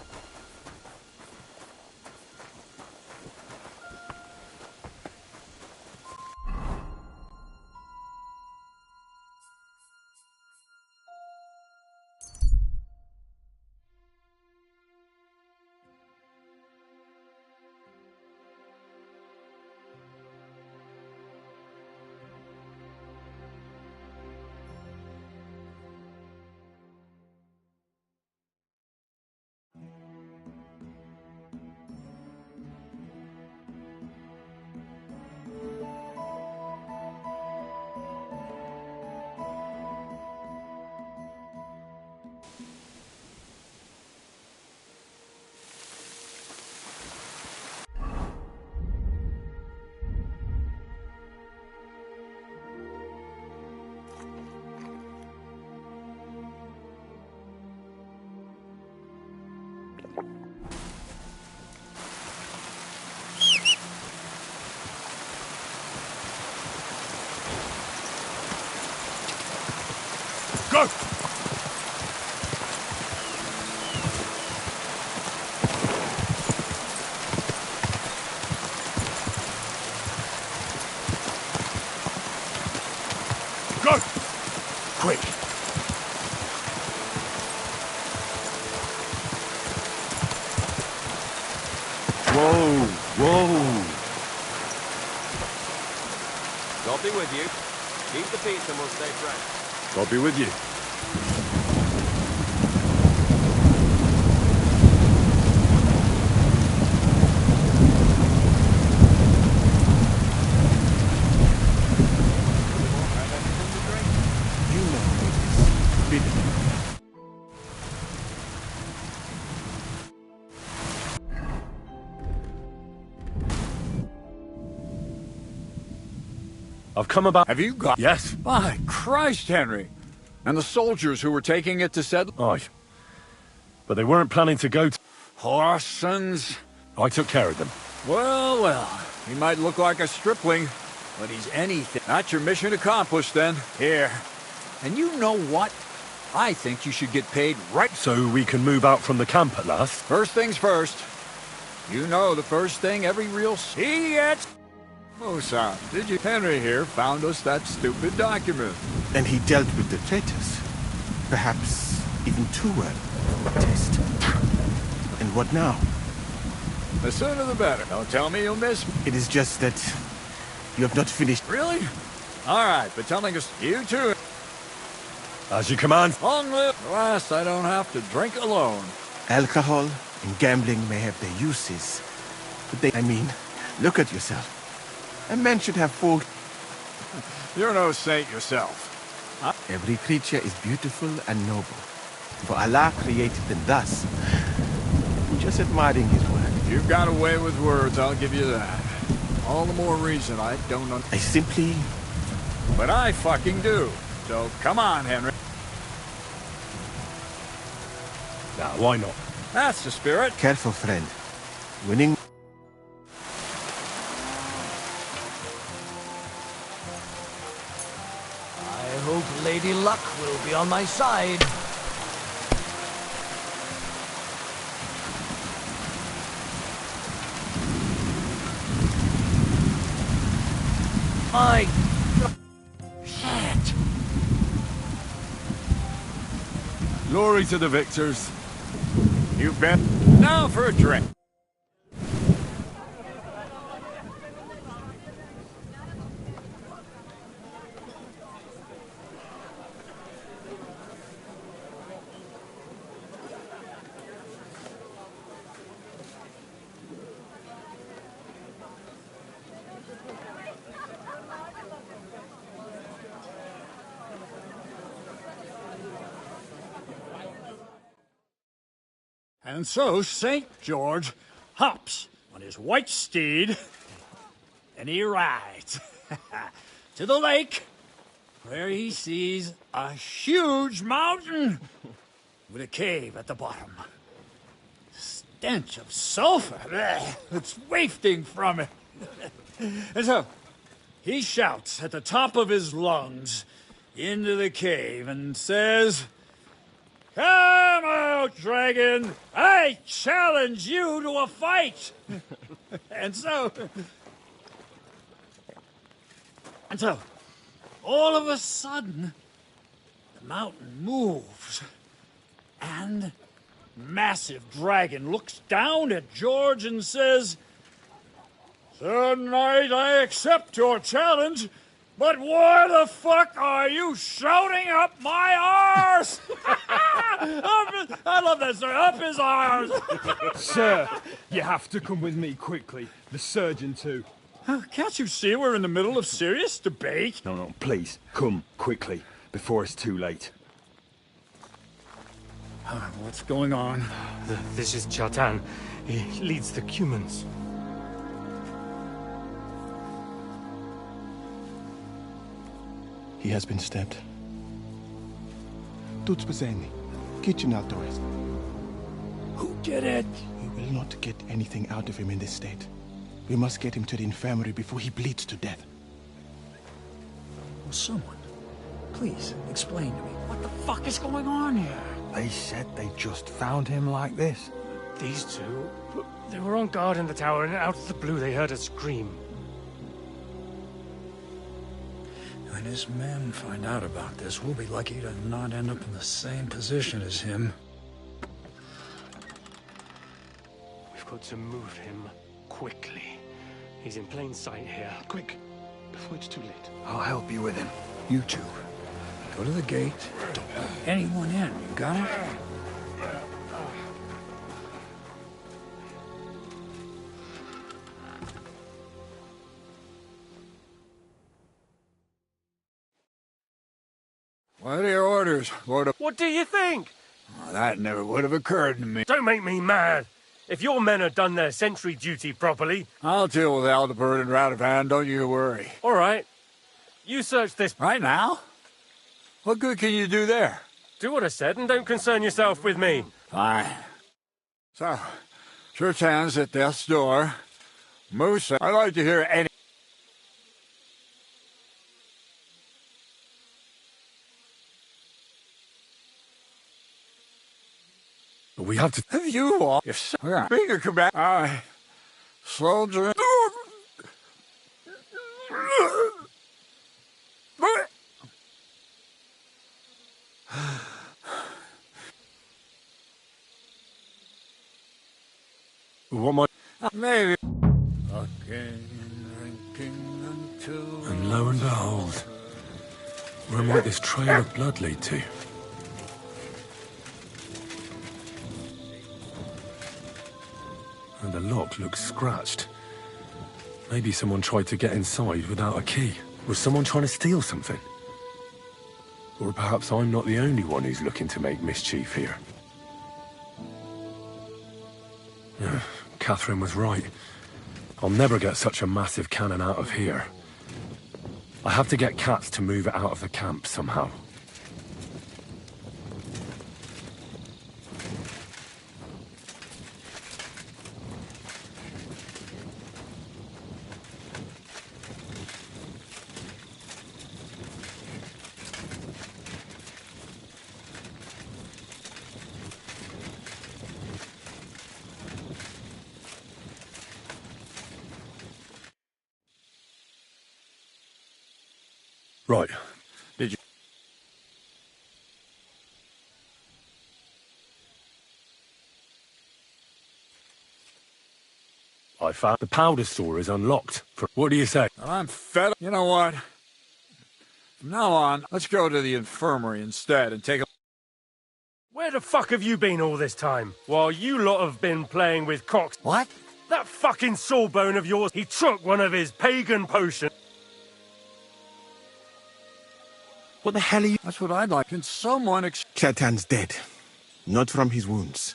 Go! Go! Quick! Whoa! Whoa! God be with you. Keep the peace and we'll stay friends. God be with you. You know it is bitter. I've come about... Have you got... Yes. By Christ, Henry. And the soldiers who were taking it to settle... Aye. But they weren't planning to go to... Horsons. I took care of them. Well, well. He might look like a stripling, but he's anything. That's your mission accomplished, then. Here. And you know what? I think you should get paid right... So we can move out from the camp at last? First things first. You know the first thing every real sea gets... Oh, Sam, did you? Henry here found us that stupid document. And he dealt with the traitors. Perhaps even too well. Test. And what now? The sooner the better. Don't tell me you'll miss me. It is just that you have not finished. Really? All right, but telling us you too. As you command. Long live. At last, I don't have to drink alone. Alcohol and gambling may have their uses, but they... I mean, look at yourself. A man should have full... You're no saint yourself. Every creature is beautiful and noble. For Allah created them thus. I'm just admiring his work. You've got away with words, I'll give you that. All the more reason I don't know. I simply... But I fucking do. So come on, Henry. Now, why not? That's the spirit. Careful, friend. Winning... I hope Lady Luck will be on my side. Shit! Glory to the victors. You bet. Now for a drink. And so St. George hops on his white steed, and he rides to the lake, where he sees a huge mountain with a cave at the bottom. Stench of sulfur, it's wafting from it. And so he shouts at the top of his lungs into the cave and says, "Come out, dragon! I challenge you to a fight!" And so, all of a sudden, the mountain moves, and massive dragon looks down at George and says, "Sir Knight, I accept your challenge, but why the fuck are you shouting up my arse?" I love that, sir. Up his arse. Sir, you have to come with me quickly. The surgeon too. Can't you see we're in the middle of serious debate? No, please, come quickly, before it's too late. What's going on? This is Chatan. He leads the Cumans. He has been stabbed. Tudo bem. Kitchen outdoors. Who did it? We will not get anything out of him in this state. We must get him to the infirmary before he bleeds to death. Well, someone, please explain to me what the fuck is going on here. They said they just found him like this. These two, they were on guard in the tower, and out of the blue they heard a scream. When his men find out about this, we'll be lucky to not end up in the same position as him. We've got to move him quickly. He's in plain sight here. Quick, before it's too late. I'll help you with him. You two, go to the gate. Don't let anyone in. You got it? What are your orders, Lord of... What do you think? Oh, that never would have occurred to me. Don't make me mad. If your men had done their sentry duty properly... I'll deal with Aldebert and Radovan, don't you worry. All right. You search this... Right now? What good can you do there? Do what I said and don't concern yourself with me. Fine. So, Chertan's at death's door. Moose, I'd like to hear any... We have to... Have you all... If so, bigger command... Aye. Soldier... What might... Maybe... And lo and behold, where might this trail of blood lead to? And the lock looks scratched. Maybe someone tried to get inside without a key. Was someone trying to steal something? Or perhaps I'm not the only one who's looking to make mischief here. Yeah, Catherine was right. I'll never get such a massive cannon out of here. I have to get Katz to move it out of the camp somehow. Right. Did you... I found the powder store is unlocked. What do you say? I'm fed up. You know what? From now on, let's go to the infirmary instead and take a... Where the fuck have you been all this time? While you lot have been playing with cocks. What? That fucking sawbone of yours, he took one of his pagan potions. What the hell are you... That's what I'd like. Can someone... Chertan's dead. Not from his wounds.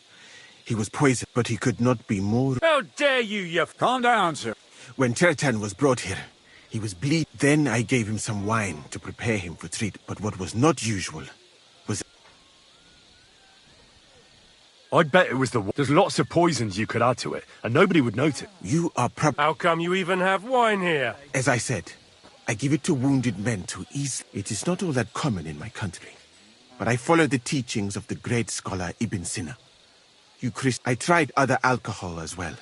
He was poisoned, but he could not be more... How dare you Calm down, sir. When Chertan was brought here, he was bleeding. Then I gave him some wine to prepare him for treat. But what was not usual was... I'd bet it was the... There's lots of poisons you could add to it, and nobody would notice. You are How come you even have wine here? As I said, I give it to wounded men to ease. It is not all that common in my country. But I follow the teachings of the great scholar Ibn Sina. I tried other alcohol as well.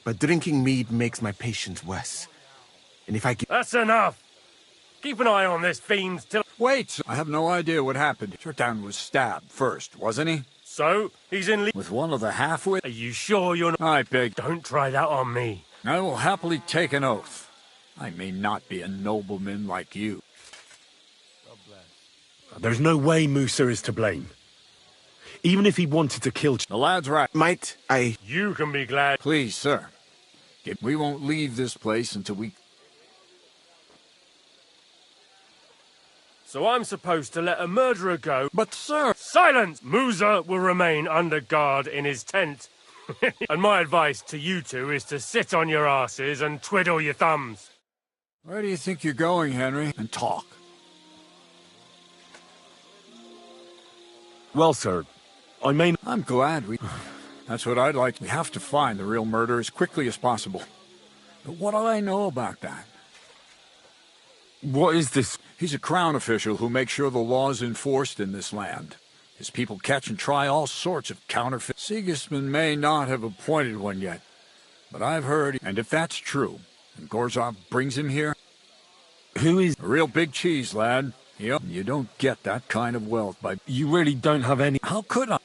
But drinking mead makes my patients worse. And if I give... That's enough! Keep an eye on this fiend till... Wait! I have no idea what happened. Chertan was stabbed first, wasn't he? So? He's in... With one of the half-wits? Are you sure you're not... I beg... Don't try that on me. I will happily take an oath. I may not be a nobleman like you. There's no way Musa is to blame. Even if he wanted to kill... The lad's right. Might I... You can be glad. Please, sir. We won't leave this place until we... So I'm supposed to let a murderer go... But, sir... Silence! Musa will remain under guard in his tent. And my advice to you two is to sit on your asses and twiddle your thumbs. Where do you think you're going, Henry? And talk. Well, sir, I mean... I'm glad we... That's what I'd like. We have to find the real murderer as quickly as possible. But what do I know about that? What is this? He's a crown official who makes sure the law is enforced in this land. His people catch and try all sorts of counterfeit. Sigismund may not have appointed one yet, but I've heard, and if that's true, and Gorzov brings him here... Who is... A real big cheese, lad. Yep, you don't get that kind of wealth by... You really don't have any... How could I?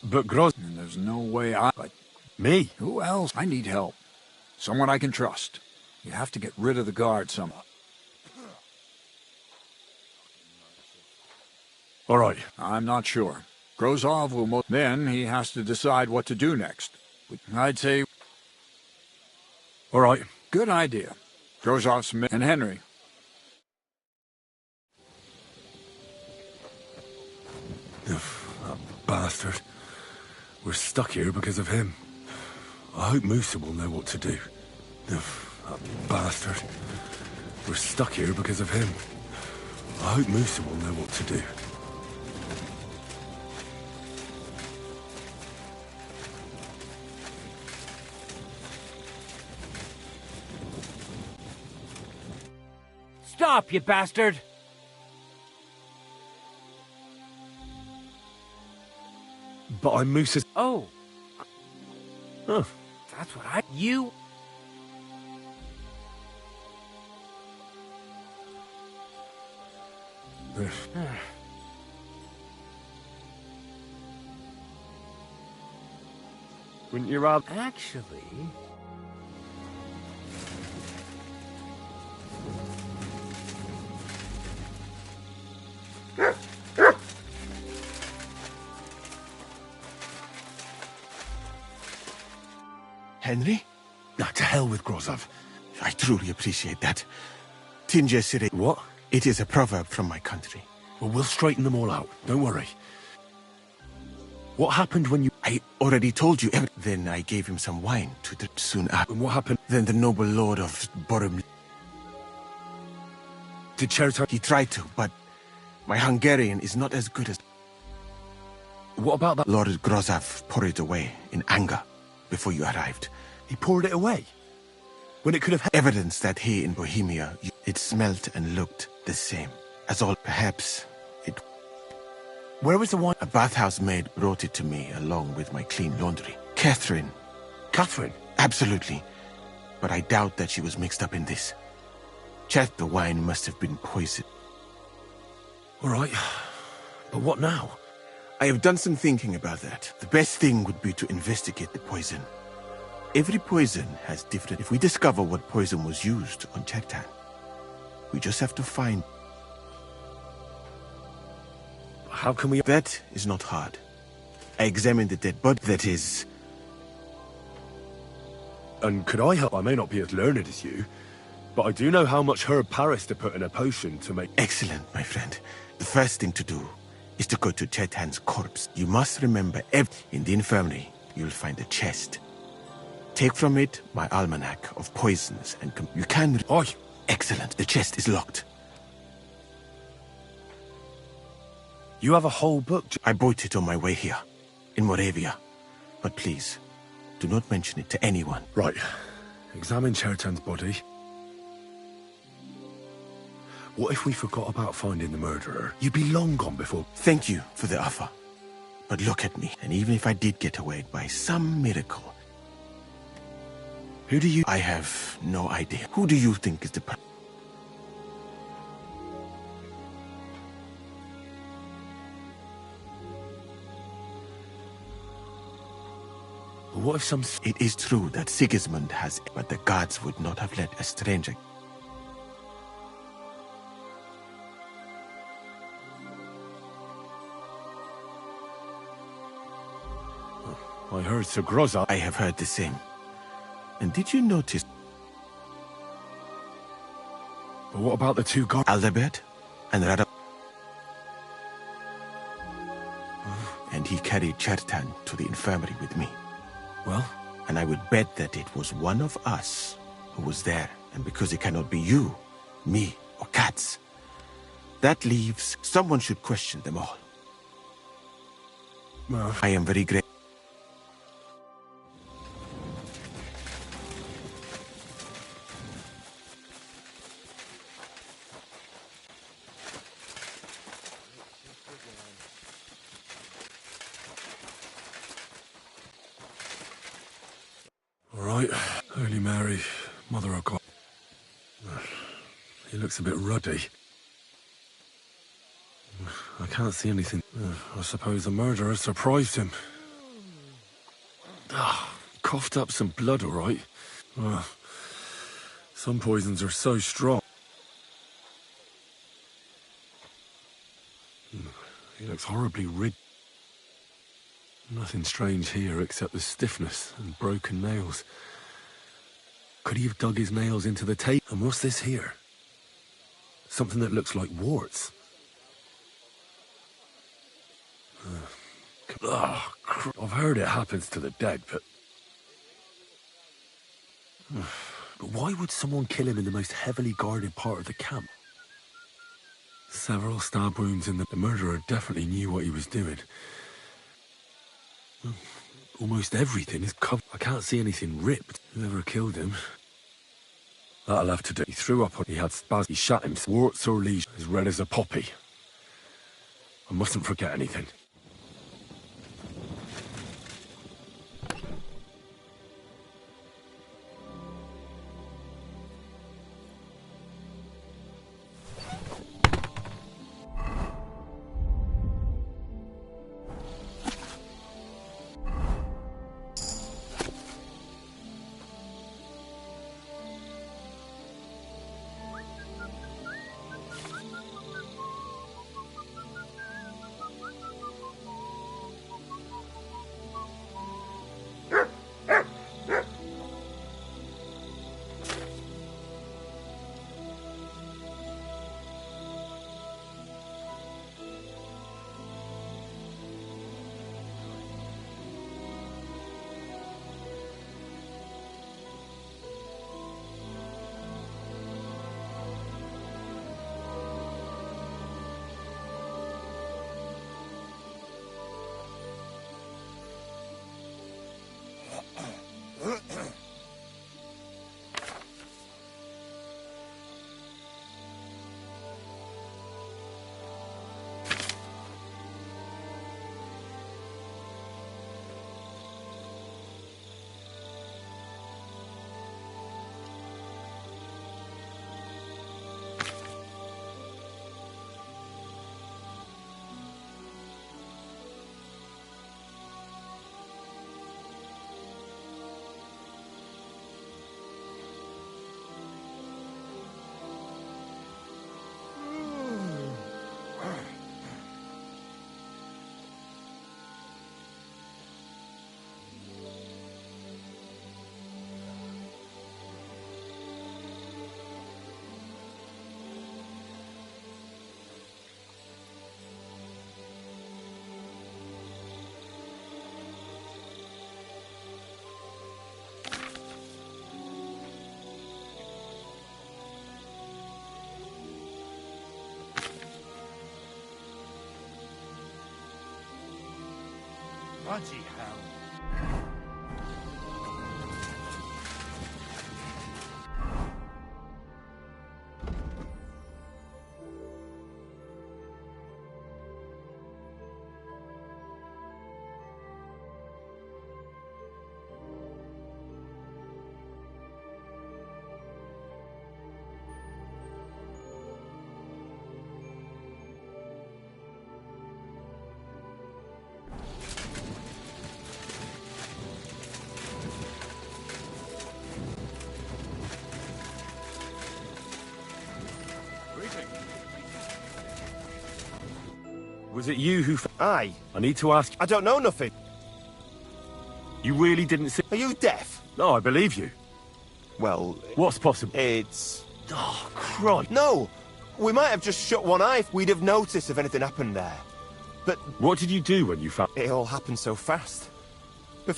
But Groz... And there's no way I... But me? who else? I need help. Someone I can trust. You have to get rid of the guard somehow. All right. I'm not sure. Grozov will then he has to decide what to do next. I'd say... All right. Good idea. Grozov, Smith, and Henry. That bastard. We're stuck here because of him. I hope Musa will know what to do. That bastard. We're stuck here because of him. I hope Musa will know what to do. Stop, you bastard! But I'm Musa's... Oh. Huh. That's what I... You... Wouldn't you rather... Actually... Henry? Nah, to hell with Grozov. I truly appreciate that. Tinge Sire... What? It is a proverb from my country. Well, we'll straighten them all out. Don't worry. What happened when you... I already told you. Then I gave him some wine to drink soon after. And what happened? Then the noble lord of Borum... Did Cherita... He tried to, but my Hungarian is not as good as... What about that? Lord Grozov poured it away in anger before you arrived. He poured it away? When it could have... Evidence that here in Bohemia, it smelt and looked the same. As all... Perhaps it... Where was the wine? A bathhouse maid brought it to me along with my clean laundry. Catherine. Catherine? Absolutely. But I doubt that she was mixed up in this. The wine must have been poisoned. All right. But what now? I have done some thinking about that. The best thing would be to investigate the poison. Every poison has different... If we discover what poison was used on Chertan, we just have to find... How can we... That is not hard. I examined the dead body. That is... And could I help? I may not be as learned as you, but I do know how much herb Paris to put in a potion to make... Excellent, my friend. The first thing to do is to go to Chertan's corpse. You must remember, in the infirmary, you'll find a chest. Take from it my almanac of poisons and... You can... Oi! Excellent. The chest is locked. You have a whole book? I bought it on my way here, in Moravia. But please, do not mention it to anyone. Right. Examine Chertan's body. What if we forgot about finding the murderer? You'd be long gone before... Thank you for the offer. But look at me, and even if I did get away by some miracle... Who do you... I have no idea. Who do you think is the... What if some... It is true that Sigismund has... But the gods would not have let a stranger... I heard Sir Grozov... I have heard the same. And did you notice... But what about the two gods? Aldebert and Rada... And he carried Chertan to the infirmary with me. Well? And I would bet that it was one of us who was there. And because it cannot be you, me, or Katz, that leaves... Someone should question them all. Well... I am very grateful. All right. Holy Mary, Mother of God. He looks a bit ruddy. I can't see anything. I suppose the murderer surprised him. Coughed up some blood, all right. Some poisons are so strong. He looks horribly rid. Nothing strange here except the stiffness and broken nails. Could he have dug his nails into the tape? And what's this here? Something that looks like warts. I've heard it happens to the dead, but why would someone kill him in the most heavily guarded part of the camp? Several stab wounds in the murderer definitely knew what he was doing. Almost everything is covered. I can't see anything ripped. Whoever killed him. That'll have to do. He threw up on. He had spasms. He shot him. Warts or lesions, as red as a poppy. I mustn't forget anything. Bloody hell. Was it you who... Aye. I need to ask... I don't know nothing. You really didn't see... Are you deaf? No, I believe you. Well... What's possible? It's... Oh, Christ. No! We might have just shut one eye if we'd have noticed if anything happened there. But... What did you do when you found... It all happened so fast.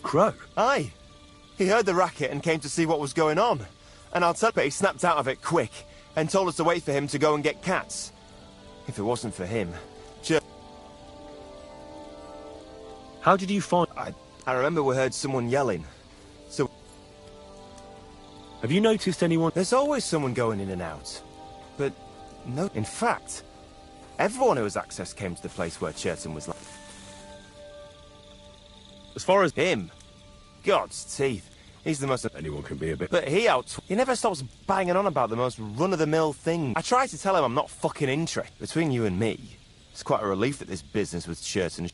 Crow? Aye. He heard the racket and came to see what was going on. And I'll tell you, he snapped out of it quick and told us to wait for him to go and get cats. If it wasn't for him... How did you find... I remember we heard someone yelling. So... Have you noticed anyone... There's always someone going in and out. But no... In fact, everyone who has access came to the place where Churton was like... As far as... Him. God's teeth. He's the most... Anyone can be a bit... But he never stops banging on about the most run-of-the-mill thing. I try to tell him I'm not fucking interested. Between you and me, it's quite a relief that this business with shirts and...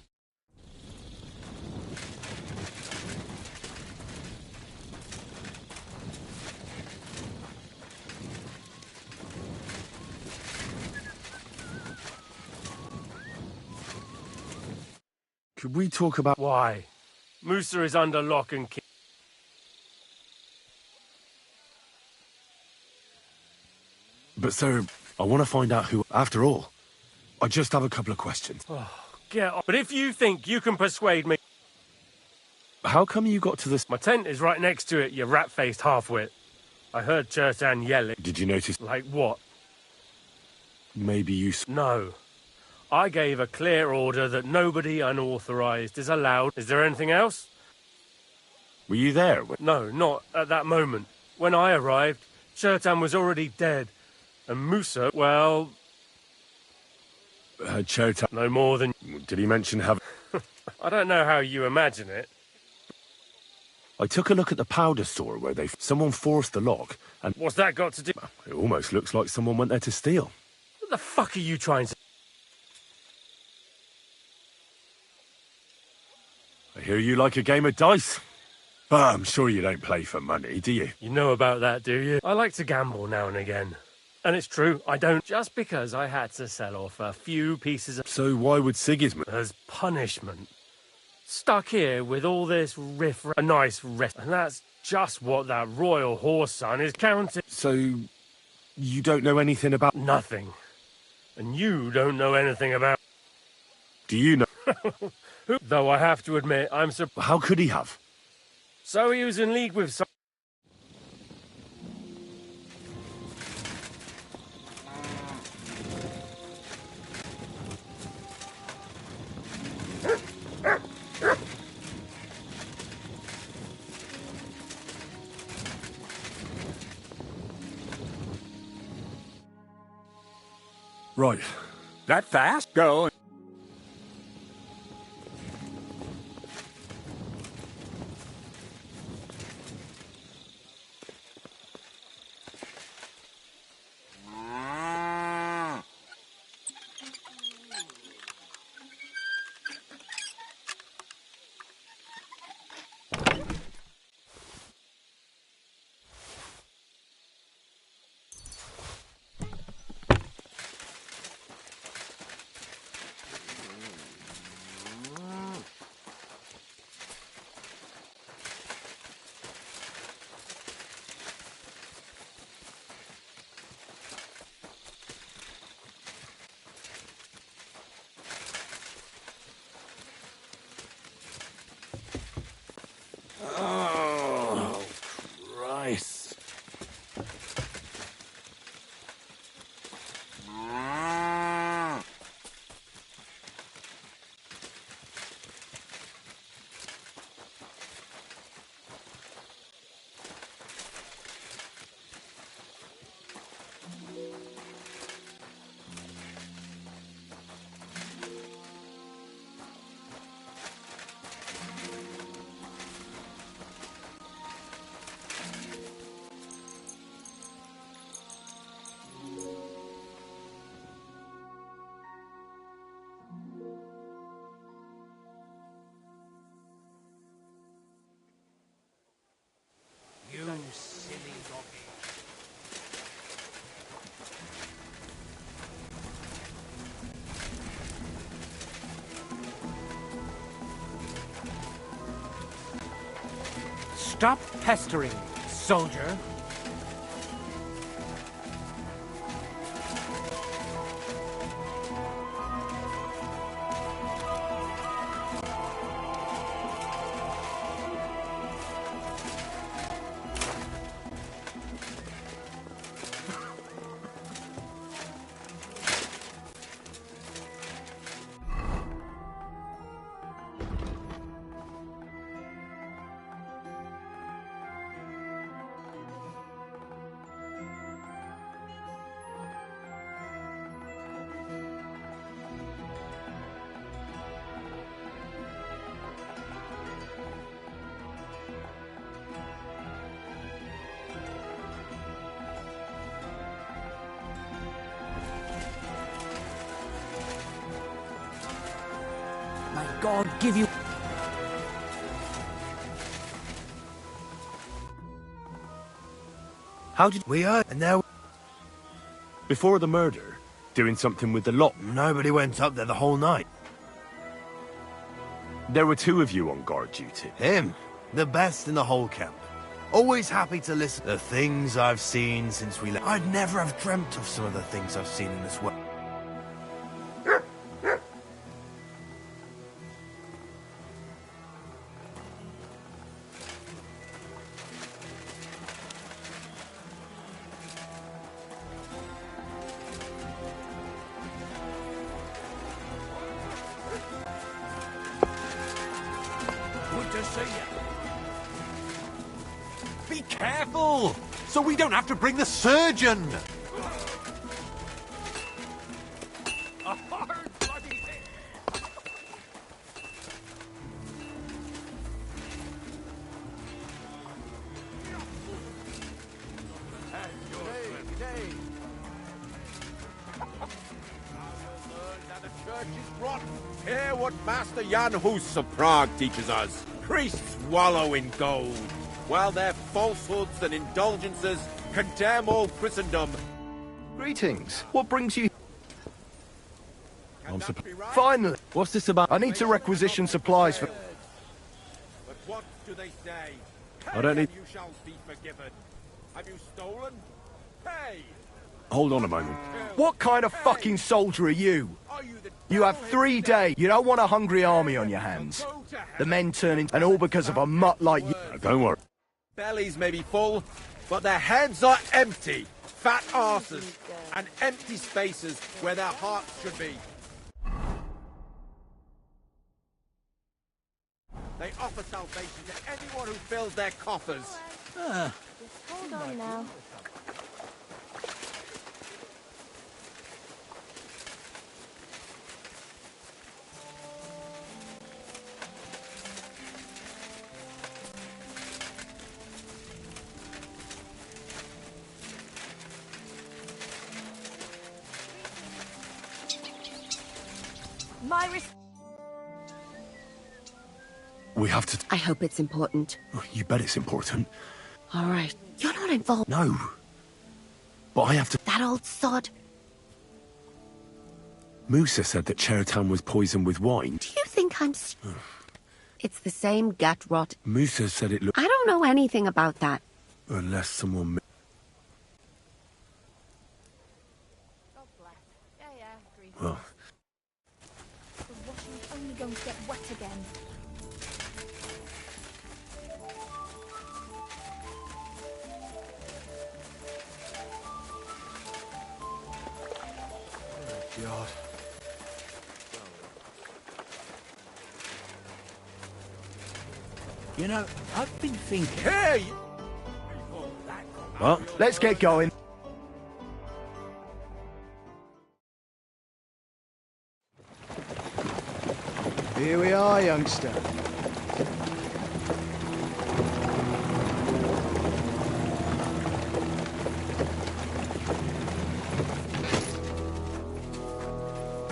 Could we talk about... Why? Musa is under lock and key. But sir, I want to find out who... After all, I just have a couple of questions. Oh, get off. But if you think you can persuade me... How come you got to this... My tent is right next to it, you rat-faced half-wit. I heard Chertan yelling. Did you notice... Like what? Maybe you... No. I gave a clear order that nobody unauthorized is allowed. Is there anything else? Were you there? No, not at that moment. When I arrived, Chertan was already dead. And Musa, well... Chertan... No more than... Did he mention having... I don't know how you imagine it. I took a look at the powder store where someone forced the lock, and... What's that got to do... It almost looks like someone went there to steal. What the fuck are you trying to... I hear you like a game of dice. But I'm sure you don't play for money, do you? You know about that, do you? I like to gamble now and again. And it's true, I don't. Just because I had to sell off a few pieces of... So why would Sigismund... As punishment. Stuck here with all this a nice rest. And that's just what that royal horse son is counting. So, you don't know anything about... Nothing. And you don't know anything about... Do you know... Though I have to admit, I'm surprised... How could he have? So he was in league with some... Right. That fast? Go. Oh, Christ. You silly doggy. Stop pestering, soldier. God give you... How did we are? And now... Before the murder, doing something with the lot. Nobody went up there the whole night. There were 2 of you on guard duty. Him, the best in the whole camp. Always happy to listen. The things I've seen since we left. I'd never have dreamt of some of the things I've seen in this world. Good to see you. Be careful, so we don't have to bring the surgeon. A hard bloody thing. The church is rotten. Hear what Master Jan Hus of Prague teaches us. Priests wallow in gold, while their falsehoods and indulgences condemn all Christendom. Greetings. What brings you... Finally! What's this about? I need to requisition supplies for... But what do they say? I don't need... You shall be forgiven. Have you stolen? Pay! Hold on a moment. What kind of fucking soldier are you? You have 3 days. You don't want a hungry army on your hands. The men turning... And all because of a mutt like you. Don't worry. Bellies may be full, but their heads are empty. Fat arses and empty spaces where their hearts should be. They offer salvation to anyone who fills their coffers. Hold on now. We have to... I hope it's important. You bet it's important. All right. You're not involved. No. But I have to... That old sod. Musa said that Cheratan was poisoned with wine. Do you think I'm... It's the same gut rot. Musa said it looked... I don't know anything about that. Unless someone... Well... The washing's only going to get wet again. God. You know, I've been thinking... Hey! Well, let's get going. Here we are, youngster.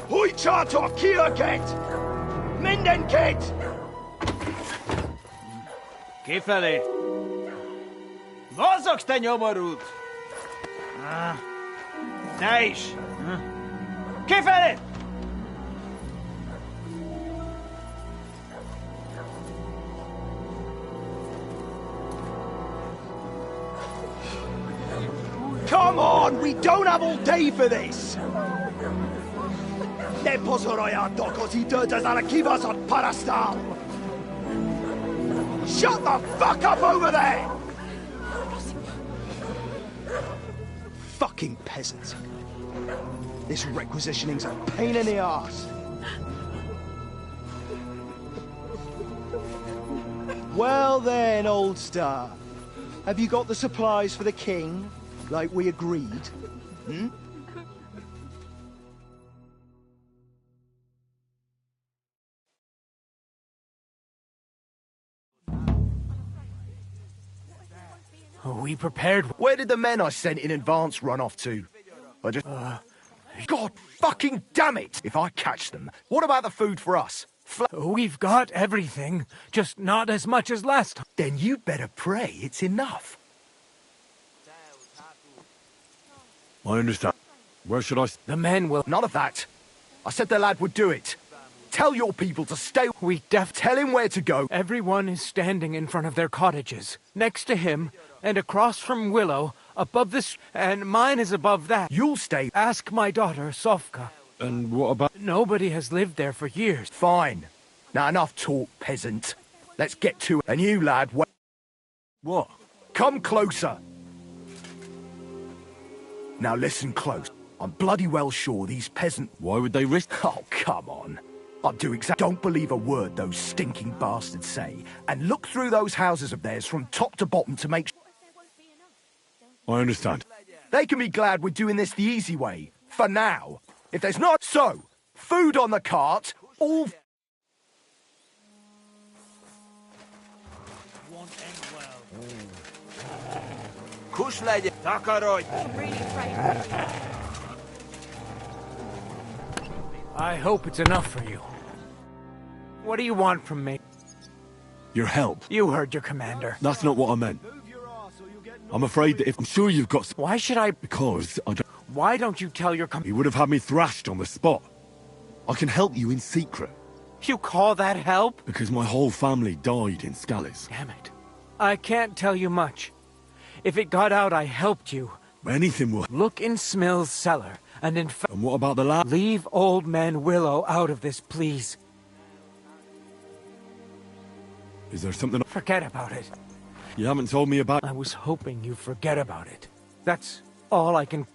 Hujčátor kiöket! Mindenkit! Kifelé! Mozogsz, te nyomorult! Te is! Kifelé! Come on! We don't have all day for this! Ne pozorojátok, hogy időt kibaszott parasztál! Shut the fuck up over there! Fucking peasants. This requisitioning's a pain in the arse. Well then, old star. Have you got the supplies for the king, like we agreed? Hmm? Are we prepared? Where did the men I sent in advance run off to? I just... God fucking damn it! If I catch them, what about the food for us? We've got everything, just not as much as last time. Then you better pray it's enough. I understand. Where should I... The men will... None of that. I said the lad would do it. Tell your people to stay... Tell him where to go. Everyone is standing in front of their cottages. Next to him, and across from Willow, above this... And mine is above that. You'll stay. Ask my daughter, Sofka. And what about... Nobody has lived there for years. Fine. Now enough talk, peasant. Let's get to it. And you, lad, wait. What? Come closer. Now listen close. I'm bloody well sure these peasant... Why would they risk... Oh, come on. I'll do exactly... Don't believe a word those stinking bastards say. And look through those houses of theirs from top to bottom to make... I understand. They can be glad we're doing this the easy way. For now. If there's not... So, food on the cart, all... Kushlaydı. Takaroy. I hope it's enough for you. What do you want from me? Your help. You heard your commander. That's not what I meant. I'm afraid that if... I'm sure you've got... Why should I... Because I don't... Why don't you tell your He would have had me thrashed on the spot. I can help you in secret. You call that help? Because my whole family died in Scallis. Damn it. I can't tell you much. If it got out, I helped you. Anything will... Look in Smill's cellar, and in fact... And what about the lad? Leave old man Willow out of this, please. Is there something... Forget about it. You haven't told me about... I was hoping you'd forget about it. That's all I can...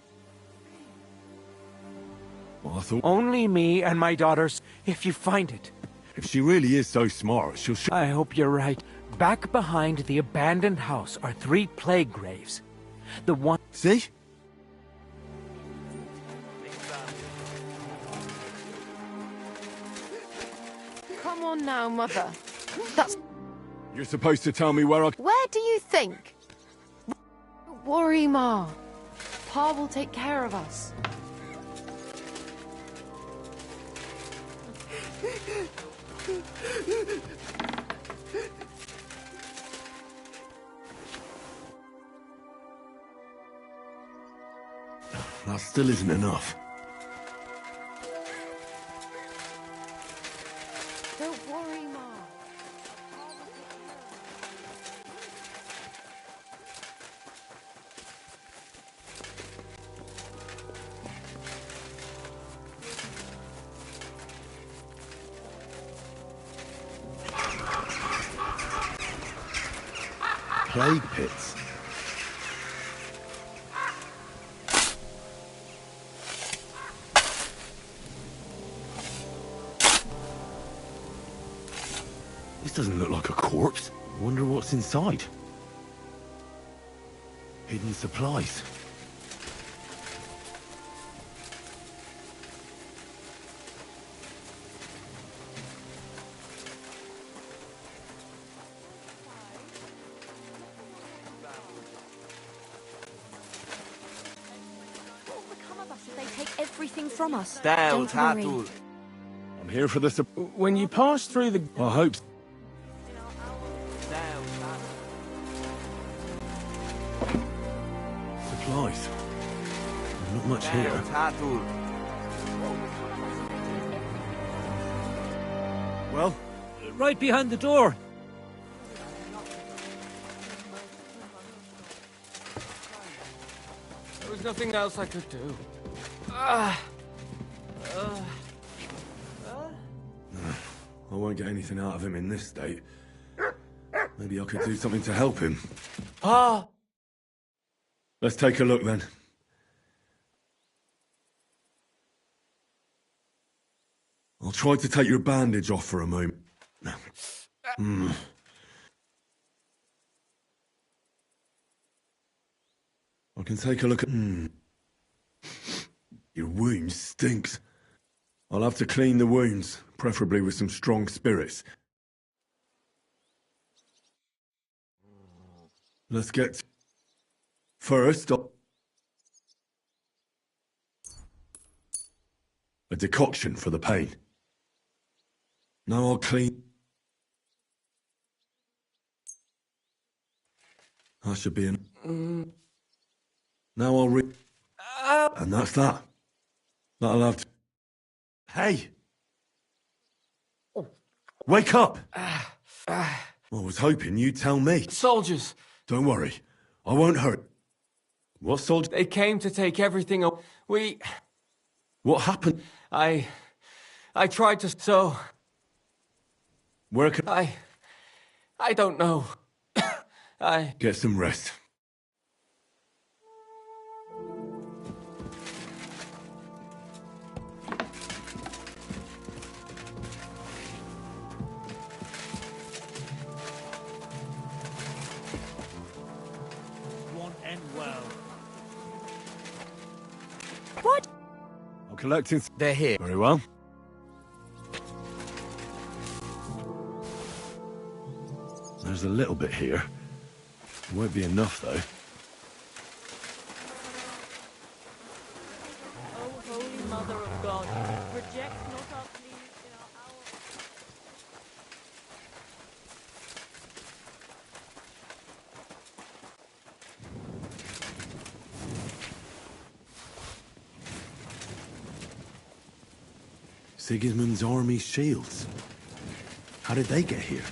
Well, I thought... Only me and my daughters, if you find it. If she really is so smart, she'll... I hope you're right. Back behind the abandoned house are 3 plague graves. The one... See? Come on now, Mother. That's... You're supposed to tell me where I... Where do you think? Don't worry, Ma. Pa will take care of us. That still isn't enough. Don't worry, Ma. Plague pits. This doesn't look like a corpse. I wonder what's inside. Hidden supplies. What will become of us if they take everything from us? Don't worry. I'm here for the... When you pass through the... I hope... Supplies. Not much here. Well, right behind the door. There was nothing else I could do. I won't get anything out of him in this state. Maybe I could do something to help him. Pa! Let's take a look then. I'll try to take your bandage off for a moment. I can take a look at... Your wound stinks. I'll have to clean the wounds, preferably with some strong spirits. Let's get... First, a decoction for the pain. Now I'll clean. That should be an. Now I'll read. And that's that. That'll have to. Hey! Wake up! I was hoping you'd tell me. Soldiers! Don't worry. I won't hurt. What soldiers? They came to take everything. What happened? I tried to. So. Where can I don't know. Get some rest. Won't end well. What? I'm collecting. They're here. Very well. There's a little bit here. It won't be enough, though. Oh, Holy Mother of God, reject not our pleas in our hour. Sigismund's army shields. How did they get here?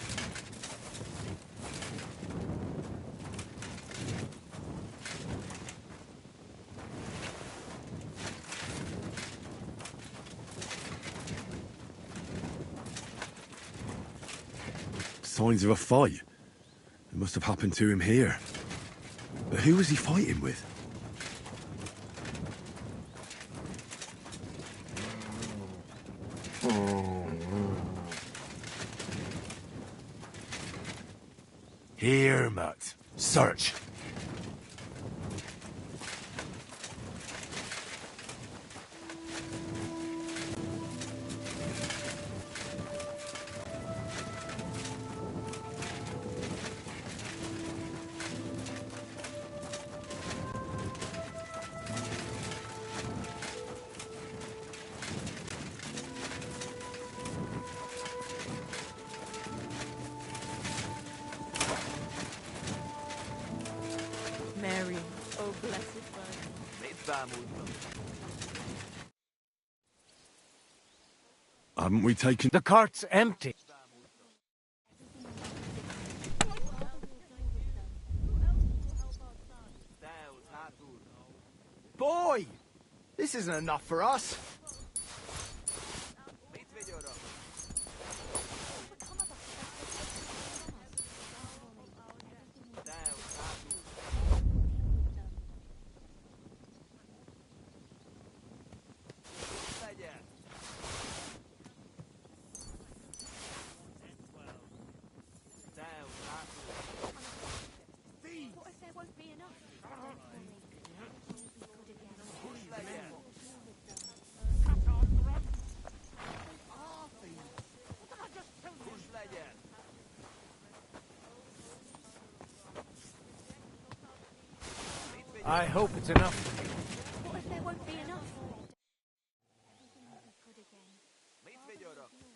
Signs of a fight. It must have happened to him here. But who was he fighting with? Here, Matt. Search. Mary, oh blessed Virgin. Haven't we taken... The cart's empty. Boy! This isn't enough for us. I hope it's enough. What if there won't be enough?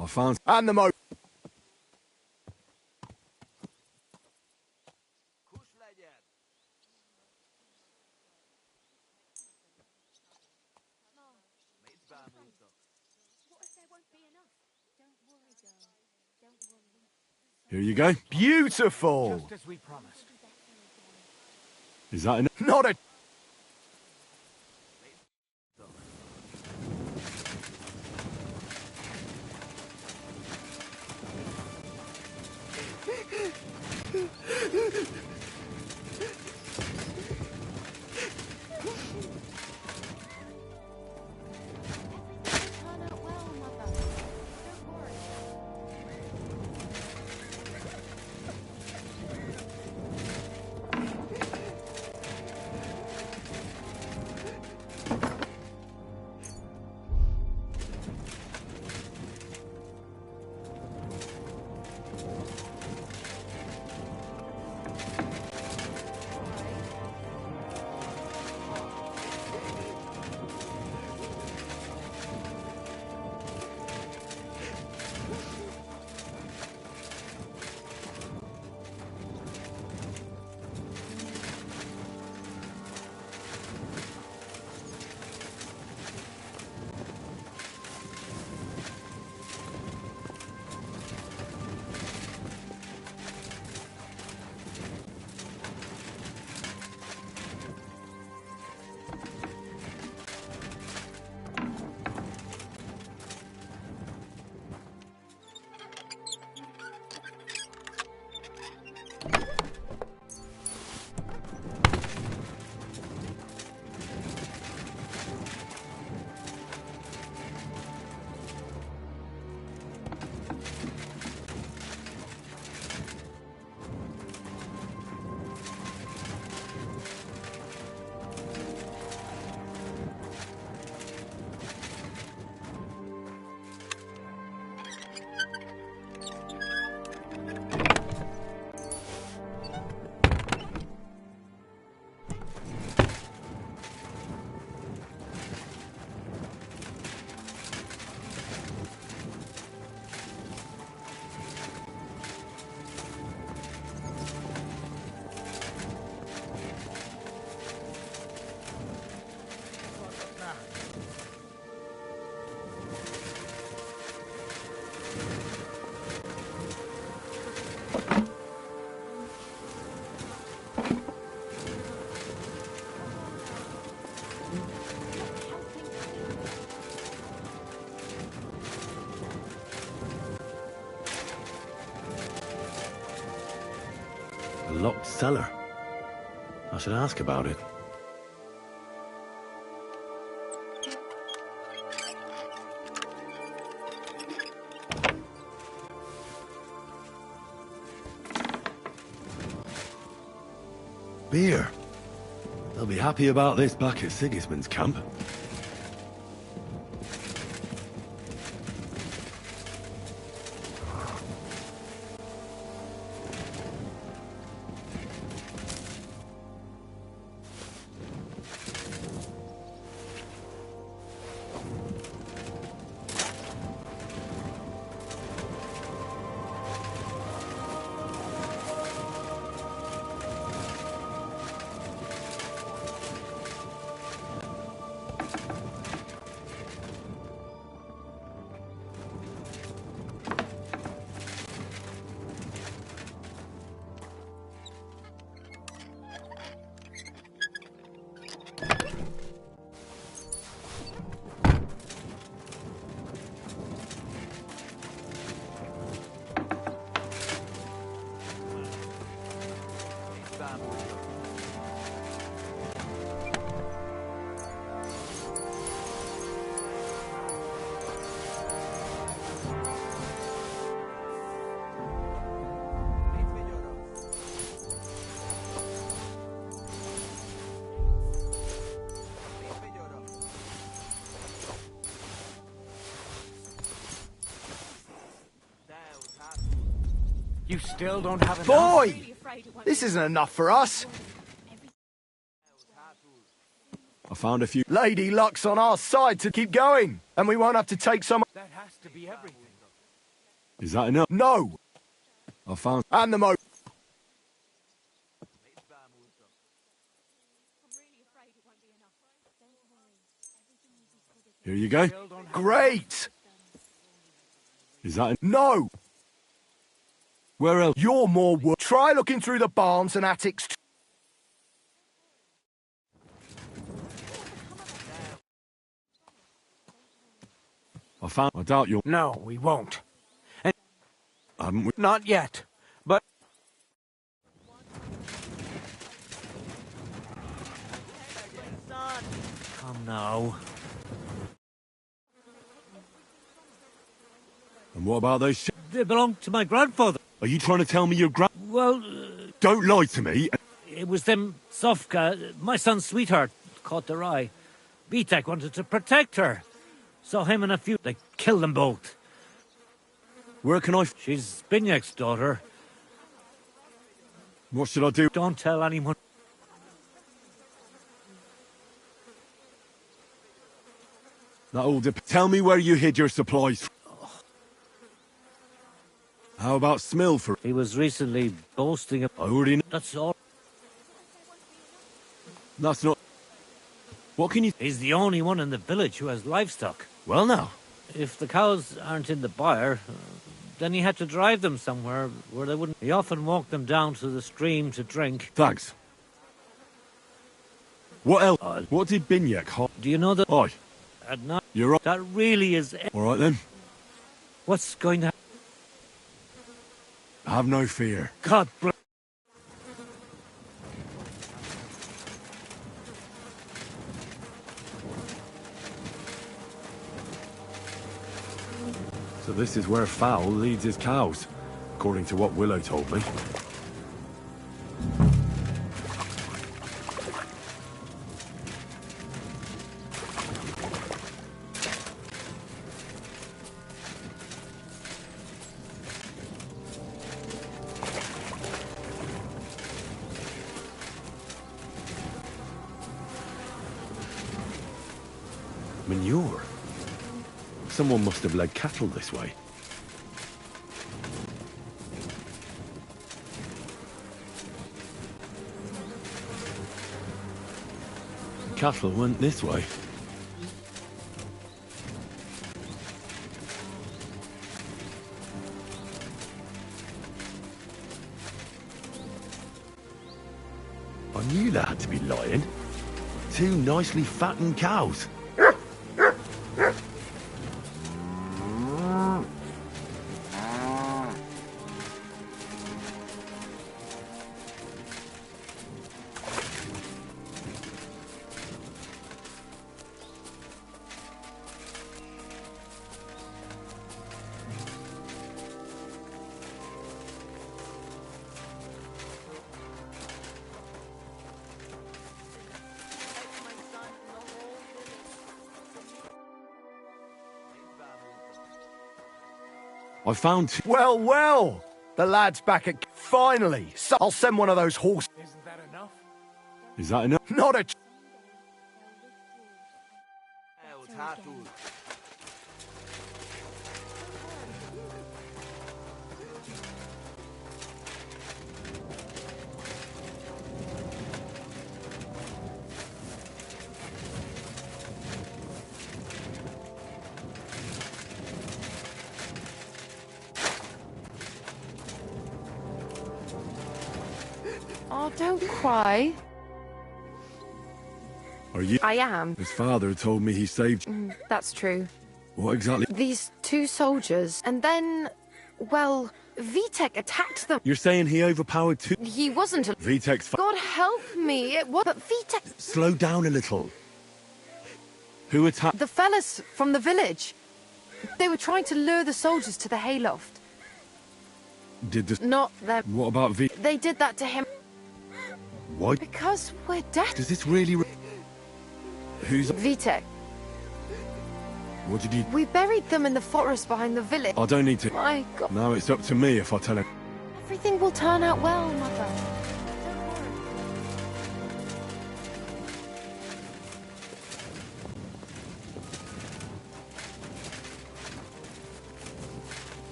I found... And the mo... Here you go. Beautiful! Just as we promised. Is that enough? Not a... locked cellar. I should ask about it. Beer. They'll be happy about this back at Sigismund's camp. You still don't have enough? Boy! This isn't enough for us. I found a few... Lady Luck's on our side to keep going, and we won't have to take some... That has to be everything. Is that enough? No! I found... And the mo... Here you go. Great! Is that... No! Where else? You're more work. Try looking through the barns and attics. I found... I doubt you'll... No, we won't. And Haven't we? not yet. But Come now. And what about those... They belong to my grandfather. Are you trying to tell me your Well, Don't lie to me. it was them Sofka, my son's sweetheart, caught their eye. Vitek wanted to protect her. Saw him and a few... They killed them both. Where can I... She's Binyak's daughter. What should I do? Don't tell anyone. That all Tell me where you hid your supplies. How about Smill for... He was recently boasting... I already know. That's all. That's not... What can you... He's the only one in the village who has livestock. Well now. If the cows aren't in the byre, then he had to drive them somewhere where they wouldn't... He often walked them down to the stream to drink. Thanks. What else? What did Binyak... Do you know that... Aye. At night... You're right. That really is... All right then. What's going to... Have no fear. God bless... So this is where Fowl leads his cows, according to what Willow told me. Manure? Someone must have led cattle this way. Cattle went this way. I knew there had to be lying. Two nicely fattened cows. I found two. Well, well! The lad's back at... Finally! So I'll send one of those horses... Isn't that enough? Is that enough? Not a... Oh, don't cry. Are you? I am. His father told me he saved... That's true. What exactly? These two soldiers, and then, well, Vitek attacked them. You're saying he overpowered two... He wasn't a... Vitek's... God help me, it was... But Vitek... Slow down a little. Who attacked... The fellas from the village. They were trying to lure the soldiers to the hayloft. Did this... Not them. What about V... They did that to him. Why? Because we're dead. Does this really... Who's... Vitek. What did you... We buried them in the forest behind the village. I don't need to... My God. Now it's up to me if I tell him. Everything will turn out well, Mother.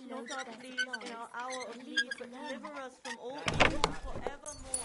Not our pleas in our hour of need, but deliver us from all evil forevermore.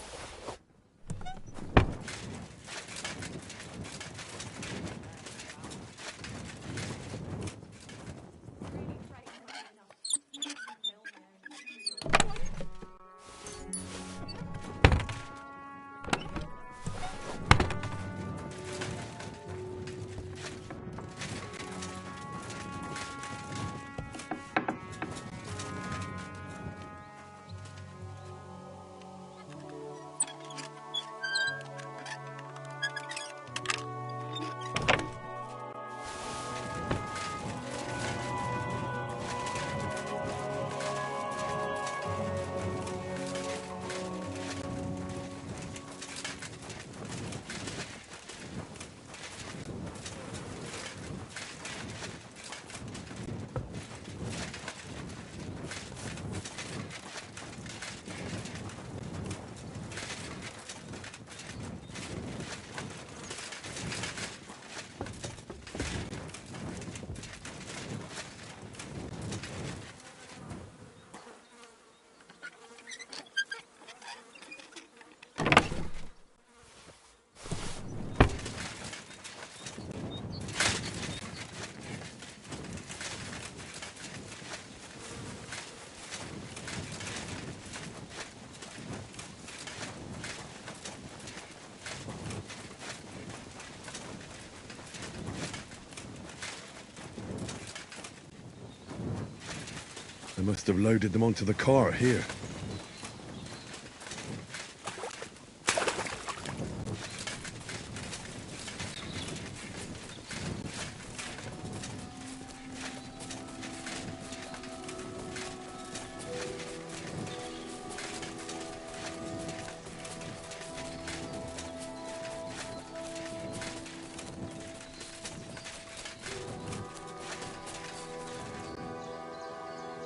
They must have loaded them onto the car here.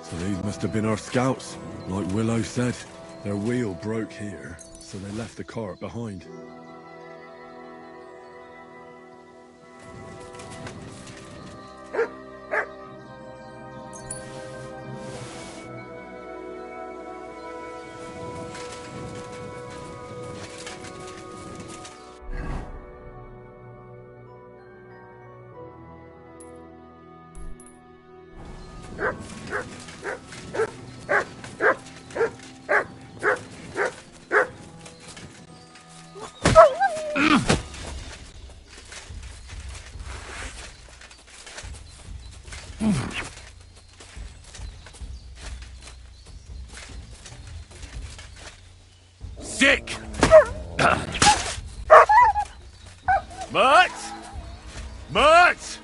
So these must have been our scouts. Like Willow said, their wheel broke here, so they left the cart behind. Sick! Mutt! Mutt!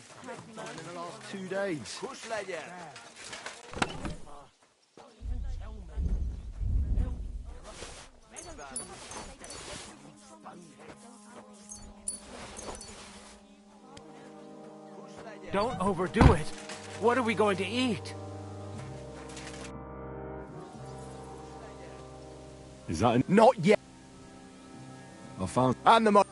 In the last 2 days. Don't overdo it. What are we going to eat? Is that Not yet. I found... And the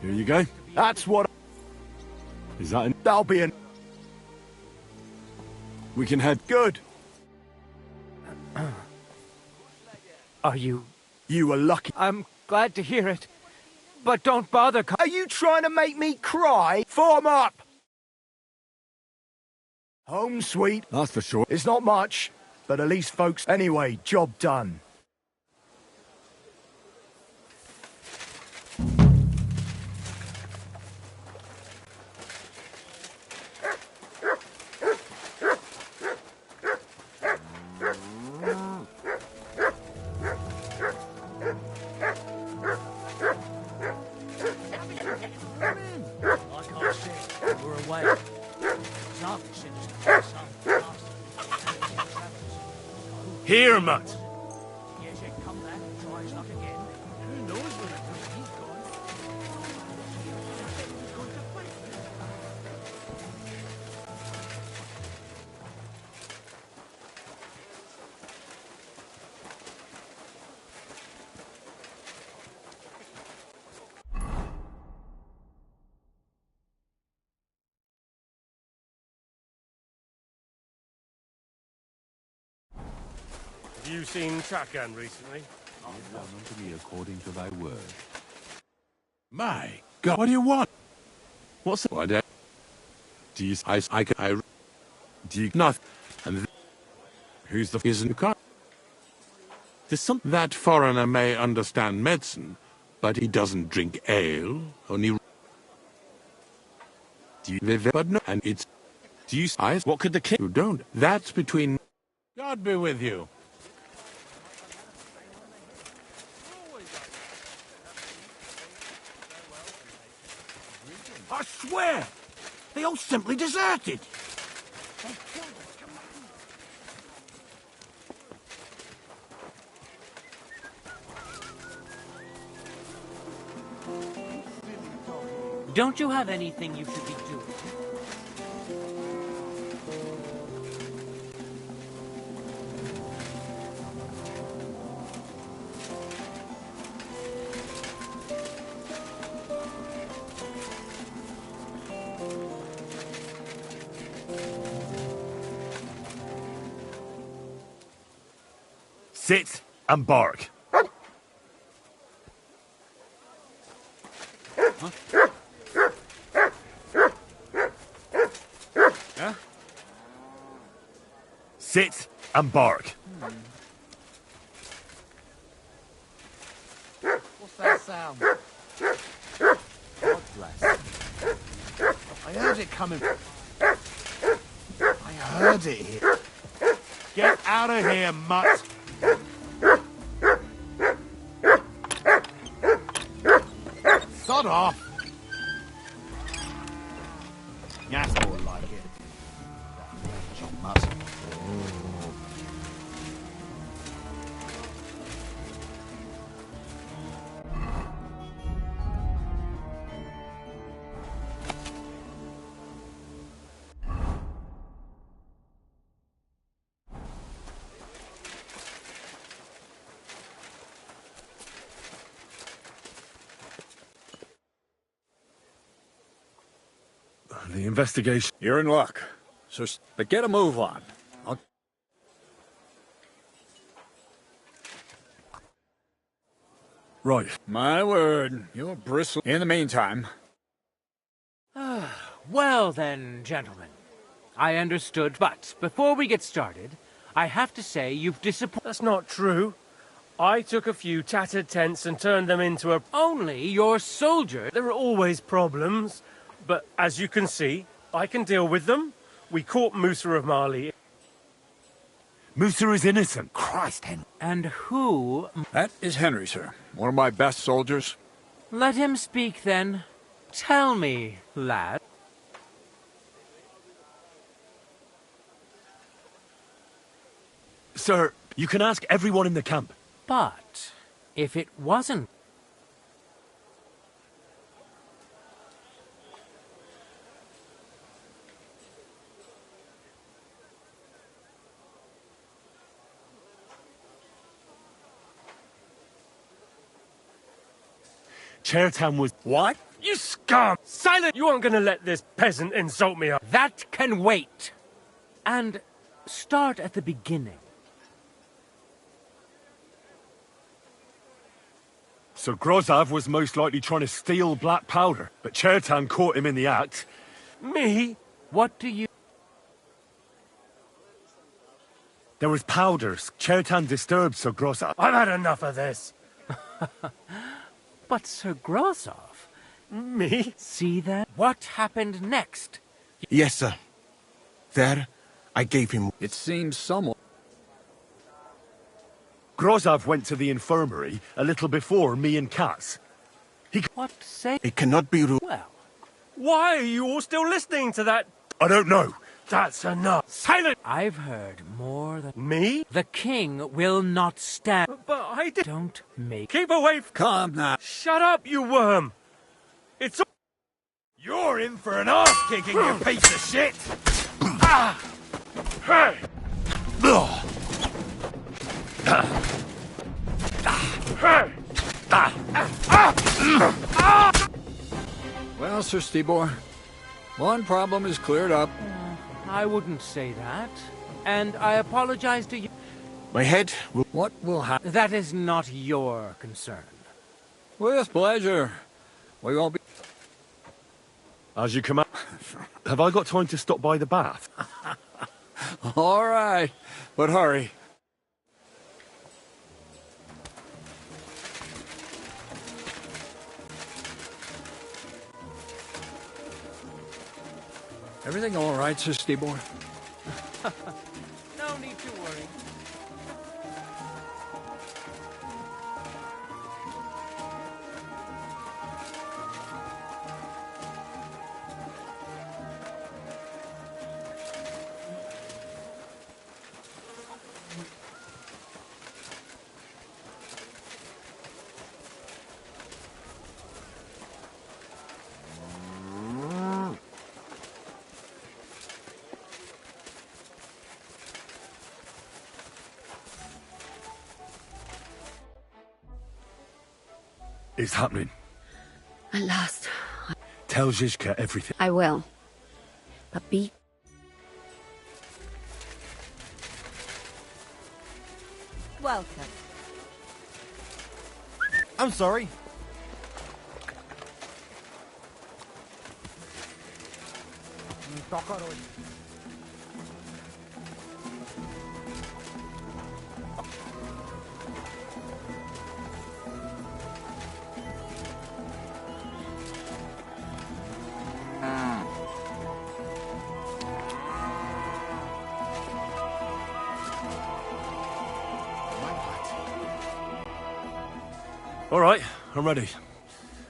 Here you go. That's what... Is that an... That'll be an... We can head... Good. Are you... You were lucky. I'm glad to hear it. But don't bother... Are you trying to make me cry? Form up! Home sweet. That's for sure. It's not much, but at least folks... Anyway, job done. Here, Mutt. Have you seen Chakan recently? Unto me according to thy word. My God, what do you want? What's it? What? Do you... I... Do you... Nothing. And... Who's the... Isn't... There's some... That foreigner may understand medicine, but he doesn't drink ale, only... Do you live... But no... And it's... Do you... What could the king... You don't. That's between... God be with you. I swear, they all simply deserted. Don't you have anything you should be doing? Sit and bark. Huh? Sit and bark. What's that sound? God bless. I heard it coming. I heard it here. Get out of here, mutt. Sod off. That's more like it. John Mutt. The investigation... You're in luck. But get a move on. Right. My word, you're bristling. In the meantime... Well then, gentlemen. I understood, but before we get started, I have to say you've disappointed... That's not true. I took a few tattered tents and turned them into a... Only your soldier... There are always problems, but as you can see, I can deal with them. We caught Musa of Mali. Musa is innocent. Christ, Henry. And who... That is Henry, sir. One of my best soldiers. Let him speak, then. Tell me, lad. Sir, you can ask everyone in the camp. But if it wasn't... Chairtown was... What? You scum! Silent! You aren't gonna let this peasant insult me. That can wait. And start at the beginning. So Grozav was most likely trying to steal black powder, but Chairtown caught him in the act. Me? What do you... There was powders. Chairtown disturbed Sir Grozav. I've had enough of this. But Sir Grozov... Me? See that? What happened next? Yes, sir. There, I gave him... It seems someone... Grozav went to the infirmary a little before me and Katz. What say? It cannot be ruled... Well... Why are you all still listening to that? I don't know. That's enough. Silent! I've heard more than... Me? The king will not stand... But I did... Don't make... Keep away from... Calm now. Shut up, you worm! It's all... You're in for an ass-kicking, you piece of shit! Ah! Hey! Hey! Well, Sir Stibor, one problem is cleared up. I wouldn't say that. And I apologize to you. My head will... What will happen? That is not your concern. With pleasure. We won't be... As you come out... Have I got time to stop by the bath? All right, but hurry. Everything all right, Sir Stibor? No need to worry. It's happening. At last. Tell Zizka everything. I will. But be... Welcome. I'm sorry. All right, I'm ready.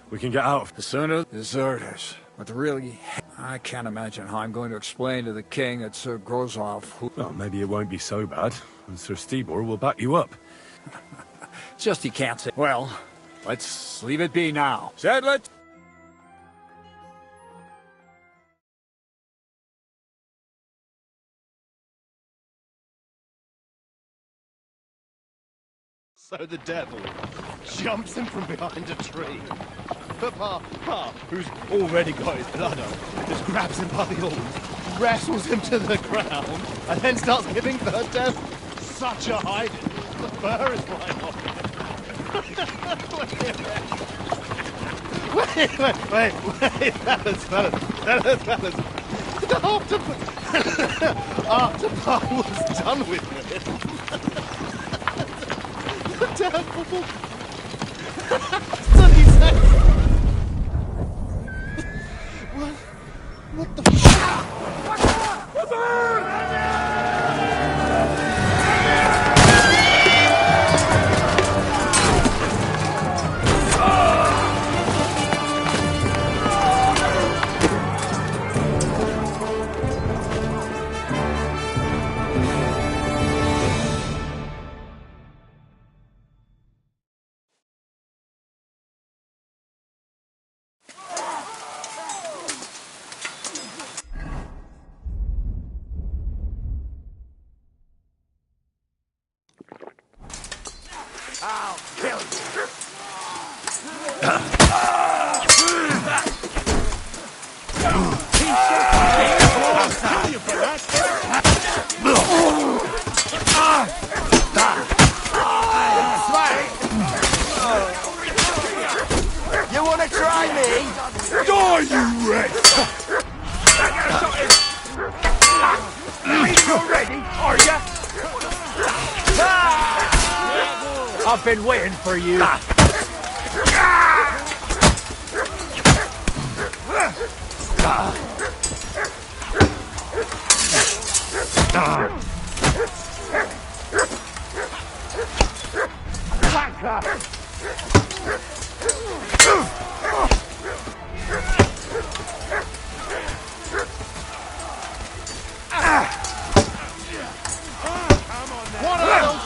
We can get out. The sooner deserters. But really, I can't imagine how I'm going to explain to the king that Sir Grozov, who... Well, maybe it won't be so bad, and Sir Stibor will back you up. Just he can't say... Well, let's leave it be now. Said let's... So the devil jumps him from behind a tree. But Pa, who's already got his blood up, just grabs him by the horns, wrestles him to the ground, and then starts giving the devil such a hiding. The fur is flying off. Wait, fellas. After Pa was done with it, the devil... What did he say? What the Are you ready? Ain't you ready, are ya? I've been waiting for you. One of those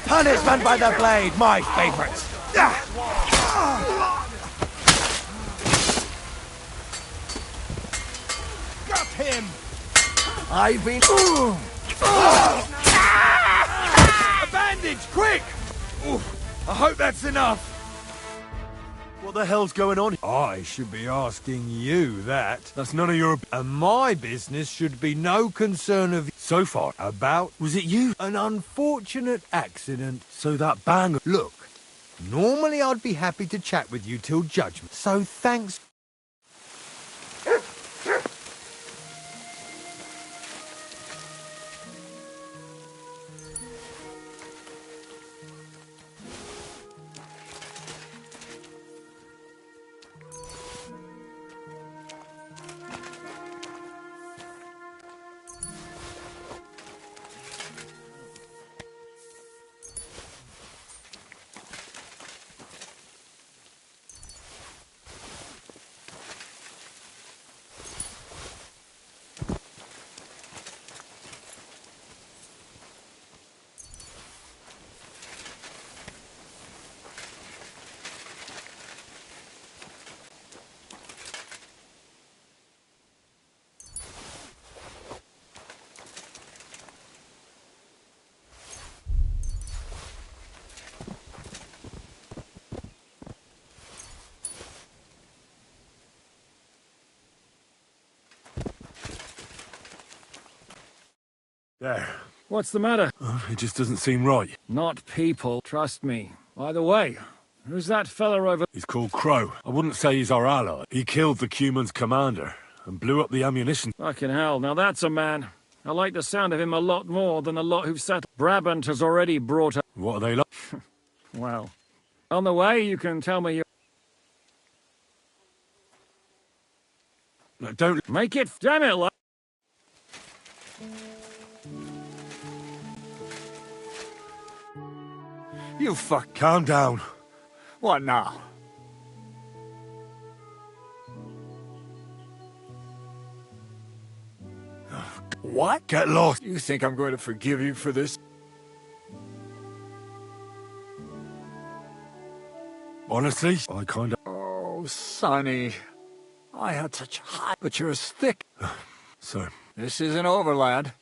Punishment by the blade, my favorite. Got him. I've been. A bandage, quick! I hope that's enough. What the hell's going on? I should be asking you that. That's none of your... And my business should be no concern of... So far, about... Was it you? An unfortunate accident. So that bang... Look, normally I'd be happy to chat with you till judgment. So thanks... There. What's the matter? It just doesn't seem right. Not people, trust me. By the way, who's that fella over... He's called Crow. I wouldn't say he's our ally. He killed the Cuman's commander and blew up the ammunition. Fucking hell, now that's a man. I like the sound of him a lot more than a lot who've settled. Brabant has already brought up... What are they like? Well, on the way you can tell me your... No, don't... Make it... Damn it, lad. You fuck... Calm down. What now? What? Get lost. You think I'm going to forgive you for this? Honestly, I kinda... Oh, Sonny. I had such high... But you're as thick. So... This isn't over, lad.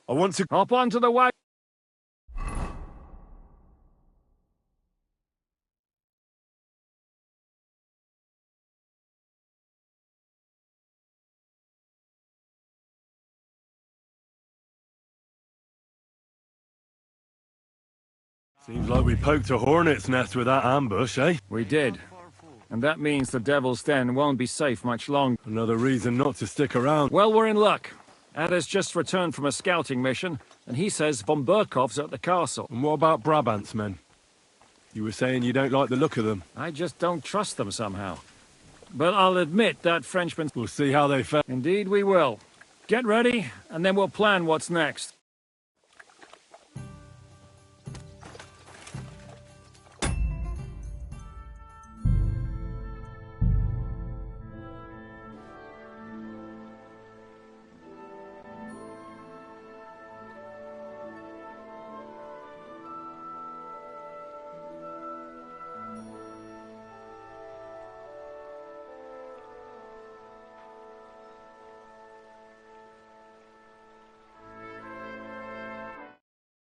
I want to... Hop onto the wagon. Seems like we poked a hornet's nest with that ambush, eh? We did. And that means the Devil's Den won't be safe much longer. Another reason not to stick around. Well, we're in luck. Ada's just returned from a scouting mission, and he says von Burkov's at the castle. And what about Brabant's men? You were saying you don't like the look of them. I just don't trust them somehow. But I'll admit that Frenchman... We'll see how they fare. Indeed we will. Get ready, and then we'll plan what's next.